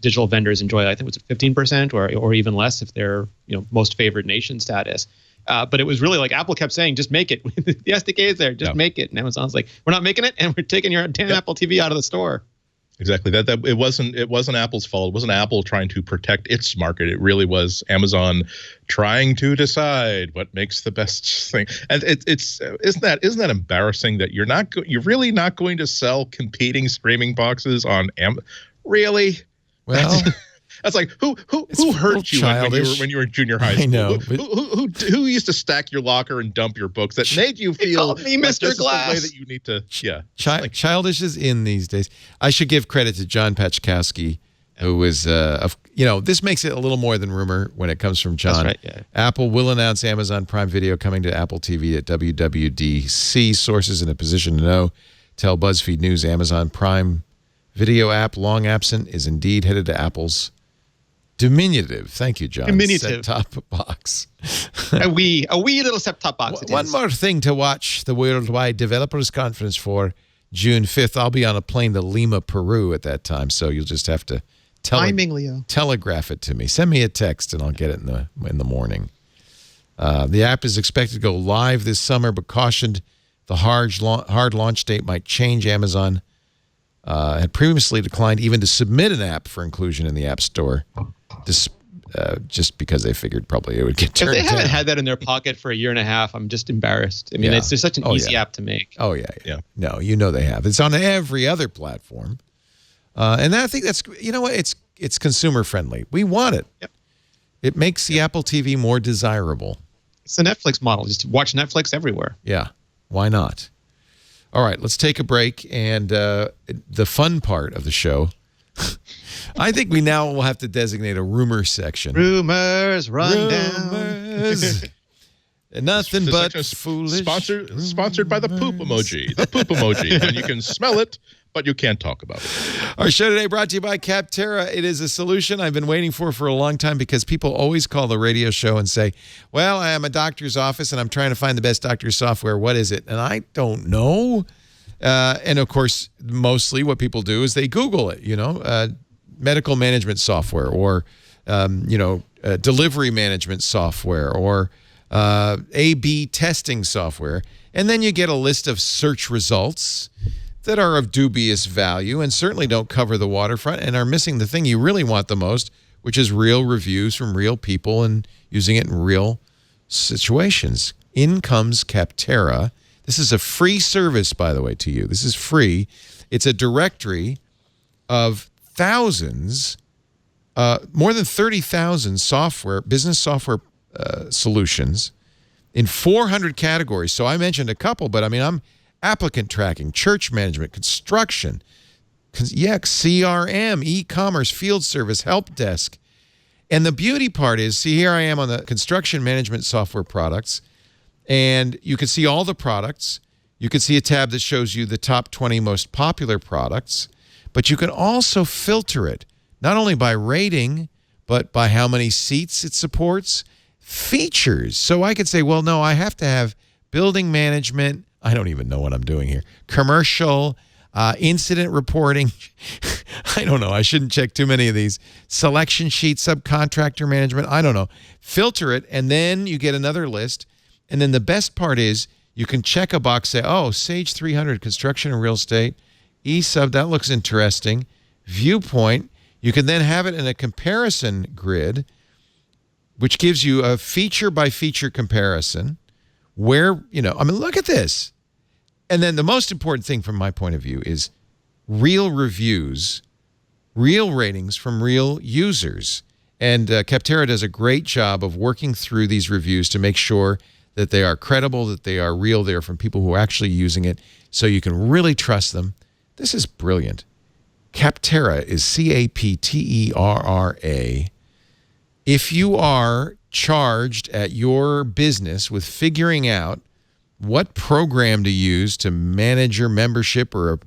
digital vendors enjoy, I think it was 15% or even less if they're most favored nation status. But it was really like Apple kept saying, just make it. The SDK is there, just make it. And Amazon's like, we're not making it, and we're taking your damn Apple TV out of the store. Exactly. That it wasn't Apple's fault. It wasn't Apple trying to protect its market. It really was Amazon trying to decide what makes the best thing. And isn't that embarrassing that you're really not going to sell competing streaming boxes on Amazon? Really? Well, that's like who hurt you when you were in junior high school? I know. Who used to stack your locker and dump your books that made you feel me Mr. Glass? The way that you need to, childish is in these days. I should give credit to John Pachkowski, who was this makes it a little more than rumor when it comes from John. That's right, yeah. Apple will announce Amazon Prime Video coming to Apple TV at WWDC. Sources in a position to know tell BuzzFeed News Amazon Prime Video app, long absent, is indeed headed to Apple's diminutive, thank you, John, set-top box. a wee little set-top box. One more thing to watch the Worldwide Developers Conference for June 5th. I'll be on a plane to Lima, Peru at that time, so you'll just have to telegraph it to me. Send me a text, and I'll get it in the morning. The app is expected to go live this summer, but cautioned the hard launch date might change. Amazon had previously declined even to submit an app for inclusion in the App Store, just because they figured probably it would get turned down. If they haven't had that in their pocket for a year and a half, I'm just embarrassed. I mean, it's just such an easy app to make. Oh, yeah. No, they have. It's on every other platform. And I think that's, it's consumer friendly. We want it. Yep. It makes the Apple TV more desirable. It's the Netflix model. Just watch Netflix everywhere. Yeah. Why not? All right, let's take a break. And the fun part of the show, I think we now will have to designate a rumor section. Rumors, Rumors. Nothing but foolish. Sponsored by the poop emoji. The poop emoji. When you can smell it, but you can't talk about it. Our show today brought to you by Capterra. It is a solution I've been waiting for a long time because people always call the radio show and say, well, I am a doctor's office and I'm trying to find the best doctor software. What is it? And I don't know. And, of course, mostly what people do is they Google it, medical management software or, delivery management software or A/B testing software. And then you get a list of search results that are of dubious value and certainly don't cover the waterfront and are missing the thing you really want the most, which is real reviews from real people and using it in real situations. In comes Capterra. This is a free service, by the way, to you. This is free. It's a directory of thousands, more than 30,000 business software solutions in 400 categories. So I mentioned a couple, but I'm applicant tracking, church management, construction, CRM, e-commerce, field service, help desk. And the beauty part is, see, here I am on the construction management software products, and you can see all the products. You can see a tab that shows you the top 20 most popular products, but you can also filter it, not only by rating, but by how many seats it supports, features. So I could say, well, no, I have to have building management. I don't even know what I'm doing here. Commercial, incident reporting. I don't know. I shouldn't check too many of these. Selection sheet, subcontractor management. I don't know. Filter it, and then you get another list. And then the best part is you can check a box, say, oh, Sage 300, construction and real estate. eSub, that looks interesting. Viewpoint. You can then have it in a comparison grid, which gives you a feature-by-feature comparison where, look at this. And then the most important thing from my point of view is real reviews, real ratings from real users. And Capterra does a great job of working through these reviews to make sure that they are credible, that they are real, they are from people who are actually using it, so you can really trust them. This is brilliant. Capterra is Capterra. If you are charged at your business with figuring out what program to use to manage your membership or,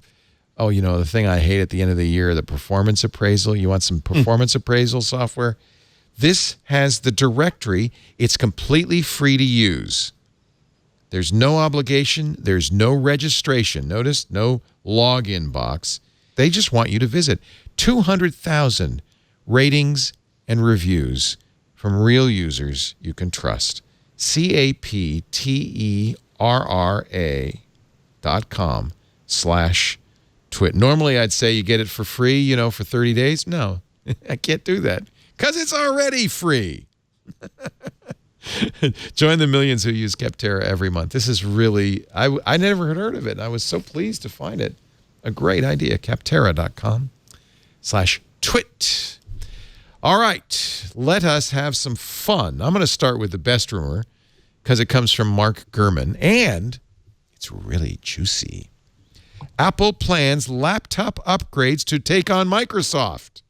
the thing I hate at the end of the year, the performance appraisal. You want some performance appraisal software? This has the directory. It's completely free to use. There's no obligation. There's no registration. Notice, no login box. They just want you to visit 200,000 ratings and reviews from real users you can trust. Capterra.com/twit. Normally, I'd say you get it for free, for 30 days. No, I can't do that because it's already free. Join the millions who use Capterra every month. This is really, I never had heard of it. And I was so pleased to find it. A great idea. Capterra.com/twit. All right, let us have some fun. I'm going to start with the best rumor because it comes from Mark Gurman, and it's really juicy. Apple plans laptop upgrades to take on Microsoft.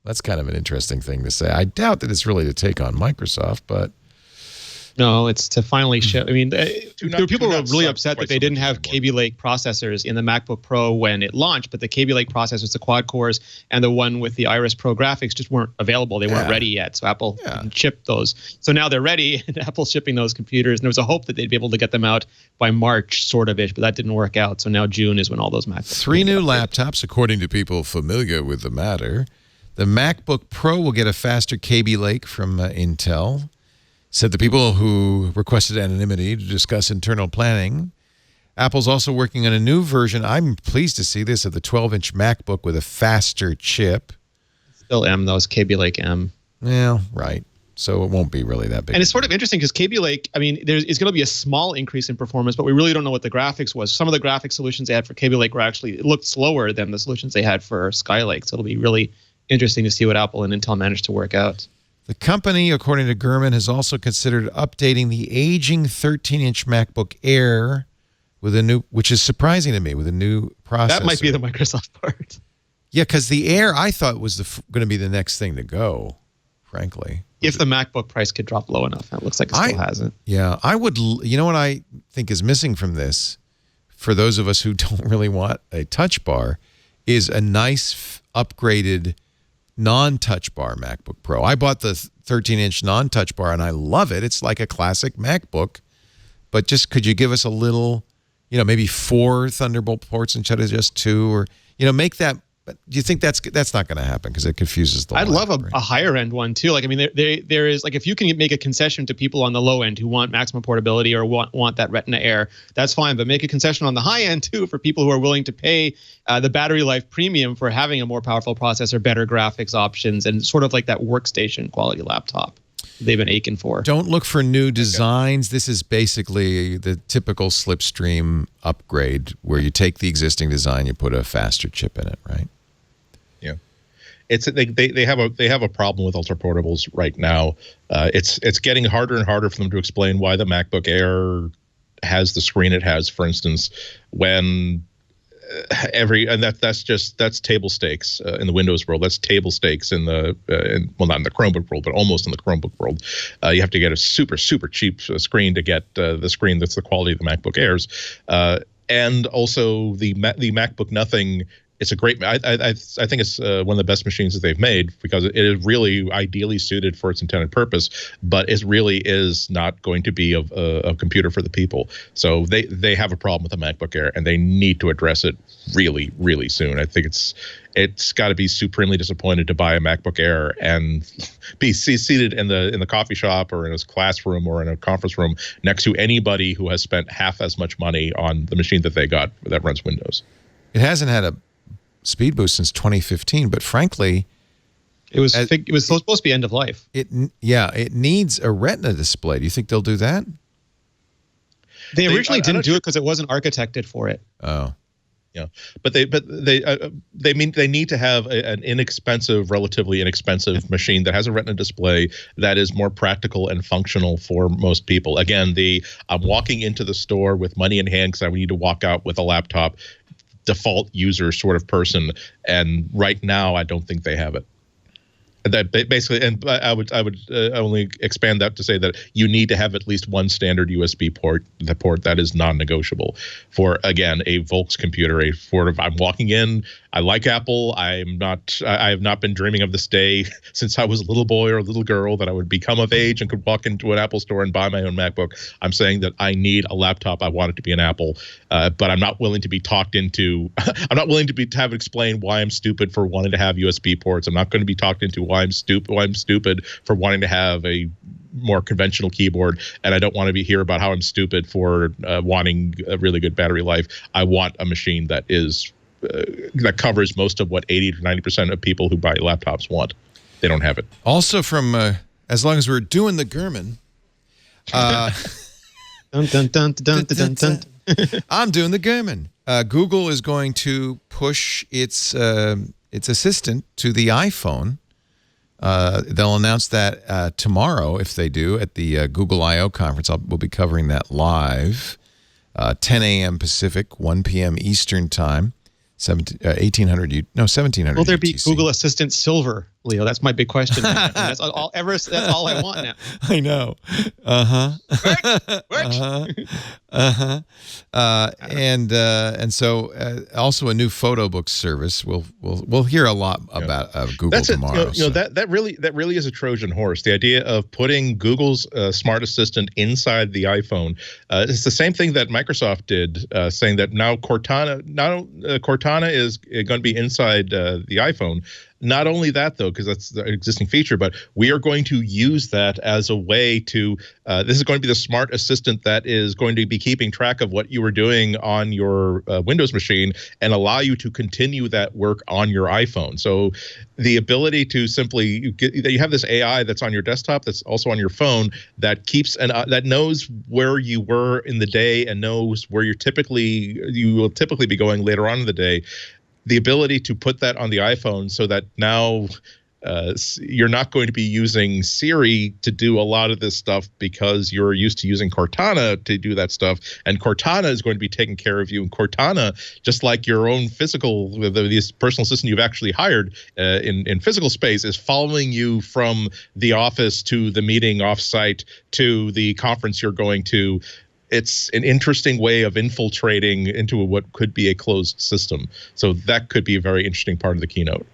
That's kind of an interesting thing to say. I doubt that it's really to take on Microsoft, but no, it's to finally ship. I mean, there were people who were really upset that they didn't have Kaby Lake processors in the MacBook Pro when it launched, but the Kaby Lake processors, the quad cores, and the one with the Iris Pro graphics just weren't available. They weren't ready yet, so Apple didn't ship those. So now they're ready, and Apple's shipping those computers. And there was a hope that they'd be able to get them out by March, sort of-ish, but that didn't work out. So now June is when all those MacBooks. 3 new laptops, according to people familiar with the matter. The MacBook Pro will get a faster Kaby Lake from Intel. Said the people who requested anonymity to discuss internal planning. Apple's also working on a new version, I'm pleased to see this, of the 12-inch MacBook with a faster chip. Still M, though. It's Kaby Lake M. Yeah, right. So it won't be really that big. And it's sort of interesting because Kaby Lake, I mean, it's going to be a small increase in performance, but we really don't know what the graphics was. Some of the graphics solutions they had for Kaby Lake were actually, it looked slower than the solutions they had for Skylake. So it'll be really interesting to see what Apple and Intel managed to work out. The company, according to Gurman, has also considered updating the aging 13-inch MacBook Air with a new, which is surprising to me, with a new processor. That might be the Microsoft part. Yeah, because the Air, I thought, was going to be the next thing to go, frankly. If the MacBook price could drop low enough. It looks like it still hasn't. Yeah, I would, you know what I think is missing from this, for those of us who don't really want a touch bar, is a nice upgraded non-touch bar MacBook Pro. I bought the 13-inch non-touch bar, and I love it. It's like a classic MacBook. But just could you give us a little, maybe 4 Thunderbolt ports instead of just 2? Or, make that. But do you think that's not going to happen because it confuses the I'd love a higher end one, too. Like, I mean, there is, like, if you can make a concession to people on the low end who want maximum portability or want that Retina Air, that's fine. But make a concession on the high end, too, for people who are willing to pay the battery life premium for having a more powerful processor, better graphics options, and sort of like that workstation quality laptop they've been aching for. Don't look for new designs. This is basically the typical slipstream upgrade where you take the existing design, you put a faster chip in it, right? Yeah, they have a problem with ultra portables right now. It's getting harder and harder for them to explain why the MacBook Air has the screen it has, for instance, when that's table stakes in the Windows world. That's table stakes in the not in the Chromebook world, but almost in the Chromebook world. You have to get a super cheap screen to get the screen that's the quality of the MacBook Airs, and also the MacBook Nothing. It's a great. I think it's one of the best machines that they've made because it is really ideally suited for its intended purpose, but it really is not going to be a computer for the people. So they have a problem with the MacBook Air, and they need to address it really soon. I think it's got to be supremely disappointed to buy a MacBook Air and be seated in the coffee shop or in his classroom or in a conference room next to anybody who has spent half as much money on the machine that they got that runs Windows. It hasn't had a speed boost since 2015, but frankly, it was supposed to be end of life. It needs a Retina display. Do you think they'll do that? They originally didn't do it because it wasn't architected for it. Oh, yeah, but they need to have an relatively inexpensive machine that has a Retina display that is more practical and functional for most people. Again, I'm walking into the store with money in hand because I need to walk out with a laptop. Default user sort of person, and right now I don't think they have it. That basically, and I would only expand that to say that you need to have at least one standard USB port. The port that is non-negotiable for, again, a Volks computer. I'm walking in. I like Apple. I have not been dreaming of this day since I was a little boy or a little girl that I would become of age and could walk into an Apple store and buy my own MacBook. I'm saying that I need a laptop. I want it to be an Apple, but I'm not willing to be talked into. I'm not willing to have it explained why I'm stupid for wanting to have USB ports. I'm not going to be talked into why I'm stupid for wanting to have a more conventional keyboard, and I don't want to hear about how I'm stupid for wanting a really good battery life. I want a machine that is that covers most of what 80 to 90% of people who buy laptops want. They don't have it. Also, from as long as we're doing the Gurman, I'm doing the Gurman. Google is going to push its assistant to the iPhone. They'll announce that tomorrow, if they do, at the Google I/O conference. We'll be covering that live, 10 a.m. Pacific, 1 p.m. Eastern time, 1700 Will there be UTC. Google Assistant Silver Leo? That's my big question. That's all I want now. I know. And so also a new photo book service. We'll hear a lot about Google tomorrow. That really is a Trojan horse. The idea of putting Google's smart assistant inside the iPhone. It's the same thing that Microsoft did, saying that now Cortana is going to be inside the iPhone. Not only that, though, because that's the existing feature, but we are going to use that as a way to, this is going to be the smart assistant that is going to be keeping track of what you were doing on your Windows machine and allow you to continue that work on your iPhone. So the ability to simply, you have this AI that's on your desktop, that's also on your phone, that keeps, that knows where you were in the day and knows where you will typically be going later on in the day. The ability to put that on the iPhone so that now you're not going to be using Siri to do a lot of this stuff because you're used to using Cortana to do that stuff. And Cortana is going to be taking care of you. And Cortana, just like your own this personal assistant you've actually hired in physical space, is following you from the office to the meeting offsite to the conference you're going to. It's an interesting way of infiltrating into what could be a closed system. So that could be a very interesting part of the keynote.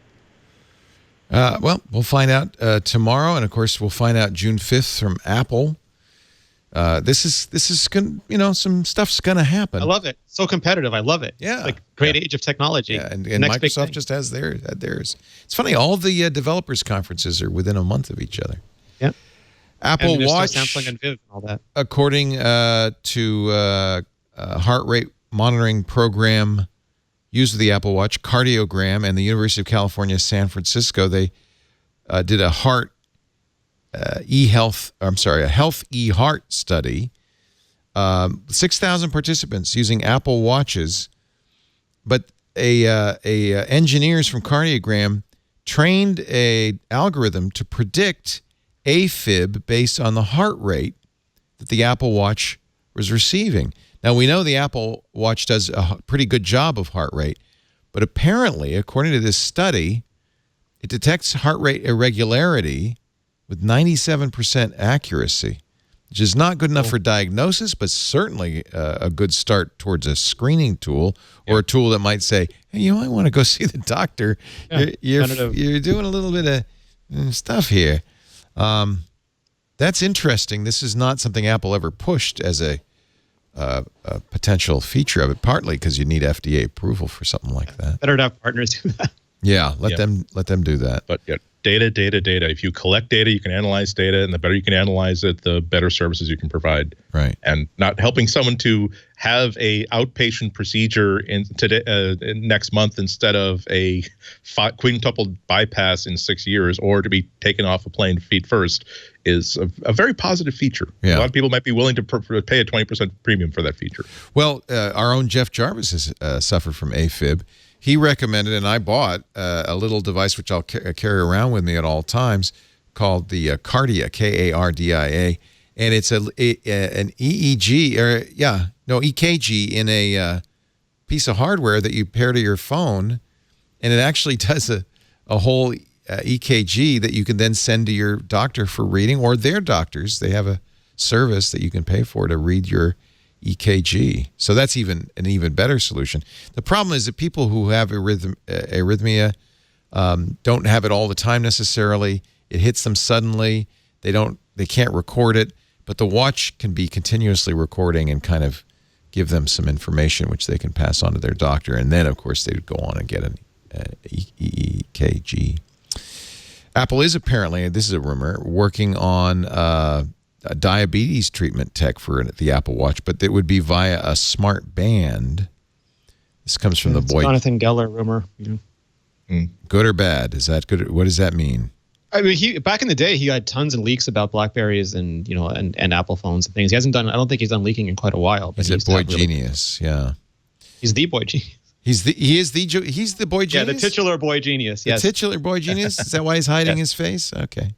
Well, we'll find out tomorrow, and of course, we'll find out June 5th from Apple. This is gonna, some stuff's gonna happen. I love it. So competitive. I love it. Yeah, it's like great age of technology. Yeah, and Microsoft just has theirs. It's funny. All the developers conferences are within a month of each other. Yeah. Apple Watch, Samsung and Viv and all that. According to heart rate monitoring program used with the Apple Watch, Cardiogram, and the University of California, San Francisco, they did a health e-heart study. 6,000 participants using Apple Watches, but engineers from Cardiogram trained a algorithm to predict AFib based on the heart rate that the Apple Watch was receiving. Now, we know the Apple Watch does a pretty good job of heart rate, but apparently, according to this study, it detects heart rate irregularity with 97% accuracy, which is not good enough for diagnosis, but certainly a good start towards a screening tool or a tool that might say, hey, you might want to go see the doctor. You're doing a little bit of stuff here. That's interesting. This is not something Apple ever pushed as a potential feature of it, partly because you need FDA approval for something like that. Better to have partners do that. Yeah, let them do that. But data. If you collect data, you can analyze data, and the better you can analyze it, the better services you can provide. Right. And not helping someone to have a outpatient procedure next month instead of a quintuple bypass in 6 years, or to be taken off a plane feet first, is a very positive feature. Yeah. A lot of people might be willing to pay a 20% premium for that feature. Well, our own Jeff Jarvis has suffered from AFib. He recommended, and I bought a little device which I'll carry around with me at all times, called the Kardia, Kardia, and it's an EEG EKG in a piece of hardware that you pair to your phone, and it actually does a whole EKG that you can then send to your doctor for reading, or their doctors. They have a service that you can pay for to read your EKG. So that's an even better solution. The problem is that people who have arrhythmia don't have it all the time necessarily. It hits them suddenly. They can't record it, but the watch can be continuously recording and kind of give them some information which they can pass on to their doctor. And then, of course, they would go on and get an EKG. Apple is apparently, this is a rumor, working on a diabetes treatment tech for the Apple Watch, but it would be via a smart band. This comes from the boy. Jonathan Geller rumor. Good or bad? Is that good? What does that mean? I mean, back in the day, he had tons of leaks about Blackberries and and Apple phones and things. He hasn't done. I don't think he's done leaking in quite a while. But he's a boy genius. Yeah, he's the boy genius. He's the boy genius. Yeah, the titular boy genius. Yes, the titular boy genius. Is that why he's hiding his face? Okay.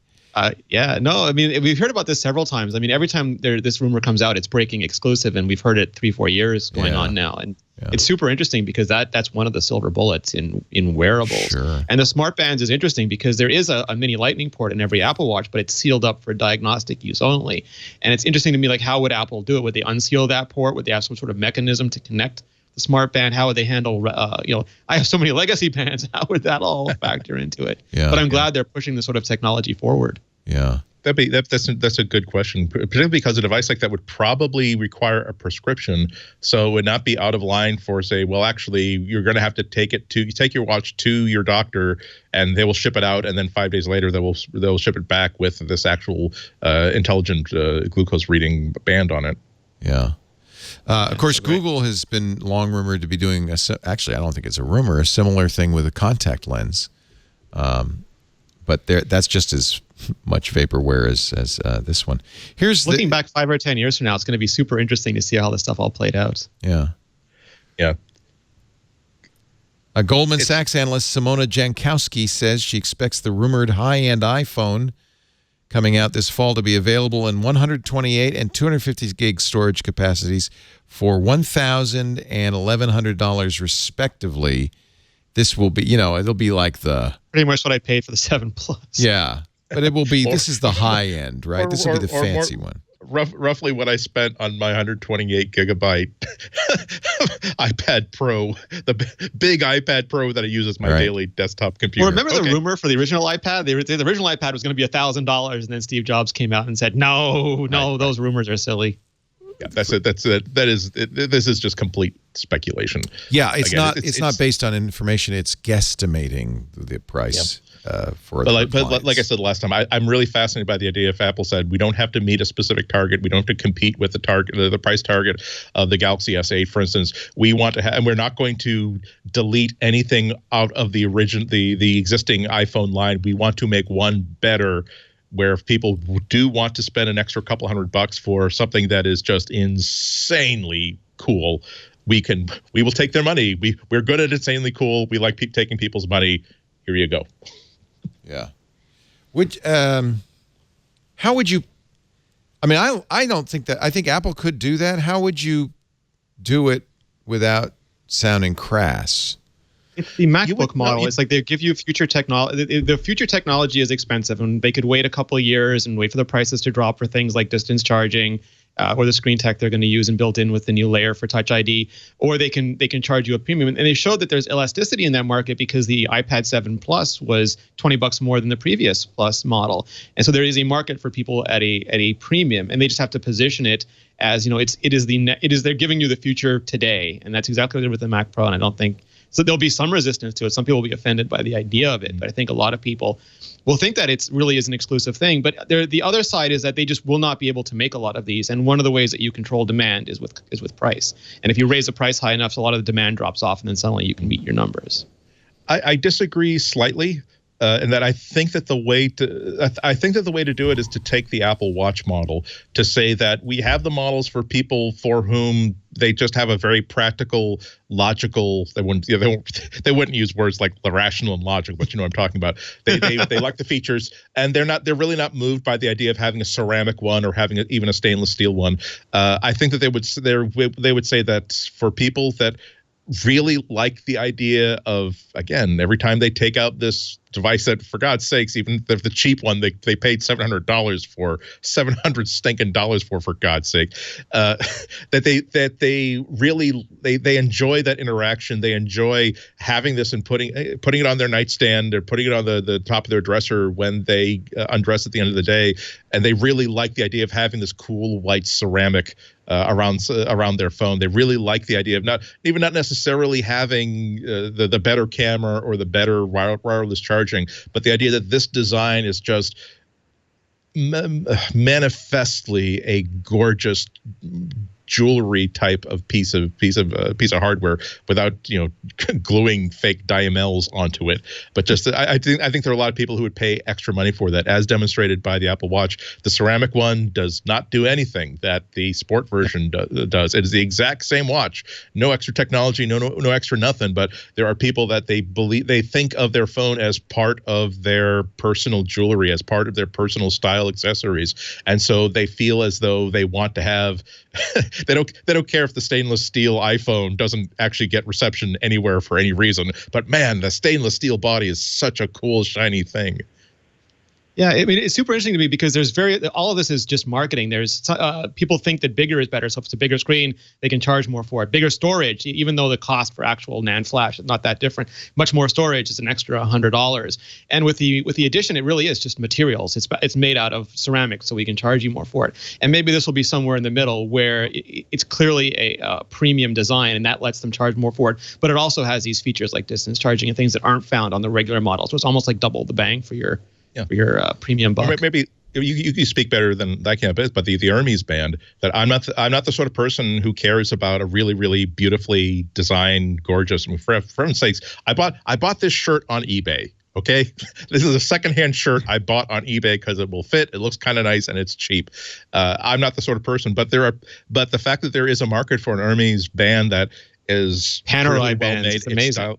Yeah, no, I mean, we've heard about this several times. I mean, every time this rumor comes out, it's breaking exclusive, and we've heard it 3-4 years going on now. And it's super interesting because that's one of the silver bullets in wearables. Sure. And the smart bands is interesting because there is a mini lightning port in every Apple Watch, but it's sealed up for diagnostic use only. And it's interesting to me, like, how would Apple do it? Would they unseal that port? Would they have some sort of mechanism to connect the smart band? How would they handle, I have so many legacy bands. How would that all factor into it? But I'm glad they're pushing this sort of technology forward. Yeah. That's a good question, particularly because a device like that would probably require a prescription, so it would not be out of line for, say, well, actually, you're going to have to take your watch to your doctor, and they will ship it out, and then 5 days later they'll ship it back with this actual intelligent glucose reading band on it. Yeah. Of course, Google has been long rumored to be doing actually, I don't think it's a rumor, a similar thing with a contact lens. But that's just as much vaporware as this one. Here's looking back 5 or 10 years from now, it's going to be super interesting to see how this stuff all played out. Yeah. Yeah. A Goldman Sachs analyst, Simona Jankowski, says she expects the rumored high-end iPhone coming out this fall to be available in 128 and 250 gig storage capacities for $1,000 and $1,100 respectively. This will be, it'll be like the... Pretty much what I paid for the 7 Plus. Yeah, but it will be, this is the high end, right? This will be the fancy one. Roughly what I spent on my 128 gigabyte iPad Pro, the big iPad Pro that I use as my daily desktop computer. Well, remember the rumor for the original iPad? The original iPad was going to be $1,000, and then Steve Jobs came out and said, no, those rumors are silly. Yeah, that's it. This is just complete speculation. Yeah, it's not based on information. It's guesstimating the price. For but like I said last time, I'm really fascinated by the idea if Apple said we don't have to meet a specific target, we don't have to compete with the price target of the Galaxy S8, for instance. We want to have, and we're not going to delete anything out of the existing iPhone line. We want to make one better, where if people do want to spend an extra couple $100 for something that is just insanely cool, we will take their money. We're good at insanely cool. We like taking people's money. Here you go. Yeah. How would you? I mean, I don't think that. I think Apple could do that. How would you do it without sounding crass? It's the MacBook model. It's like they give you future technology. The future technology is expensive, and they could wait a couple of years and wait for the prices to drop for things like distance charging, or the screen tech they're going to use and built in with the new layer for Touch ID, or they can charge you a premium. And they showed that there's elasticity in that market because the iPad 7 Plus was $20 more than the previous Plus model, and so there is a market for people at a premium, and they just have to position it as they're giving you the future today, and that's exactly what they did with the Mac Pro. And I don't think. So there'll be some resistance to it. Some people will be offended by the idea of it, but I think a lot of people will think that it really is an exclusive thing. But the other side is that they just will not be able to make a lot of these. And one of the ways that you control demand is with price. And if you raise the price high enough, so a lot of the demand drops off, and then suddenly you can meet your numbers. I disagree slightly. And that I think that the way to do it is to take the Apple Watch model, to say that we have the models for people for whom they just have a very practical, logical. They wouldn't use words like rational and logical, but you know what I'm talking about. They like the features, and they're really not moved by the idea of having a ceramic one or having even a stainless steel one. I think that they would say that for people that really like the idea of, again, every time they take out this device that, for God's sakes, even the cheap one they paid $700 for, $700 stinking dollars for God's sake, that they really enjoy that interaction. They enjoy having this and putting it on their nightstand or putting it on the top of their dresser when they undress at the end of the day, and they really like the idea of having this cool white ceramic around their phone. They really like the idea of not necessarily having the better camera or the better wireless charging, but the idea that this design is just manifestly a gorgeous jewelry type of piece of hardware without gluing fake diamels onto it. But just I think there are a lot of people who would pay extra money for that, as demonstrated by the Apple Watch. The ceramic one does not do anything that the sport version does. It is the exact same watch, no extra technology, no extra nothing. But there are people that they think of their phone as part of their personal jewelry, as part of their personal style accessories, and so they feel as though they want to have. They don't care if the stainless steel iPhone doesn't actually get reception anywhere for any reason. But man, the stainless steel body is such a cool, shiny thing. Yeah, I mean, it's super interesting to me because all of this is just marketing. There's people think that bigger is better. So if it's a bigger screen, they can charge more for it. Bigger storage, even though the cost for actual NAND flash is not that different. Much more storage is an extra $100. And with the addition, it really is just materials. It's made out of ceramic, so we can charge you more for it. And maybe this will be somewhere in the middle where it's clearly a premium design, and that lets them charge more for it. But it also has these features like distance charging and things that aren't found on the regular model. So it's almost like double the bang for your premium buck. Maybe you speak better than I can, but the Hermes band, that I'm not the sort of person who cares about a really, really beautifully designed, gorgeous. I mean, for heaven's sakes, I bought this shirt on eBay. Okay, this is a secondhand shirt I bought on eBay because it will fit. It looks kind of nice and it's cheap. I'm not the sort of person, but the fact that there is a market for an Hermes band that is Panerai bands, it's amazing.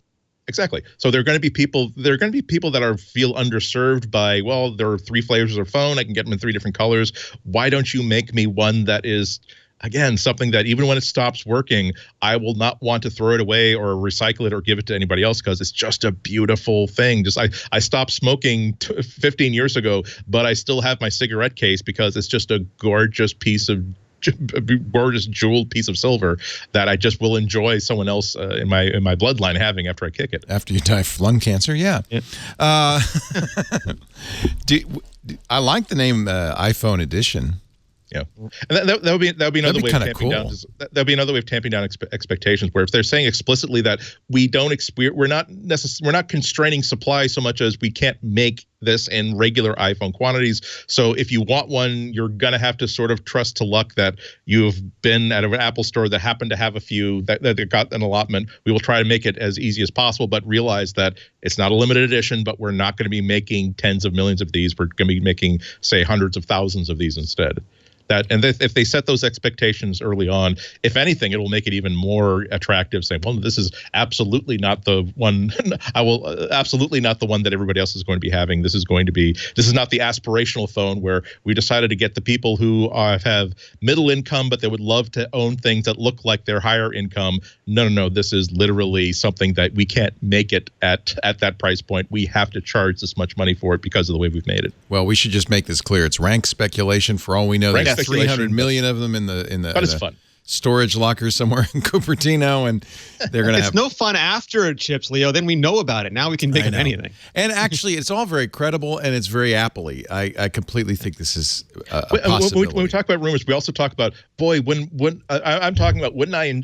Exactly. So there are going to be people. That feel underserved by, well, there are 3 flavors of phone. I can get them in 3 different colors. Why don't you make me one that is, again, something that even when it stops working, I will not want to throw it away or recycle it or give it to anybody else because it's just a beautiful thing. Just I stopped smoking 15 years ago, but I still have my cigarette case because it's just a gorgeous piece of. A gorgeous jeweled piece of silver that I just will enjoy someone else in my bloodline having after I kick it. After you die of lung cancer, yeah. I like the name iPhone Edition. Yeah, and that would be another way of tamping down. Cool. That would be another way of tamping down expectations. Where if they're saying explicitly that we're not constraining supply so much as we can't make this in regular iPhone quantities. So if you want one, you're gonna have to sort of trust to luck that you've been at an Apple store that happened to have a few that got an allotment. We will try to make it as easy as possible, but realize that it's not a limited edition. But we're not going to be making tens of millions of these. We're going to be making, say, hundreds of thousands of these instead. If they set those expectations early on, if anything, it will make it even more attractive. Saying, well, this is absolutely not the one. Absolutely not the one that everybody else is going to be having. This is not the aspirational phone where we decided to get the people who have middle income, but they would love to own things that look like they're higher income. No. This is literally something that we can't make it at that price point. We have to charge this much money for it because of the way we've made it. Well, we should just make this clear. It's rank speculation. For all we know, there's 300 million of them in the but it's fun. Storage locker somewhere in Cupertino, and they're going to have... It's no fun after chips, Leo. Then we know about it. Now we can make it anything. And actually, it's all very credible, and it's very Apple-y. I completely think this is a possibility. When we talk about rumors, we also talk about, boy, I'm talking about,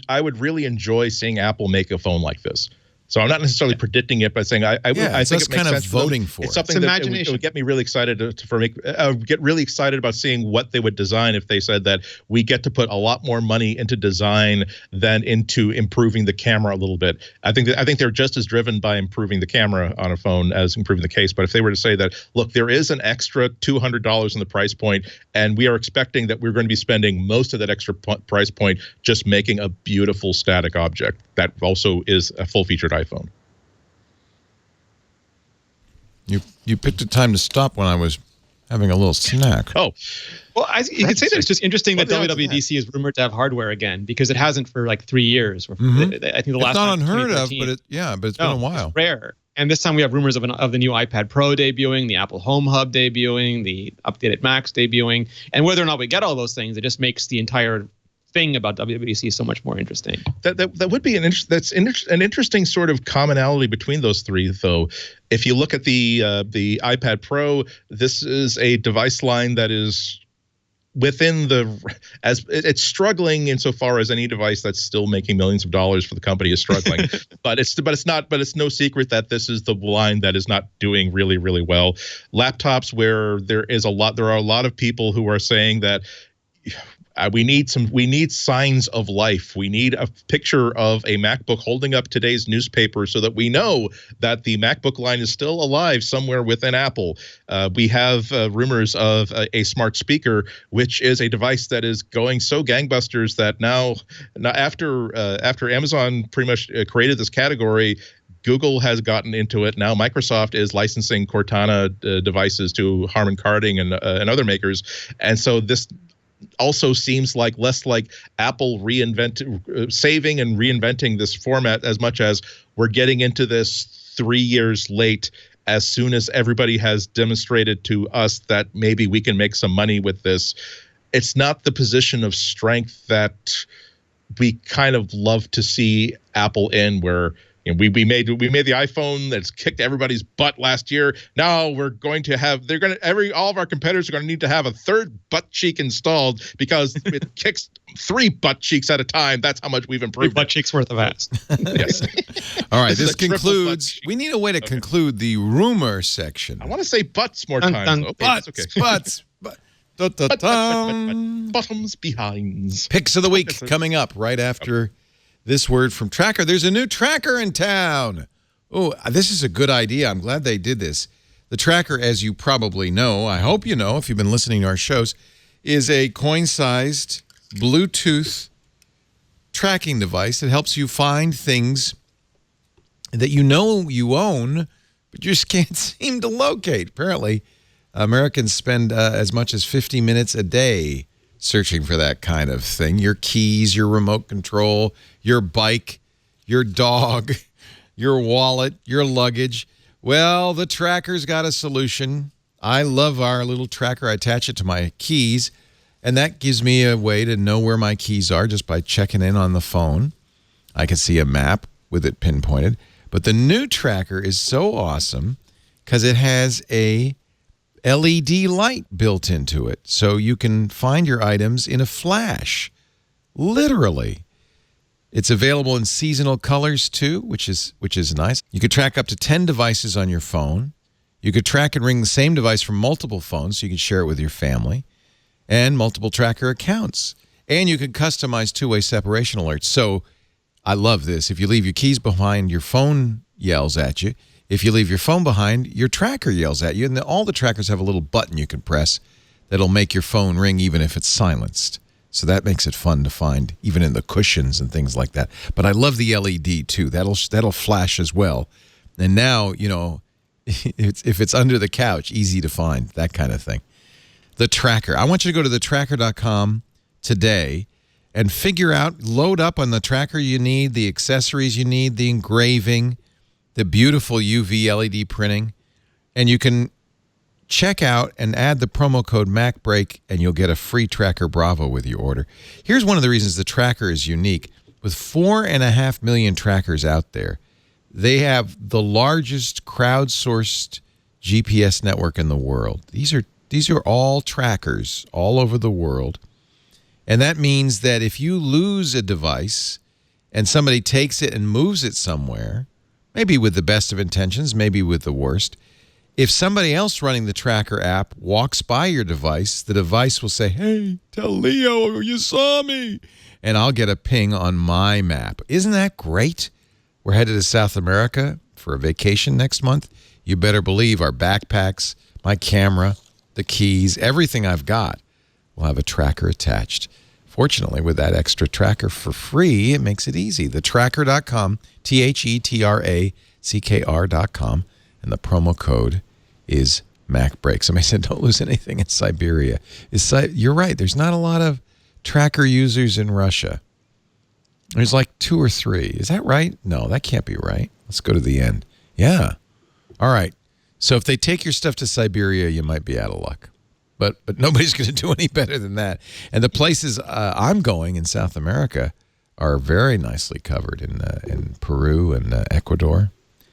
I would really enjoy seeing Apple make a phone like this. So I'm not necessarily predicting it, but saying I think it makes kind sense. Of voting for it's something that it would get me really excited get really excited about seeing what they would design if they said that we get to put a lot more money into design than into improving the camera a little bit. I think they're just as driven by improving the camera on a phone as improving the case. But if they were to say that, look, there is an extra $200 in the price point, and we are expecting that we're going to be spending most of that extra price point just making a beautiful static object that also is a full-featured iPhone. You picked a time to stop when I was having a little snack. Oh, well, you could say that it's just interesting that WWDC is rumored to have hardware again because it hasn't for like 3 years. I think the last it's not unheard of, but it's been a while. It's rare. And this time we have rumors of the new iPad Pro debuting, the Apple Home Hub debuting, the updated Macs debuting, and whether or not we get all those things, it just makes the entire thing about WWDC so much more interesting. That would be an interesting sort of commonality between those three, though. If you look at the iPad Pro, this is a device line that is within it's struggling insofar as any device that's still making millions of dollars for the company is struggling. but it's no secret that this is the line that is not doing really, really well. Laptops where there are a lot of people who are saying that We need signs of life. We need a picture of a MacBook holding up today's newspaper so that we know that the MacBook line is still alive somewhere within Apple. We have rumors of a smart speaker, which is a device that is going so gangbusters that now after Amazon pretty much created this category, Google has gotten into it. Now Microsoft is licensing Cortana devices to Harman Kardon and other makers. And so this also seems less like Apple saving and reinventing this format as much as we're getting into this 3 years late, as soon as everybody has demonstrated to us that maybe we can make some money with this. It's not the position of strength that we kind of love to see Apple in, where we made the iPhone that's kicked everybody's butt last year. Now we're going to have all of our competitors are going to need to have a third butt cheek installed because it kicks 3 butt cheeks at a time. That's how much we've improved. 3 butt cheeks worth of ass. Yes. All right. This concludes. We need a way to conclude the rumor section. I want to say butts more times. Butts. Bottoms behinds. Picks of the week coming up right after this word from Tracker. There's a new Tracker in town. Oh, this is a good idea. I'm glad they did this. The Tracker, as you probably know, I hope you know if you've been listening to our shows, is a coin-sized Bluetooth tracking device that helps you find things that you know you own, but you just can't seem to locate. Apparently, Americans spend as much as 50 minutes a day searching for that kind of thing. Your keys, your remote control, your bike, your dog, your wallet, your luggage. Well, the Tracker's got a solution. I love our little Tracker. I attach it to my keys, and that gives me a way to know where my keys are just by checking in on the phone. I can see a map with it pinpointed. But the new Tracker is so awesome because it has a LED light built into it, so you can find your items in a flash, literally. It's available in seasonal colors too, which is nice. You could track up to 10 devices on your phone. You could track and ring the same device from multiple phones, so you can share it with your family, and multiple Tracker accounts. And you can customize two-way separation alerts. So I love this. If you leave your keys behind, your phone yells at you. If you leave your phone behind, your Tracker yells at you. And all the Trackers have a little button you can press that'll make your phone ring even if it's silenced. So that makes it fun to find, even in the cushions and things like that. But I love the LED, too. That'll flash as well. And now, if it's under the couch, easy to find, that kind of thing. The Tracker. I want you to go to thetracker.com today and figure out, load up on the Tracker you need, the accessories you need, the engraving, the beautiful UV LED printing, and you can check out and add the promo code MacBreak, and you'll get a free Tracker Bravo with your order. Here's one of the reasons the Tracker is unique. With 4.5 million trackers out there, they have the largest crowdsourced GPS network in the world. These are all trackers all over the world, and that means that if you lose a device and somebody takes it and moves it somewhere, maybe with the best of intentions, maybe with the worst, if somebody else running the Tracker app walks by your device, the device will say, "Hey, tell Leo you saw me," and I'll get a ping on my map. Isn't that great? We're headed to South America for a vacation next month. You better believe our backpacks, my camera, the keys, everything I've got will have a Tracker attached. Fortunately, with that extra Tracker for free, it makes it easy. Thetracker.com, TheTracker.com, and the promo code is MacBreak. Somebody said, don't lose anything in Siberia. You're right. There's not a lot of Tracker users in Russia. There's like 2 or 3. Is that right? No, that can't be right. Let's go to the end. Yeah. All right. So if they take your stuff to Siberia, you might be out of luck. But nobody's going to do any better than that. And the places I'm going in South America are very nicely covered in Peru and Ecuador.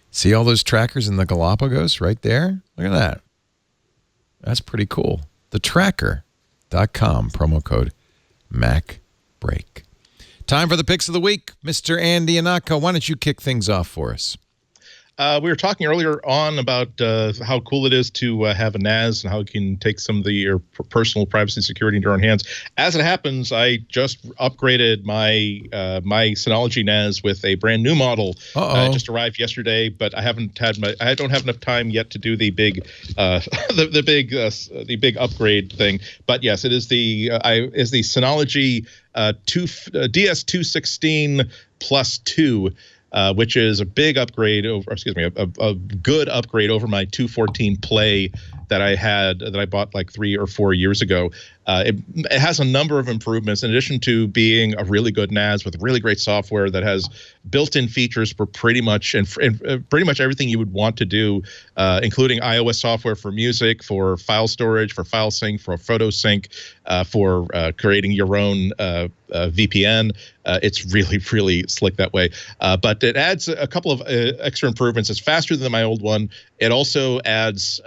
See all those trackers in the Galapagos right there? Look at that. That's pretty cool. Thetracker.com, promo code MacBreak. Time for the picks of the week. Mr. Andy Anaka, why don't you kick things off for us? We were talking earlier on about how cool it is to have a NAS and how it can take some of your personal privacy and security into your own hands. As it happens, I just upgraded my my Synology NAS with a brand new model. It just arrived yesterday, but I don't have enough time yet to do the big the big upgrade thing. But yes, it is the Synology DS216 plus 2. Which is a big upgrade over, a good upgrade over my 214 Play that I bought like 3 or 4 years ago. It has a number of improvements in addition to being a really good NAS with really great software that has built-in features for pretty much everything you would want to do, including iOS software for music, for file storage, for file sync, for photo sync, for creating your own VPN. It's really, really slick that way. But it adds a couple of extra improvements. It's faster than my old one. It also adds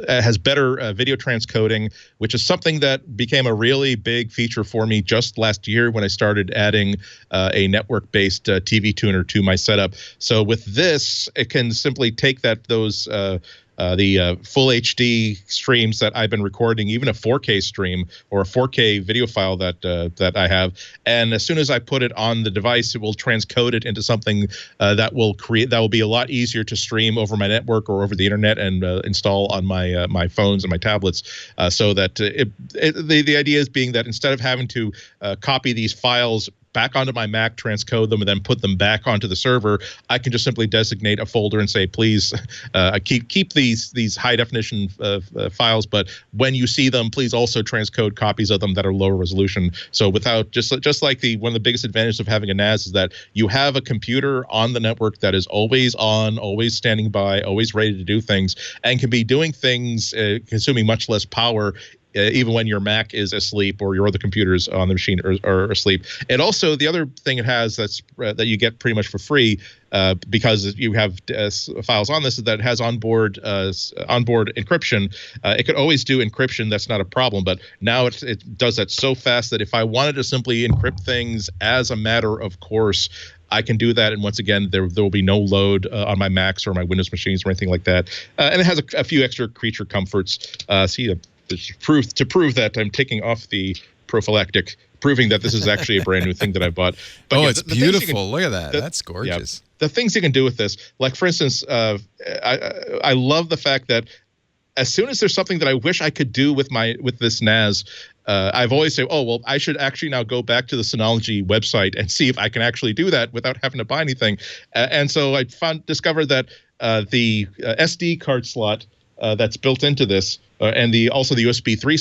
has better video transcoding, which is something that became a really big feature for me just last year when I started adding a network-based TV tuner to my setup. So with this, it can simply take those full HD streams that I've been recording, even a 4K stream or a 4K video file that I have, and as soon as I put it on the device, it will transcode it into something that will be a lot easier to stream over my network or over the internet and install on my phones and my tablets. So that the idea is being that instead of having to copy these files back onto my Mac, transcode them, and then put them back onto the server, I can just simply designate a folder and say, please keep these high definition files, but when you see them, please also transcode copies of them that are lower resolution. So without just like one of the biggest advantages of having a NAS is that you have a computer on the network that is always on, always standing by, always ready to do things, and can be doing things consuming much less power even when your Mac is asleep or your other computers on the machine are asleep. And also the other thing it has that you get pretty much for free because you have files on this is that it has onboard encryption. It could always do encryption. That's not a problem. But now it does that so fast that if I wanted to simply encrypt things as a matter of course, I can do that, and once again, there will be no load on my Macs or my Windows machines or anything like that. And it has a few extra creature comforts. To prove that I'm taking off the prophylactic, proving that this is actually a brand new thing that I bought. But it's beautiful. Look at that. That's gorgeous. Yeah, the things you can do with this, like for instance, I love the fact that as soon as there's something that I wish I could do with this NAS, I've always said, I should actually now go back to the Synology website and see if I can actually do that without having to buy anything. And so I discovered that the SD card slot that's built into this, and also the USB 3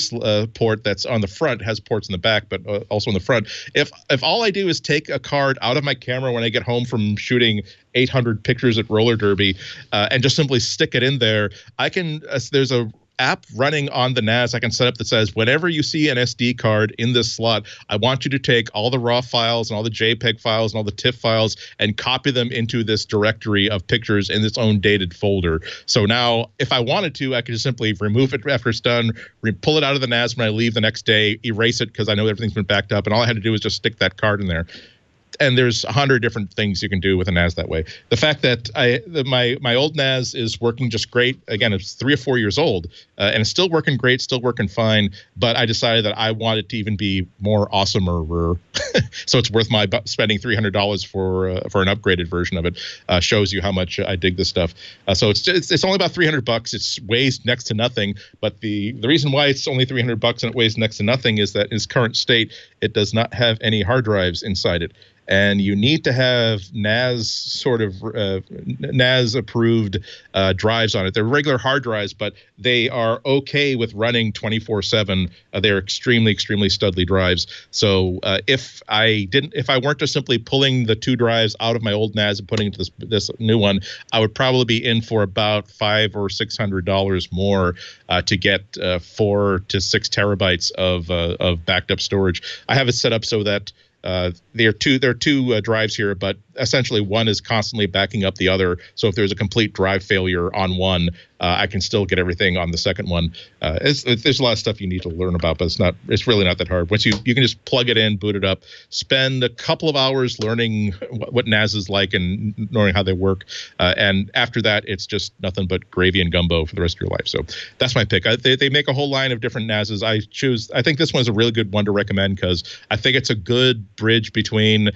port that's on the front has ports in the back, but also in the front. If all I do is take a card out of my camera when I get home from shooting 800 pictures at roller derby, and just simply stick it in there, I can. There's a app running on the NAS I can set up that says whenever you see an SD card in this slot, I want you to take all the RAW files and all the JPEG files and all the TIFF files and copy them into this directory of pictures in its own dated folder. So now if I wanted to, I could just simply remove it after it's done, pull it out of the NAS when I leave the next day, erase it because I know everything's been backed up, and all I had to do was just stick that card in there. And there's 100 different things you can do with a NAS that way. The fact that my old NAS is working just great. Again, it's 3 or 4 years old, and it's still working great, still working fine. But I decided that I want it to even be more awesomer, so it's worth my spending $300 for an upgraded version of it. Shows you how much I dig this stuff. So it's only about $300. It weighs next to nothing. But the reason why it's only $300 and it weighs next to nothing is that in its current state, it does not have any hard drives inside it. And you need to have NAS NAS approved drives on it. They're regular hard drives, but they are okay with running 24/7. They're extremely, extremely studly drives. So if I weren't just simply pulling the 2 drives out of my old NAS and putting into this new one, I would probably be in for about $500 or $600 more to get 4 to 6 terabytes of backed up storage. I have it set up so that there are two drives here, but essentially one is constantly backing up the other. So if there's a complete drive failure on one, I can still get everything on the second one. There's a lot of stuff you need to learn about, but it's really not that hard. Once you can just plug it in, boot it up, spend a couple of hours learning what NAS is like and knowing how they work, and after that, it's just nothing but gravy and gumbo for the rest of your life. So that's my pick. They make a whole line of different NASs. I think this one's a really good one to recommend because I think it's a good bridge between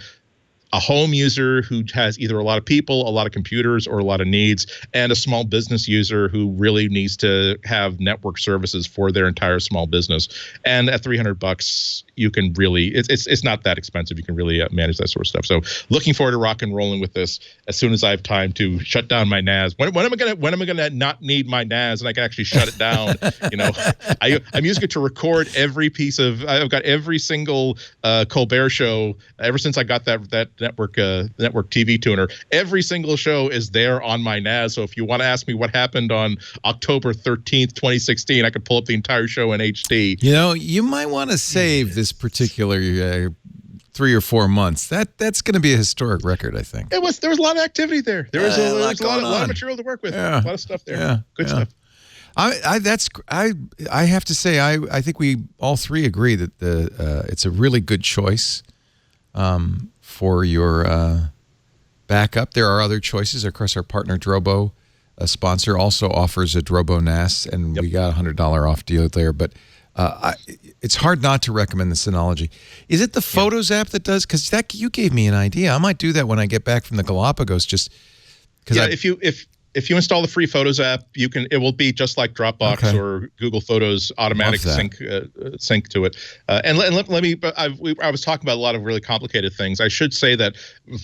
a home user who has either a lot of people, a lot of computers, or a lot of needs, and a small business user who really needs to have network services for their entire small business. And at $300, you can really, it's not that expensive. You can really manage that sort of stuff. So looking forward to rock and rolling with this as soon as I have time to shut down my NAS. When am I gonna not need my NAS and I can actually shut it down? I'm using it to record every piece of. I've got every single Colbert show ever since I got that network TV tuner. Every single show is there on my NAS. So if you want to ask me what happened on October 13th, 2016, I could pull up the entire show in HD. You might want to save this particular 3 or 4 months. That's going to be a historic record, I think. There was a lot of activity there. There was a lot of material to work with. Yeah. A lot of stuff there. Good stuff. I have to say I think we all three agree that it's a really good choice for your backup. There are other choices. Of course, our partner Drobo, a sponsor, also offers a Drobo NAS, and we got a $100 off deal there. But it's hard not to recommend the Synology. Is it the Photos app that does? Because you gave me an idea. I might do that when I get back from the Galapagos. Just because if you install the free Photos app, it will be just like Dropbox or Google Photos automatic sync to it. And let me. I was talking about a lot of really complicated things. I should say that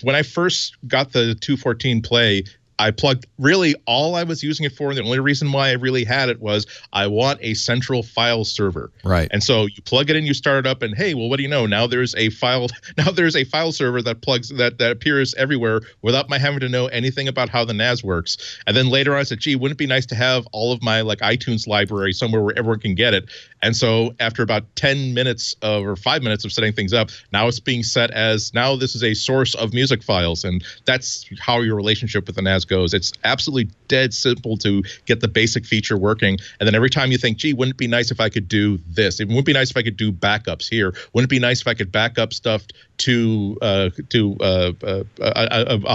when I first got the 214 Play, I plugged really all I was using it for, and the only reason why I really had it was I want a central file server. Right. And so you plug it in, you start it up, and hey, well, what do you know? Now there's a file server that appears everywhere without my having to know anything about how the NAS works. And then later on I said, gee, wouldn't it be nice to have all of my iTunes library somewhere where everyone can get it? And so after about 10 minutes or 5 minutes of setting things up, now it's being set as now this is a source of music files. And that's how your relationship with the NAS goes. It's absolutely dead simple to get the basic feature working. And then every time you think, gee, wouldn't it be nice if I could do this? It wouldn't be nice if I could do backups here. Wouldn't it be nice if I could back up stuff to a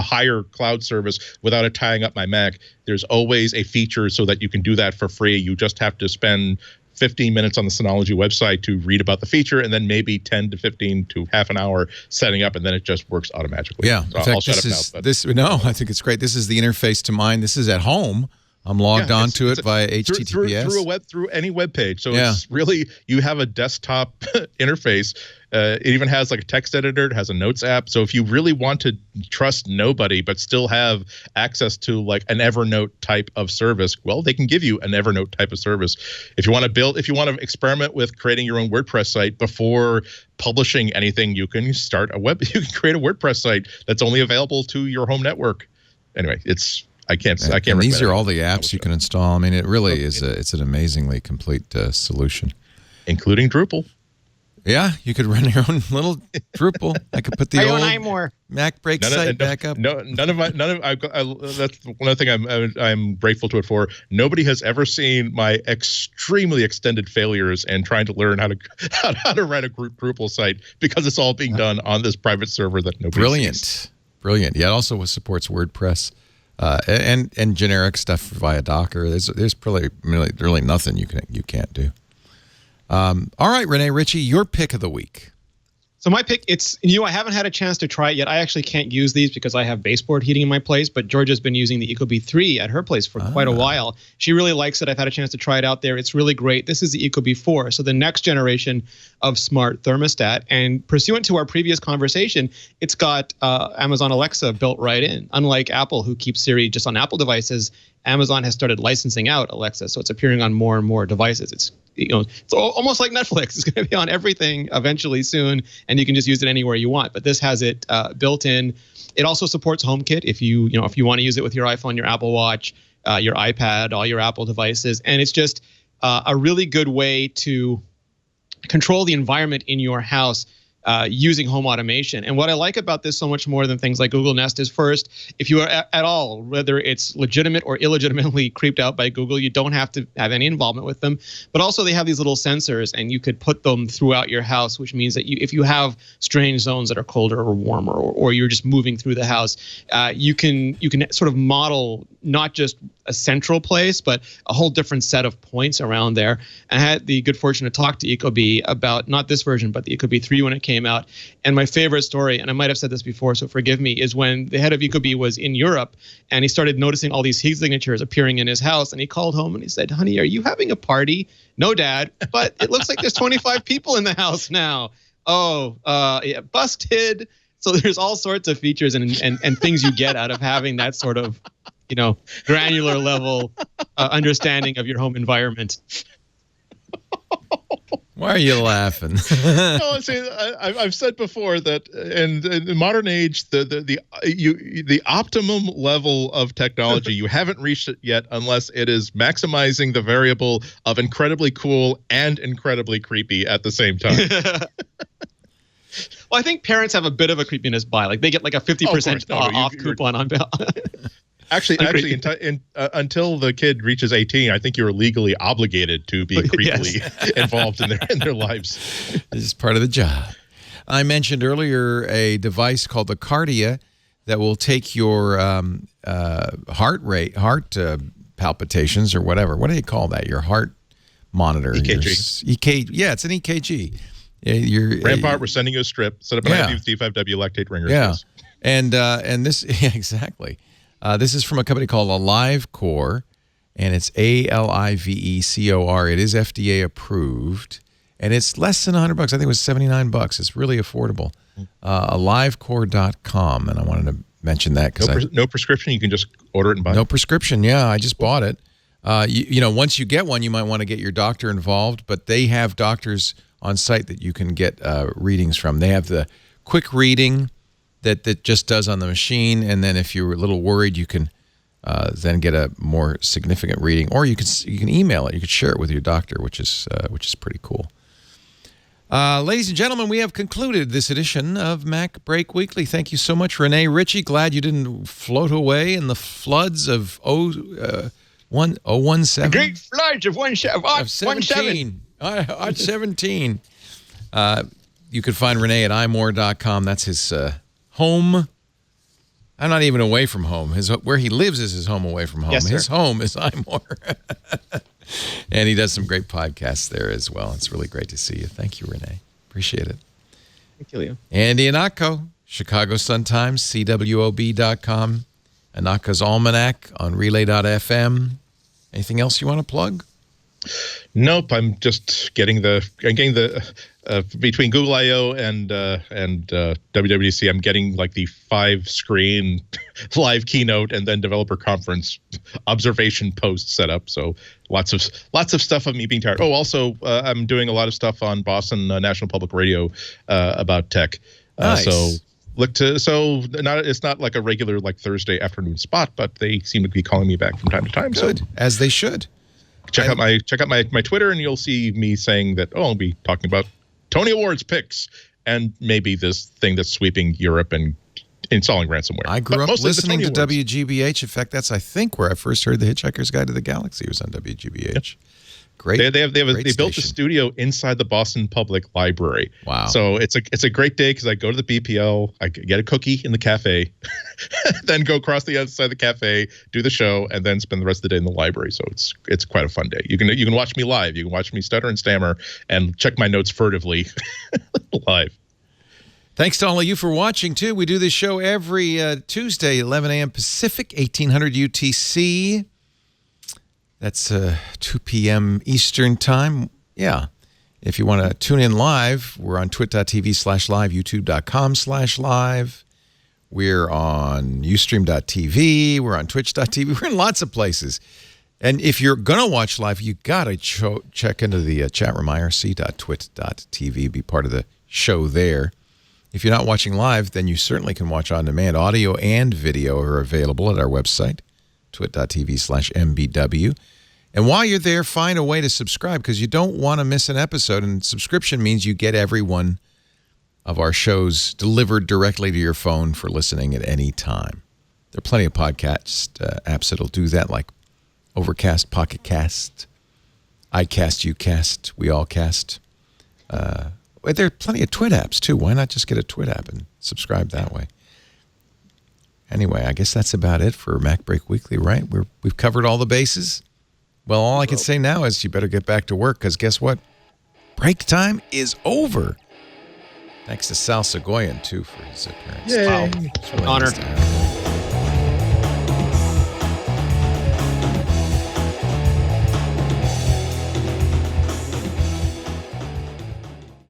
higher cloud service without it tying up my Mac? There's always a feature so that you can do that for free. You just have to spend 15 minutes on the Synology website to read about the feature, and then maybe 10 to 15 to half an hour setting up, and then it just works automatically. Yeah. So in fact, I'll shut up now. I think it's great. This is the interface to mine. This is at home. I'm logged onto it via HTTPS. Through any web page. So it's really, you have a desktop interface. It even has a text editor. It has a notes app. So if you really want to trust nobody but still have access to an Evernote type of service, well, they can give you an Evernote type of service. If you want to experiment with creating your own WordPress site before publishing anything, you can create a WordPress site that's only available to your home network. Anyway, I can't. And these are all the apps you can install. I mean, it really is. It's an amazingly complete solution, including Drupal. Yeah, you could run your own little Drupal. I could put the old MacBreak site back up. That's one thing I'm grateful to it for. Nobody has ever seen my extremely extended failures and trying to learn how to write a Drupal site because it's all being done on this private server that nobody sees. Brilliant. Yeah, it also supports WordPress. And generic stuff via Docker. There's really nothing you can't do. All right, Rene Ritchie, your pick of the week. So my pick, I haven't had a chance to try it yet. I actually can't use these because I have baseboard heating in my place, but Georgia's been using the Ecobee 3 at her place for quite a while. She really likes it. I've had a chance to try it out there. It's really great. This is the Ecobee 4, so the next generation of smart thermostat. And pursuant to our previous conversation, it's got Amazon Alexa built right in. Unlike Apple, who keeps Siri just on Apple devices, Amazon has started licensing out Alexa, so it's appearing on more and more devices. It's almost like Netflix. It's going to be on everything eventually soon, and you can just use it anywhere you want. But this has it built in. It also supports HomeKit if you want to use it with your iPhone, your Apple Watch, your iPad, all your Apple devices, and it's just a really good way to control the environment in your house using home automation. And what I like about this so much more than things like Google Nest is, first, if you are at all, whether it's legitimate or illegitimately creeped out by Google, you don't have to have any involvement with them. But also they have these little sensors, and you could put them throughout your house, which means that if you have strange zones that are colder or warmer, or you're just moving through the house, you can sort of model not just a central place, but a whole different set of points around there. I had the good fortune to talk to Ecobee about not this version, but the Ecobee 3 when it came out. And my favorite story, and I might have said this before, so forgive me, is when the head of Ecobee was in Europe and he started noticing all these heat signatures appearing in his house. And he called home and he said, "Honey, are you having a party?" "No, Dad, but it looks like there's 25 people in the house now." "Oh, yeah, busted." So there's all sorts of features and things you get out of having that sort of, granular level understanding of your home environment. Why are you laughing? No, see, I've said before that in the modern age, the optimum level of technology, you haven't reached it yet unless it is maximizing the variable of incredibly cool and incredibly creepy at the same time. Well, I think parents have a bit of a creepiness buy. Like they get like a 50% off coupon on. Actually, until the kid reaches 18, I think you're legally obligated to be creepily involved in their lives. This is part of the job. I mentioned earlier a device called the Kardia that will take your heart rate, palpitations or whatever. What do they call that? Your heart monitor. EKG. Yeah, it's an EKG. Rampart, we're sending you a strip. Set up an D5W lactate ringer. Yeah, and this exactly. This is from a company called AliveCore, and it's ALIVECOR. It is FDA approved, and it's less than $100. I think it was $79. It's really affordable. AliveCore.com, and I wanted to mention that because no prescription. You can just order it and buy it. No prescription. Yeah, I just bought it. Once you get one, you might want to get your doctor involved, but they have doctors on site that you can get readings from. They have the quick reading that just does on the machine, and then if you're a little worried, you can then get a more significant reading, or you can email it. You can share it with your doctor, which is pretty cool. Ladies and gentlemen, we have concluded this edition of MacBreak Weekly. Thank you so much, Rene Ritchie. Glad you didn't float away in the floods of 017. Great floods of 17. 17. You can find Rene at imore.com. That's his home. I'm not even away from home. Where he lives is his home away from home. Yes, his home is imore. And he does some great podcasts there as well. It's really great to see you. Thank you, Rene. Appreciate it. Thank you, Leo. Andy Anako, Chicago Sun-Times, CWOB.com, Anaka's Almanac on Relay.fm. Anything else you want to plug? Nope, I'm just getting the between Google I/O and WWDC, I'm getting like the 5-screen live keynote and then developer conference observation post set up. So lots of stuff of me being tired. Oh, also I'm doing a lot of stuff on Boston National Public Radio about tech. Nice. It's not like a regular like Thursday afternoon spot, but they seem to be calling me back from time to time. Good, as they should. Check out my Twitter, and you'll see me saying that, I'll be talking about Tony Awards picks and maybe this thing that's sweeping Europe and installing ransomware. I grew up listening to WGBH. In fact, that's, I think, where I first heard The Hitchhiker's Guide to the Galaxy was on WGBH. Yep. Great. They built a studio inside the Boston Public Library. Wow. So it's a great day because I go to the BPL, I get a cookie in the cafe, then go across the other side of the cafe, do the show, and then spend the rest of the day in the library. So it's quite a fun day. You can watch me live. You can watch me stutter and stammer and check my notes furtively live. Thanks to all of you for watching, too. We do this show every Tuesday, 11 a.m. Pacific, 1800 UTC. That's 2 p.m. Eastern time. Yeah. If you want to tune in live, we're on twit.tv/live, youtube.com/live. We're on ustream.tv. We're on twitch.tv. We're in lots of places. And if you're going to watch live, you got to check into the chat room, irc.twit.tv. Be part of the show there. If you're not watching live, then you certainly can watch on demand. Audio and video are available at our website, twit.tv/mbw. And while you're there, find a way to subscribe because you don't want to miss an episode. And subscription means you get every one of our shows delivered directly to your phone for listening at any time. There are plenty of podcast apps that'll do that, like Overcast, Pocket Cast, iCast, Ucast, We All Cast. There are plenty of Twit apps, too. Why not just get a Twit app and subscribe that way? Anyway, I guess that's about it for MacBreak Weekly, right? We've covered all the bases. Well, all I can say now is you better get back to work, because guess what? Break time is over. Thanks to Sal Soghoian, too, for his appearance. Yay. Wow. It's really Honor. nice to have him.